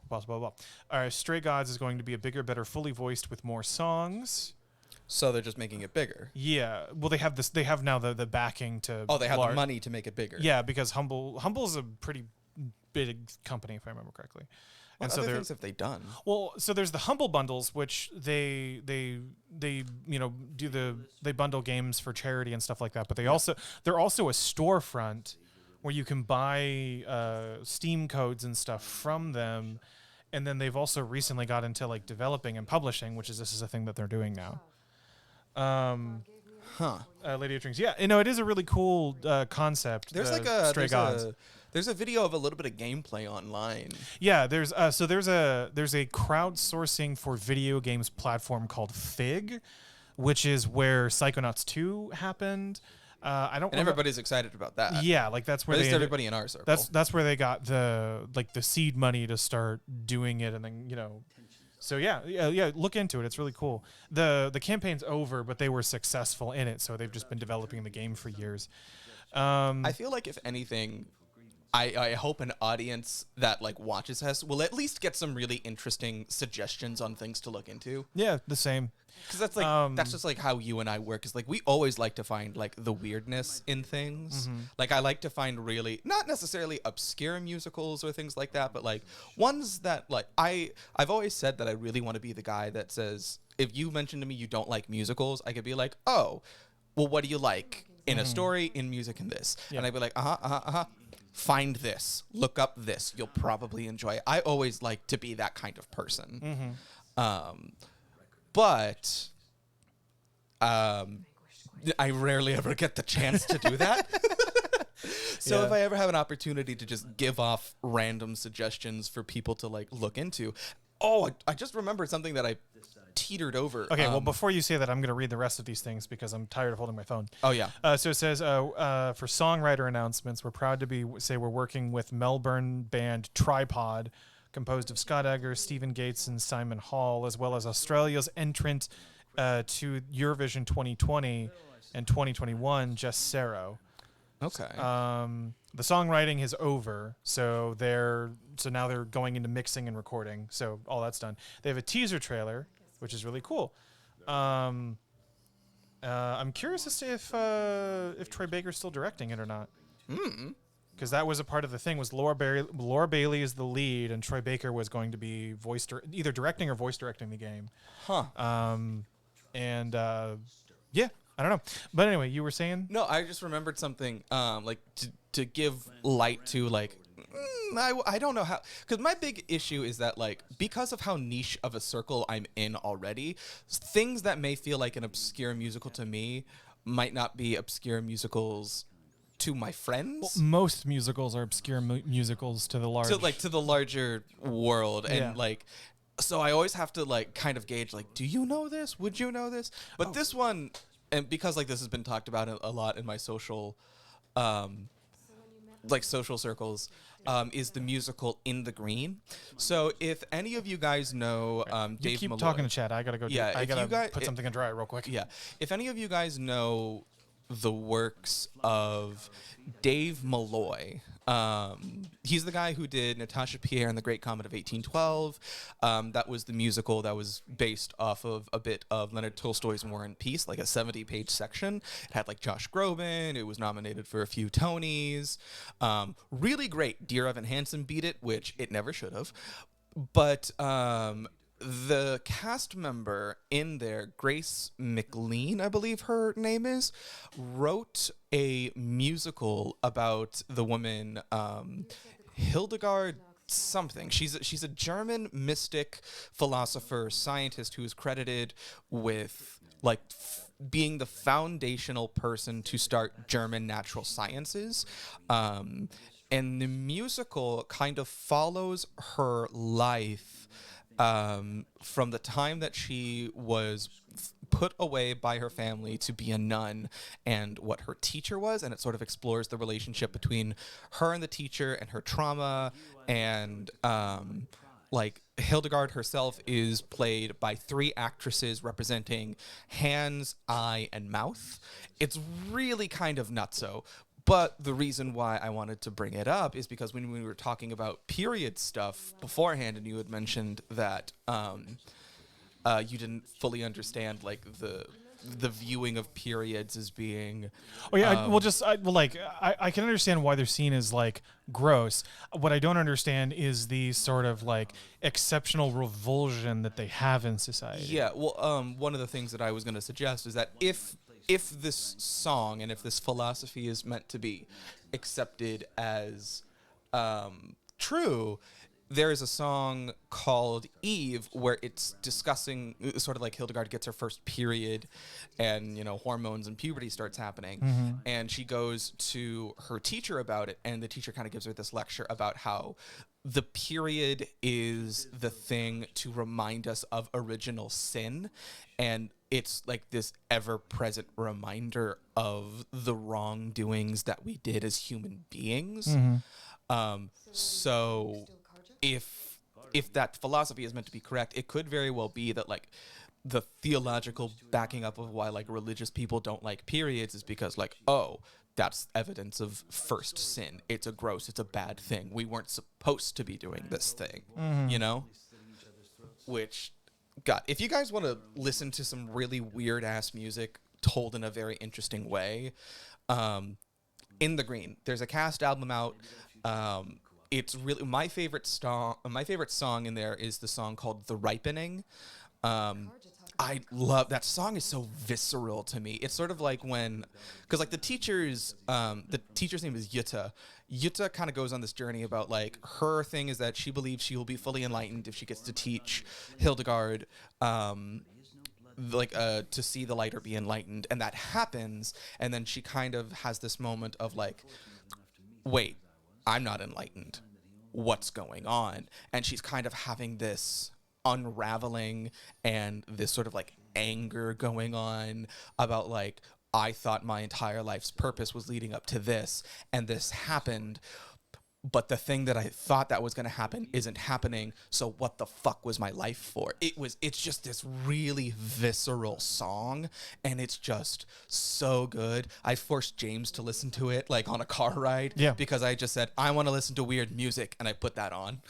blah, blah. All right, Stray Gods is going to be a bigger, better, fully voiced with more songs. So they're just making it bigger. Yeah. Well, they have this. They have now the backing to. Oh, they have the money to make it bigger. Yeah, because Humble's a pretty big company, if I remember correctly. What so other they're things have they done? well, so there's the Humble Bundles, which they they bundle games for charity and stuff like that. But they're also a storefront where you can buy Steam codes and stuff from them. And then they've also recently got into like developing and publishing, which is this is a thing that they're doing now. Lady of Drinks, yeah, it is a really cool concept. There's Stray Gods. There's a video of a little bit of gameplay online. Yeah, there's a crowdsourcing for video games platform called Fig, which is where Psychonauts 2 happened. I don't. And everybody's excited about that. Yeah, like that's where At they least everybody in our circle. That's where they got the seed money to start doing it, and then So yeah. Look into it. It's really cool. The campaign's over, but they were successful in it, so they've just been developing the game for years. I feel like if anything, I hope an audience that like watches us will at least get some really interesting suggestions on things to look into. Yeah, the same. Because that's like that's just like how you and I work. Is like we always like to find like the weirdness in things. Like I like to find really not necessarily obscure musicals or things like that, but like ones that like I've always said that I really want to be the guy that says if you mention to me you don't like musicals, I could be like, oh, well, what do you like in a story, in music, in this? Yeah. And I'd be like, find this, look up this, you'll probably enjoy it. I always like to be that kind of person. But I rarely ever get the chance to do that. So Yeah. if I ever have an opportunity to just give off random suggestions for people to like look into. Oh, I just remembered something that I teetered over. Okay, well, before you say that, I'm going to read the rest of these things because I'm tired of holding my phone. Oh, yeah. So it says, for songwriter announcements, we're proud to we're working with Melbourne band Tripod, composed of Scott Eggers, Stephen Gates, and Simon Hall, as well as Australia's entrant to Eurovision 2020 and 2021, Jess Sero. Okay. The songwriting is over, so now they're going into mixing and recording. So all that's done. They have a teaser trailer, which is really cool. I'm curious as to if Troy Baker's still directing it or not. Because that was a part of the thing. Was Laura Bailey is the lead, and Troy Baker was going to be either directing or voice directing the game. Yeah, I don't know. But anyway, you were saying? No, I just remembered something. Like to give light to like. I don't know how, because my big issue is that like because of how niche of a circle I'm in already, things that may feel like an obscure musical to me might not be obscure musicals to my friends. Well, most musicals are obscure musicals to the larger world, and Yeah. like. So I always have to like kind of gauge like, do you know this? Would you know this? But this one, and because like this has been talked about a lot in my social, social circles, is the musical In the Green. So if any of you guys know Dave You keep Malloy, talking to Chad. I gotta go. Yeah, I if gotta you guys- put something in dry real quick. Yeah, if any of you guys know the works of Dave Malloy. He's the guy who did Natasha Pierre and the Great Comet of 1812. That was the musical that was based off of a bit of Leonard Tolstoy's War and Peace, like a 70-page section. It had like Josh Groban. It was nominated for a few Tonys. Really great. Dear Evan Hansen beat it, which it never should have. But the cast member in there, Grace McLean, I believe her name is, wrote a musical about the woman Hildegard something. She's a German mystic, philosopher, scientist who is credited with like being the foundational person to start German natural sciences. And the musical kind of follows her life from the time that she was put away by her family to be a nun and what her teacher was, and it sort of explores the relationship between her and the teacher and her trauma, and like Hildegard herself is played by 3 actresses representing hands, eye, and mouth. It's really kind of nutso. But the reason why I wanted to bring it up is because when we were talking about period stuff beforehand, and you had mentioned that you didn't fully understand like the viewing of periods as being. Oh yeah, I can understand why they're seen as like gross. What I don't understand is the sort of like exceptional revulsion that they have in society. Yeah, well, one of the things that I was going to suggest is that if this song and if this philosophy is meant to be accepted as true, there is a song called Eve where it's discussing sort of like Hildegard gets her first period and, you know, hormones and puberty starts happening. And she goes to her teacher about it. And the teacher kind of gives her this lecture about how the period is the thing to remind us of original sin. And it's like this ever-present reminder of the wrongdoings that we did as human beings. So if that philosophy is meant to be correct, it could very well be that like the theological backing up of why like religious people don't like periods is because like, oh, that's evidence of first sin. It's a bad thing. We weren't supposed to be doing this thing, you know? Which, God, if you guys want to listen to some really weird ass music told in a very interesting way, In the Green, there's a cast album out. It's really my favorite song in there is the song called "The Ripening." I love that song. Is so visceral to me. It's sort of like when, because like the teacher's name is Jutta. Jutta kind of goes on this journey about like her thing is that she believes she will be fully enlightened if she gets to teach Hildegard, to see the light or be enlightened, and that happens, and then she kind of has this moment of like, wait, I'm not enlightened. What's going on? And she's kind of having this unraveling and this sort of like anger going on about like, I thought my entire life's purpose was leading up to this, and this happened, but the thing that I thought that was going to happen isn't happening. So what the fuck was my life for? It's just this really visceral song, and it's just so good. I forced James to listen to it like on a car ride, because I just said, I want to listen to weird music, and I put that on.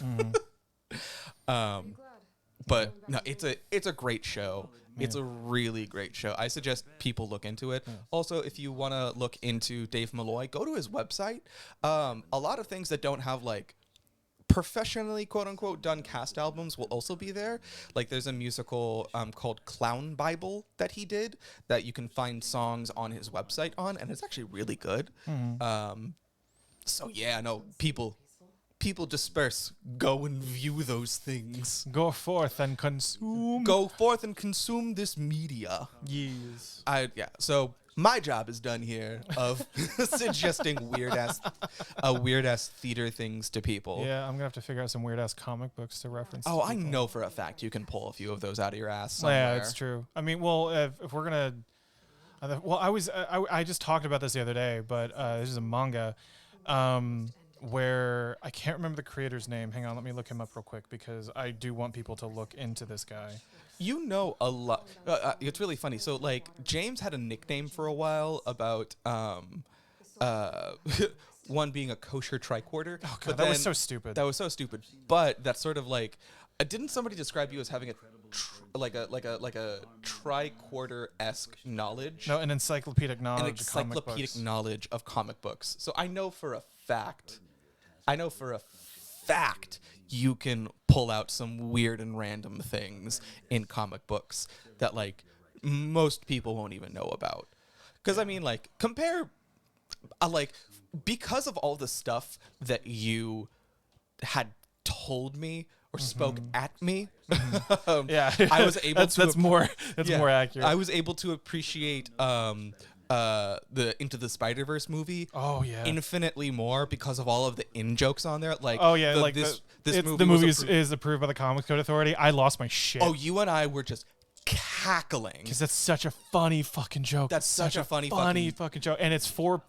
But no, it's a great show. It's a really great show. I suggest people look into it. Also, if you want to look into Dave Malloy, go to his website. A lot of things that don't have like professionally quote unquote done cast albums will also be there. Like there's a musical called Clown Bible that he did that you can find songs on his website on, and it's actually really good. So yeah, no, people disperse. Go and view those things. Go forth and consume. Go forth and consume this media. Yes. So my job is done here of suggesting weird ass theater things to people. Yeah, I'm gonna have to figure out some weird ass comic books to reference. Oh, I know for a fact you can pull a few of those out of your ass somewhere. Yeah, it's true. I mean, well, if we're gonna, I just talked about this the other day, but this is a manga. Where I can't remember the creator's name. Hang on, let me look him up real quick because I do want people to look into this guy. You know a lot. It's really funny. So like James had a nickname for a while about one being a kosher tricorder. Oh god, that was so stupid. That was so stupid. But that's sort of like, didn't somebody describe you as having a tricorder-esque knowledge? No, an encyclopedic knowledge. An encyclopedic knowledge of comic books. So I know for a fact you can pull out some weird and random things in comic books that like most people won't even know about. Because I mean, like, compare, because of all the stuff that you had told me or spoke at me, I was able to. That's more accurate. I was able to appreciate the Into the Spider-Verse movie. Oh yeah, infinitely more because of all of the in jokes on there. Like, oh yeah, the movie is approved by the Comics Code Authority. I lost my shit. Oh, you and I were just cackling because that's such a funny fucking joke. That's such a funny fucking joke, and it's for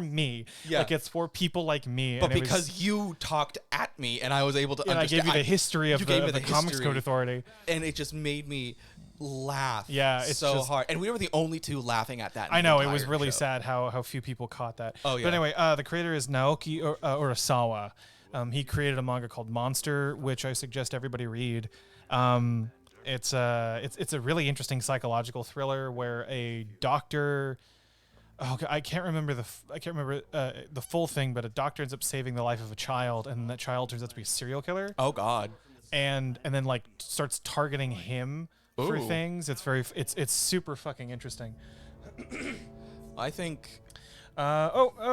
me. Yeah, like it's for people like me. But because you talked at me, and I was able to, and understand, I gave you the history of the Comics Code Authority, and it just made me laugh. Yeah, it's so hard, and we were the only two laughing at that. I know, it was really sad how few people caught that. Oh yeah. But anyway, the creator is Naoki Urasawa. He created a manga called Monster, which I suggest everybody read. It's a really interesting psychological thriller where a doctor. Oh, I can't remember the full thing, but a doctor ends up saving the life of a child, and that child turns out to be a serial killer, Oh God. and then like starts targeting him for Ooh. things. It's super fucking interesting. I think.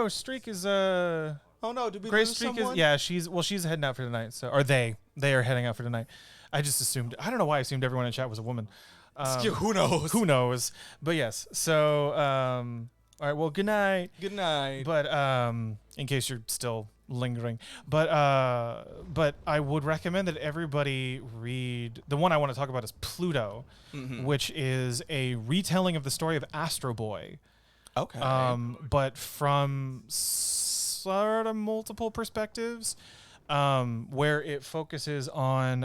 Streak is Oh no! Did we Grace lose Streak someone? is yeah, she's heading out for tonight. So or they are heading out for tonight. I just assumed, I don't know why I assumed everyone in chat was a woman. Who knows? Who knows? But yes. So all right, well, good night. Good night. But in case you're still lingering, but I would recommend that everybody read the one I want to talk about is Pluto, which is a retelling of the story of Astro Boy. Okay. But from sort of multiple perspectives, where it focuses on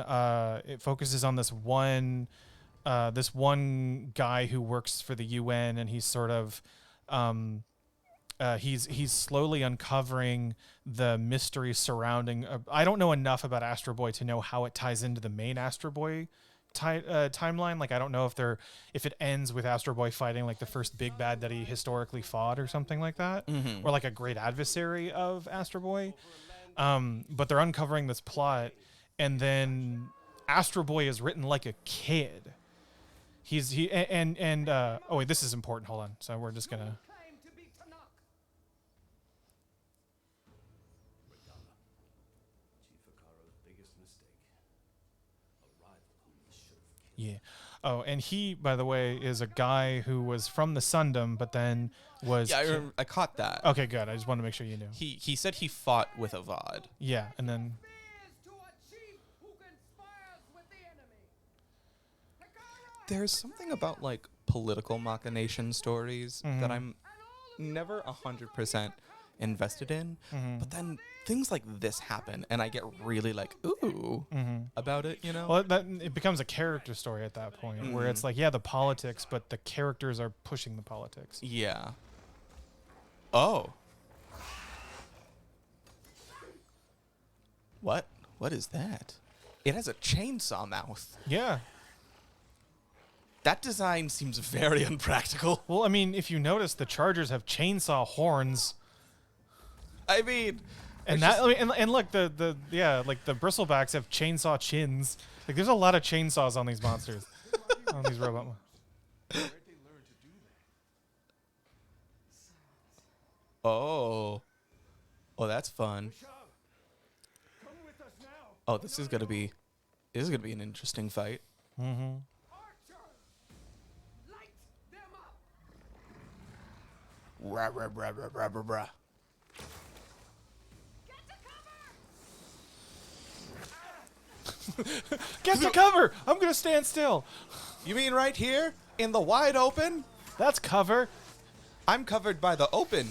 this one guy who works for the UN, and he's sort of he's slowly uncovering the mystery surrounding. I don't know enough about Astro Boy to know how it ties into the main Astro Boy timeline. Like, I don't know if it ends with Astro Boy fighting like the first big bad that he historically fought or something like that, or like a great adversary of Astro Boy. But they're uncovering this plot, and then Astro Boy is written like a kid. Oh wait, this is important. Hold on. So we're just gonna. Yeah. Oh, and he, by the way, is a guy who was from the Sundom, but then was. Yeah, I caught that. Okay, good. I just wanted to make sure you knew. He said he fought with Avad. Yeah, and then. There's something about like political machination stories that I'm never 100% invested in, but then things like this happen, and I get really like ooh about it. You know. Well, it becomes a character story at that point, where it's like, yeah, the politics, but the characters are pushing the politics. Yeah. Oh. What? What is that? It has a chainsaw mouth. Yeah. That design seems very unpractical. Well, I mean, if you notice, the Chargers have chainsaw horns. I mean, And that, I mean, and look, the bristlebacks have chainsaw chins. Like, there's a lot of chainsaws on these monsters, on these robot. Oh, that's fun. Oh, this is gonna be an interesting fight. Rah, rah, rah, rah, rah, rah, rah. Get to cover! I'm gonna stand still. You mean right here in the wide open? That's cover. I'm covered by the open.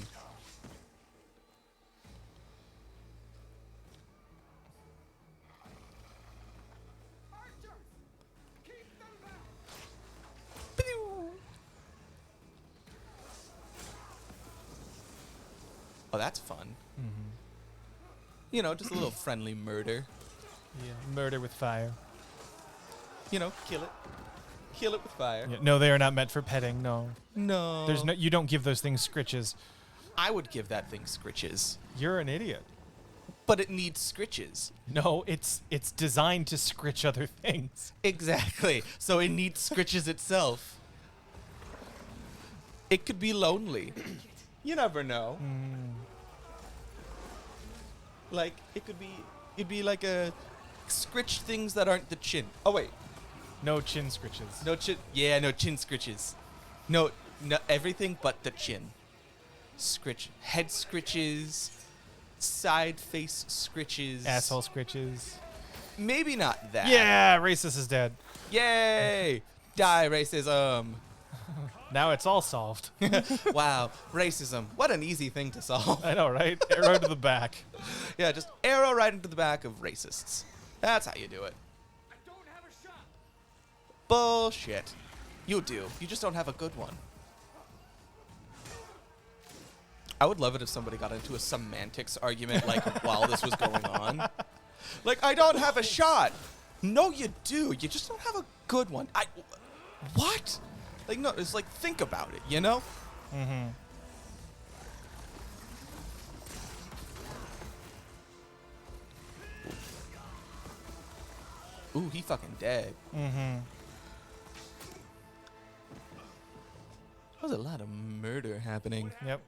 Oh, that's fun. You know, just a little friendly murder. Yeah, murder with fire. You know, kill it. Kill it with fire. Yeah, no, they are not meant for petting. No, No. there's no. You don't give those things scritches. I would give that thing scritches. You're an idiot. But it needs scritches. No, it's designed to scritch other things. Exactly. So it needs scritches itself. It could be lonely. You never know. Like, it'd be like a scritch things that aren't the chin. Oh, wait. No chin scritches. No chin. Yeah, no chin scritches. No, everything but the chin. Scritch. Head scritches. Side face scritches. Asshole scritches. Maybe not that. Yeah, racist is dead. Yay! Die racism. Now it's all solved. Wow, racism. What an easy thing to solve. I know, right? Arrow to the back. Yeah, just arrow right into the back of racists. That's how you do it. I don't have a shot. Bullshit. You do. You just don't have a good one. I would love it if somebody got into a semantics argument like while this was going on. Like, I don't have a shot. No, you do. You just don't have a good one. What? Like, no, it's like, think about it, you know? Mm-hmm. Ooh, he fucking dead. Mm-hmm. There's a lot of murder happening. Yep.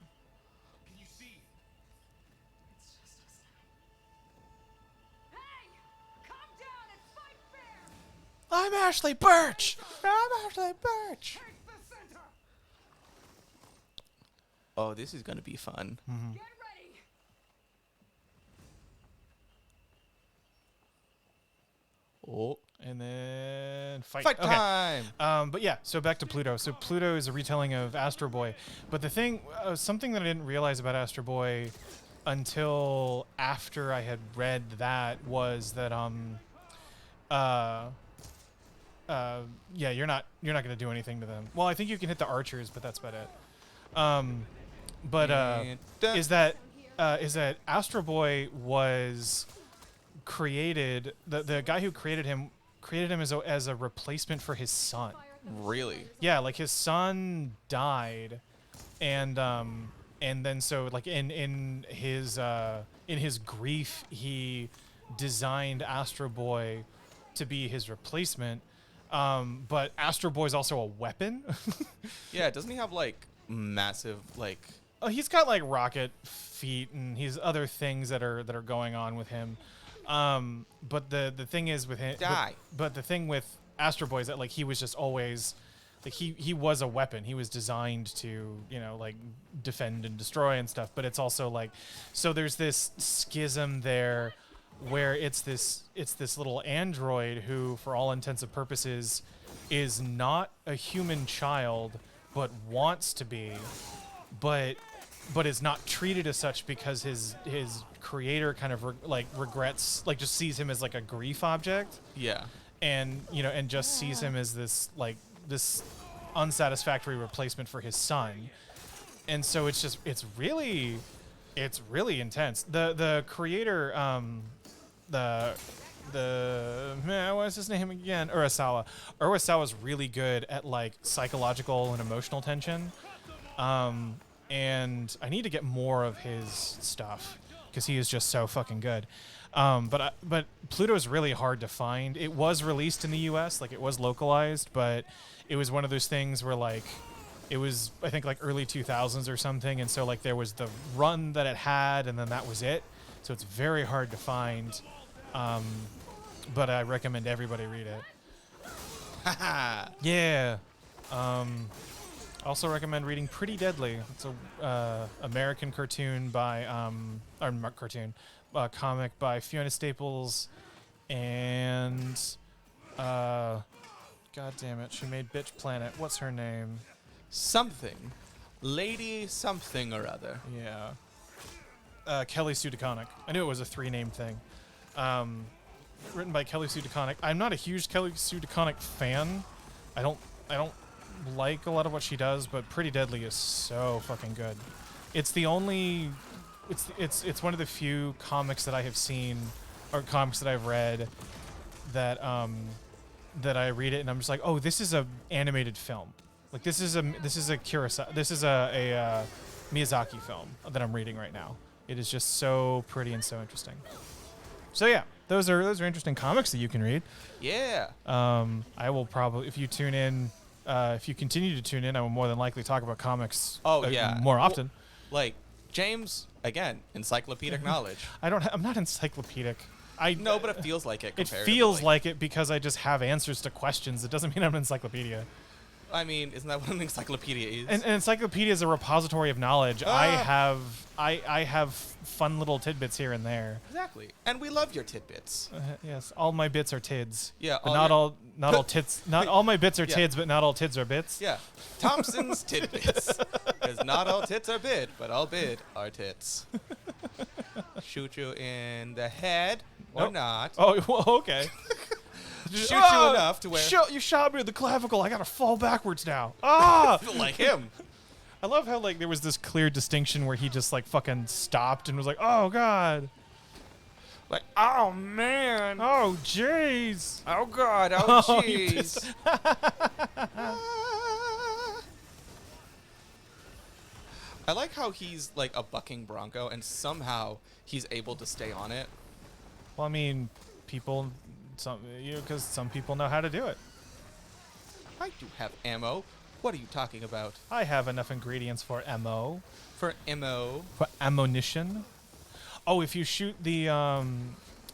I'm Ashley Birch. I'm Ashley Birch. Oh, this is gonna be fun. Mm-hmm. Oh, And then fight. fight Okay. time! But yeah, so back to Pluto. So Pluto is a retelling of Astro Boy. But the thing, something that I didn't realize about Astro Boy until after I had read that was that yeah, you're not gonna do anything to them. Well, I think you can hit the archers, but that's about it. Is that Astro Boy was created, the guy who created him as a replacement for his son. Really? Yeah, like his son died, and then so like in his grief he designed Astro Boy to be his replacement. But Astro Boy is also a weapon. Yeah, doesn't he have like massive like? Oh, he's got like rocket feet and he's other things that are going on with him. But the thing is with him, but the thing with Astro Boy is that like he was just always like he was a weapon. He was designed to, you know, like defend and destroy and stuff. But it's also like, so there's this schism there where it's this little android who, for all intents and purposes, is not a human child, but wants to be, but is not treated as such because his creator kind of regrets, like just sees him as like a grief object. Yeah. And, you know, and just sees him as this unsatisfactory replacement for his son. And so it's really intense. The creator, what's his name again? Urasawa. Urasawa's really good at like psychological and emotional tension. And I need to get more of his stuff because he is just so fucking good. But Pluto is really hard to find. It was released in the US, like it was localized, but it was one of those things where like it was, I think, like early 2000s or something, and so like there was the run that it had, and then that was it. So it's very hard to find. But I recommend everybody read it. Yeah. Also recommend reading Pretty Deadly. It's a American cartoon by comic by Fiona Staples, and God damn it, she made Bitch Planet. What's her name? Something, Lady something or other. Yeah. Kelly Sue DeConnick. I knew it was a 3-name thing. Written by Kelly Sue DeConnick. I'm not a huge Kelly Sue DeConnick fan. I don't like a lot of what she does, but Pretty Deadly is so fucking good. It's the only, it's one of the few comics that I have seen, or comics that I've read, that that I read it and I'm just like, oh, this is a animated film. Like this is a Kurosawa, this is a Miyazaki film that I'm reading right now. It is just so pretty and so interesting. So yeah, those are interesting comics that you can read. Yeah. I will probably, if you tune in, if you continue to tune in, I will more than likely talk about comics. More often. Well, like James, again, encyclopedic knowledge. I'm not encyclopedic. No, but it feels like it. It feels like it because I just have answers to questions. It doesn't mean I'm an encyclopedia. I mean, isn't that what an encyclopedia is? An encyclopedia is a repository of knowledge. I have fun little tidbits here and there. Exactly, and we love your tidbits. Yes, all my bits are tids. Yeah, but not all tits. Not all my bits are tids, but not all tids are bits. Yeah, Thompson's tidbits. Because not all tits are bid, but all bid are tits. Shoot you in the head or not. Oh, well, okay. Shoot you enough to where you shot me in the clavicle. I gotta fall backwards now. Ah, like him. I love how like there was this clear distinction where he just like fucking stopped and was like, oh god. Like, oh man. Oh jeez. Oh god. Oh Oh, you jeez. pissed- I like how he's like a bucking bronco and somehow he's able to stay on it. Well, I mean, people, because some people know how to do it. I do have ammo. What are you talking about? I have enough ingredients for ammo, For ammo. for ammunition. Oh, if you shoot the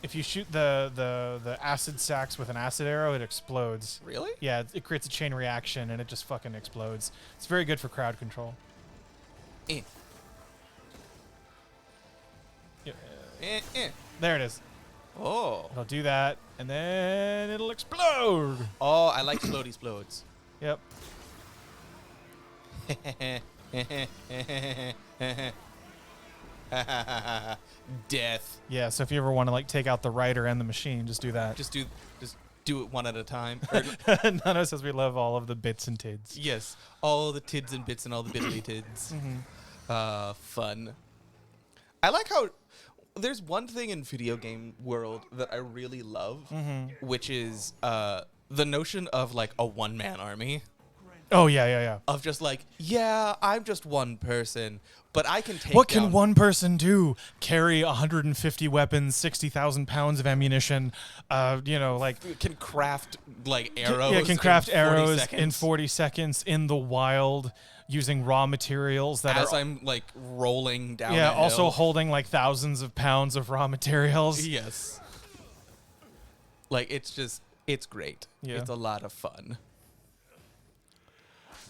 the acid sacks with an acid arrow, it explodes. Really? Yeah, it creates a chain reaction and it just fucking explodes. It's very good for crowd control. Eh. Yeah, Eh. there it is. Oh. It'll do that, and then it'll explode. Oh, I like floaty explodes. Yep. Death. Yeah. So if you ever want to like take out the writer and the machine, just do that. Just do it one at a time. Or- Nano says we love all of the bits and tids. yes. All the tids and bits and all the biddly tids. Fun. I like how there's one thing in video game world that I really love, which is the notion of like a one-man army. Oh yeah. Of just like, yeah, I'm just one person, but I can take What can down- one person do? Carry 150 weapons, 60,000 pounds of ammunition. Like can craft like arrows. yeah, can craft in 40 arrows in seconds 40 seconds in the wild using raw materials that as are I'm like rolling down. yeah, a also hill. holding like thousands of pounds of raw materials. Yes. Like it's great. Yeah. It's a lot of fun.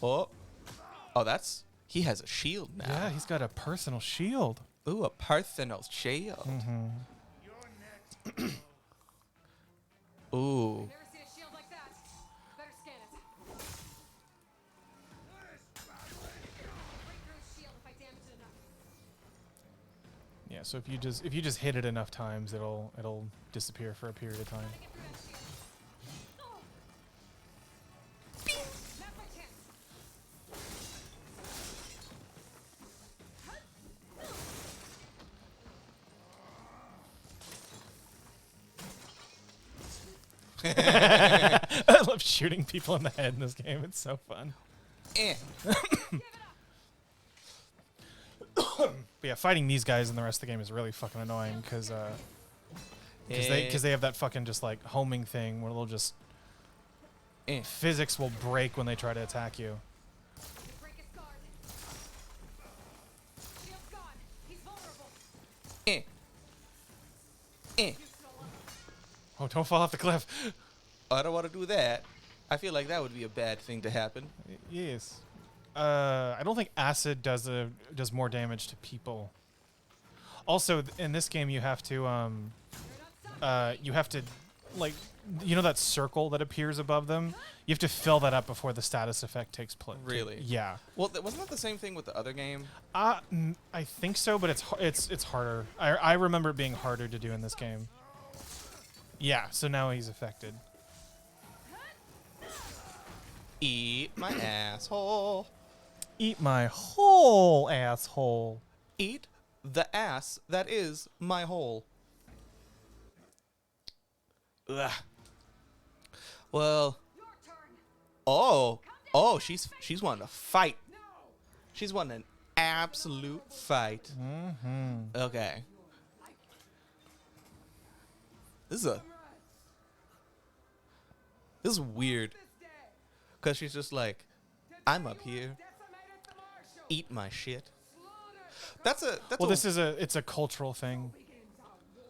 Oh, he has a shield now. Yeah, he's got a personal shield. Ooh, a personal shield. Ooh. Never seen a shield like that. Better scan it. Break through his shield if I damage it enough. Yeah, so if you just hit it enough times, it'll disappear for a period of time. Get through that shield. Oh. Now's my chance. I love shooting people in the head in this game. It's so fun. Eh. But yeah, fighting these guys in the rest of the game is really fucking annoying because they have that fucking just like homing thing where they'll just physics will break when they try to attack you. Break his guard. Shield's gone. He's vulnerable. Eh. Eh. Oh, don't fall off the cliff. I don't want to do that. I feel like that would be a bad thing to happen. Yes. I don't think acid does more damage to people. Also, in this game, you have to like, you know that circle that appears above them? You have to fill that up before the status effect takes place. Really? Yeah. Well, wasn't that the same thing with the other game? I think so, but it's harder. I remember it being harder to do in this game. Yeah, so now he's affected. Eat my asshole. Eat my whole asshole. Eat the ass that is my hole. Ugh. Well. Your turn. Oh, she's wanting to fight. She's wanting an absolute fight. Okay. This is weird. Cause she's just like, I'm up here. Eat my shit. That's Well, it's a cultural thing.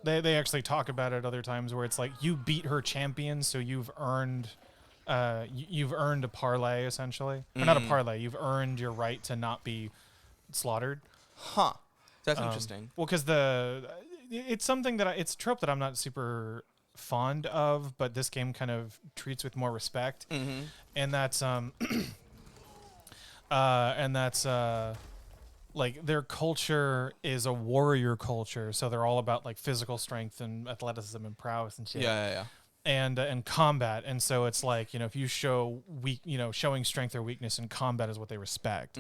They actually talk about it other times where it's like you beat her champion, so you've earned a parlay essentially. Or not a parlay. You've earned your right to not be slaughtered. Huh. That's interesting. Well, because it's something it's a trope that I'm not super fond of, but this game kind of treats with more respect, and that's like their culture is a warrior culture, so they're all about like physical strength and athleticism and prowess and shit. Yeah. and combat. And so it's like, if you show showing strength or weakness in combat is what they respect.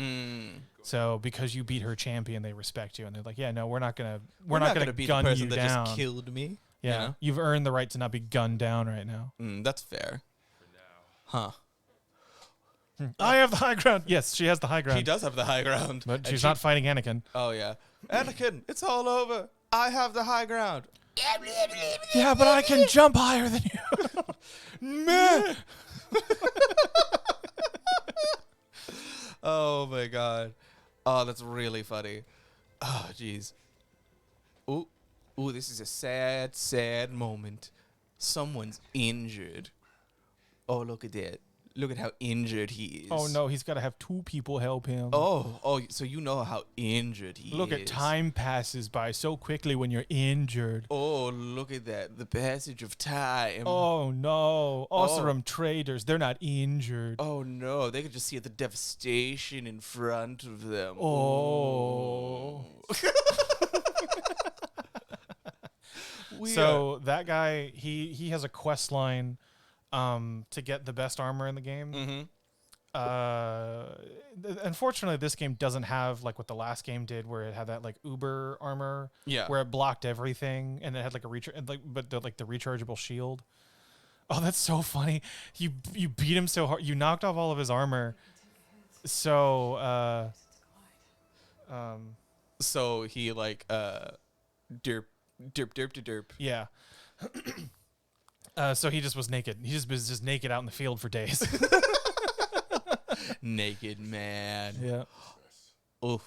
So because you beat her champion, they respect you, and they're like, yeah, no, we're not gonna be gun the person you that down. just killed me. Yeah, you've earned the right to not be gunned down right now. That's fair. Huh. I have the high ground. Yes, she has the high ground. She does have the high ground. But she's not fighting Anakin. Oh, yeah. Anakin, it's all over. I have the high ground. Yeah, but I can jump higher than you. Meh. Oh, my God. Oh, that's really funny. Oh, jeez. Ooh, this is a sad, sad moment. Someone's injured. Oh, look at that. Look at how injured he is. Oh, no, he's got to have 2 people help him. Oh, so you know how injured he is. Look at time passes by so quickly when you're injured. Oh, look at that. The passage of time. Oh, no. Oseram traders, they're not injured. Oh, no. They could just see the devastation in front of them. Oh. So that guy, he has a quest line to get the best armor in the game. Unfortunately, this game doesn't have like what the last game did, where it had that like Uber armor, where it blocked everything, and it had like a the rechargeable shield. Oh, that's so funny! You beat him so hard, you knocked off all of his armor. So so he like derp. Yeah. So he just was naked. He just was just naked out in the field for days. Naked man. Yeah. Oof.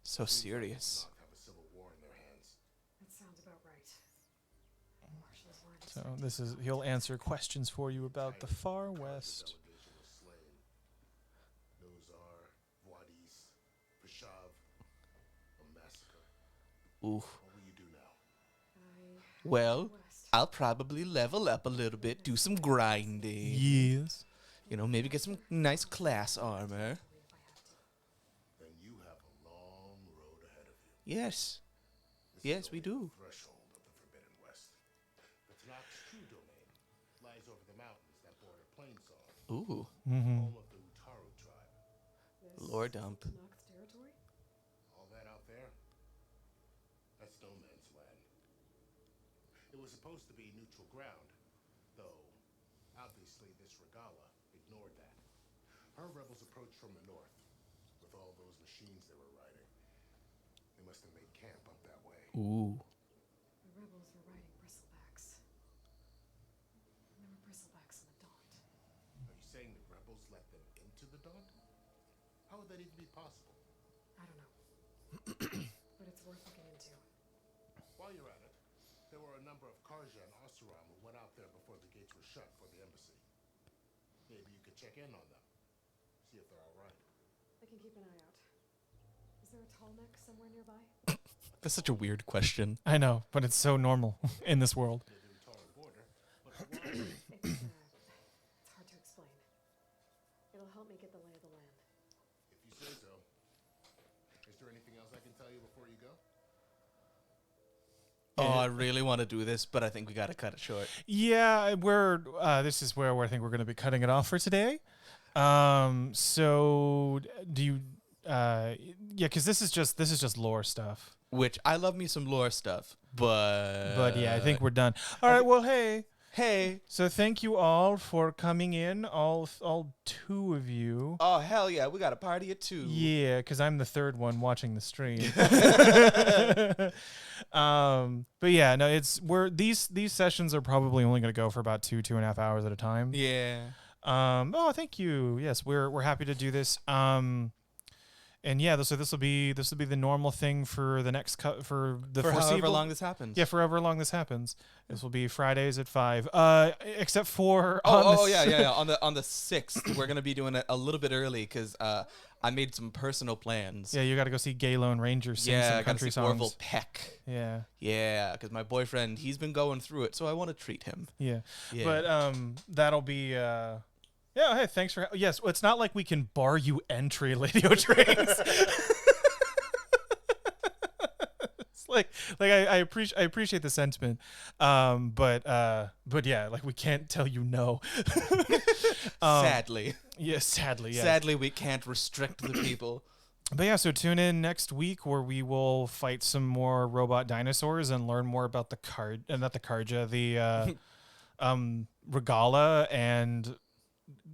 So serious. That sounds about right. Marshall's words. So he'll answer questions for you about the Far West. Oof. Well, I'll probably level up a little bit, do some grinding. Yes. Maybe get some nice class armor. Then you have a long road ahead of you. Yes. Yes, we do. Threshold of the Forbidden West. The Tanak's true domain lies over the mountains that border Plainsong, Ooh. home of the Utaru tribe. Lore dump. Knox territory? All that out there, that's no man's land. It was supposed to be neutral ground, though obviously this Regala ignored that. Her rebels approached from the north with all those machines they were riding. They must have made camp up that way. Ooh. The rebels were riding bristlebacks. And there were bristlebacks in the Daunt. Are you saying the rebels let them into the Daunt? How would that even be possible? I don't know. But it's worth looking into. While you're at it, there were a number of Karja and Oseram who went out there before the gates were shut for the embassy. Maybe you could check in on them. See if they're all right. I can keep an eye out. Is there a tall neck somewhere nearby? That's such a weird question. I know, but it's so normal in this world. It's hard to explain. It'll help me get the lay of the land. If you say so. Is there anything else I can tell you before you go? Oh, I really want to do this, but I think we got to cut it short. Yeah, this is where I think we're going to be cutting it off for today. So do you? Yeah, because this is just lore stuff. Which I love me some lore stuff, but Yeah, I think we're done. All right. Well, hey. So thank you all for coming in, all 2 of you. Oh hell yeah, we got a party at 2. Yeah, because I'm the third one watching the stream. But yeah, no, these sessions are probably only going to go for about 2.5 hours at a time. Yeah. Oh, thank you. Yes, we're happy to do this. And yeah, so this will be the normal thing for the next for however long this happens. Yeah, for however long this happens. This will be Fridays at 5. Except for yeah. On the 6th, we're gonna be doing it a little bit early because I made some personal plans. Yeah, you got to go see Gay Lone Ranger sing some country songs. Orville Peck. Yeah. Yeah, because my boyfriend, he's been going through it, so I want to treat him. Yeah. Yeah. But that'll be. Yeah, hey, thanks for... Yes, it's not like we can bar you entry, Ladio Trains. It's I appreciate the sentiment, but yeah, like we can't tell you no. Sadly. Yeah, sadly, yeah. Sadly, we can't restrict the people. But yeah, so tune in next week where we will fight some more robot dinosaurs and learn more about the not the Karja, the Regala and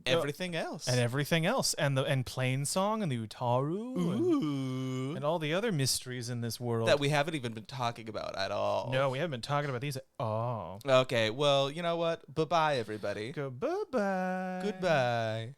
Everything else. and Plain Song and the Utaru and all the other mysteries in this world that we haven't even been talking about at all. No, we haven't been talking about these at all. Okay, well, you know what? Bye-bye, everybody. Bye-bye. Goodbye.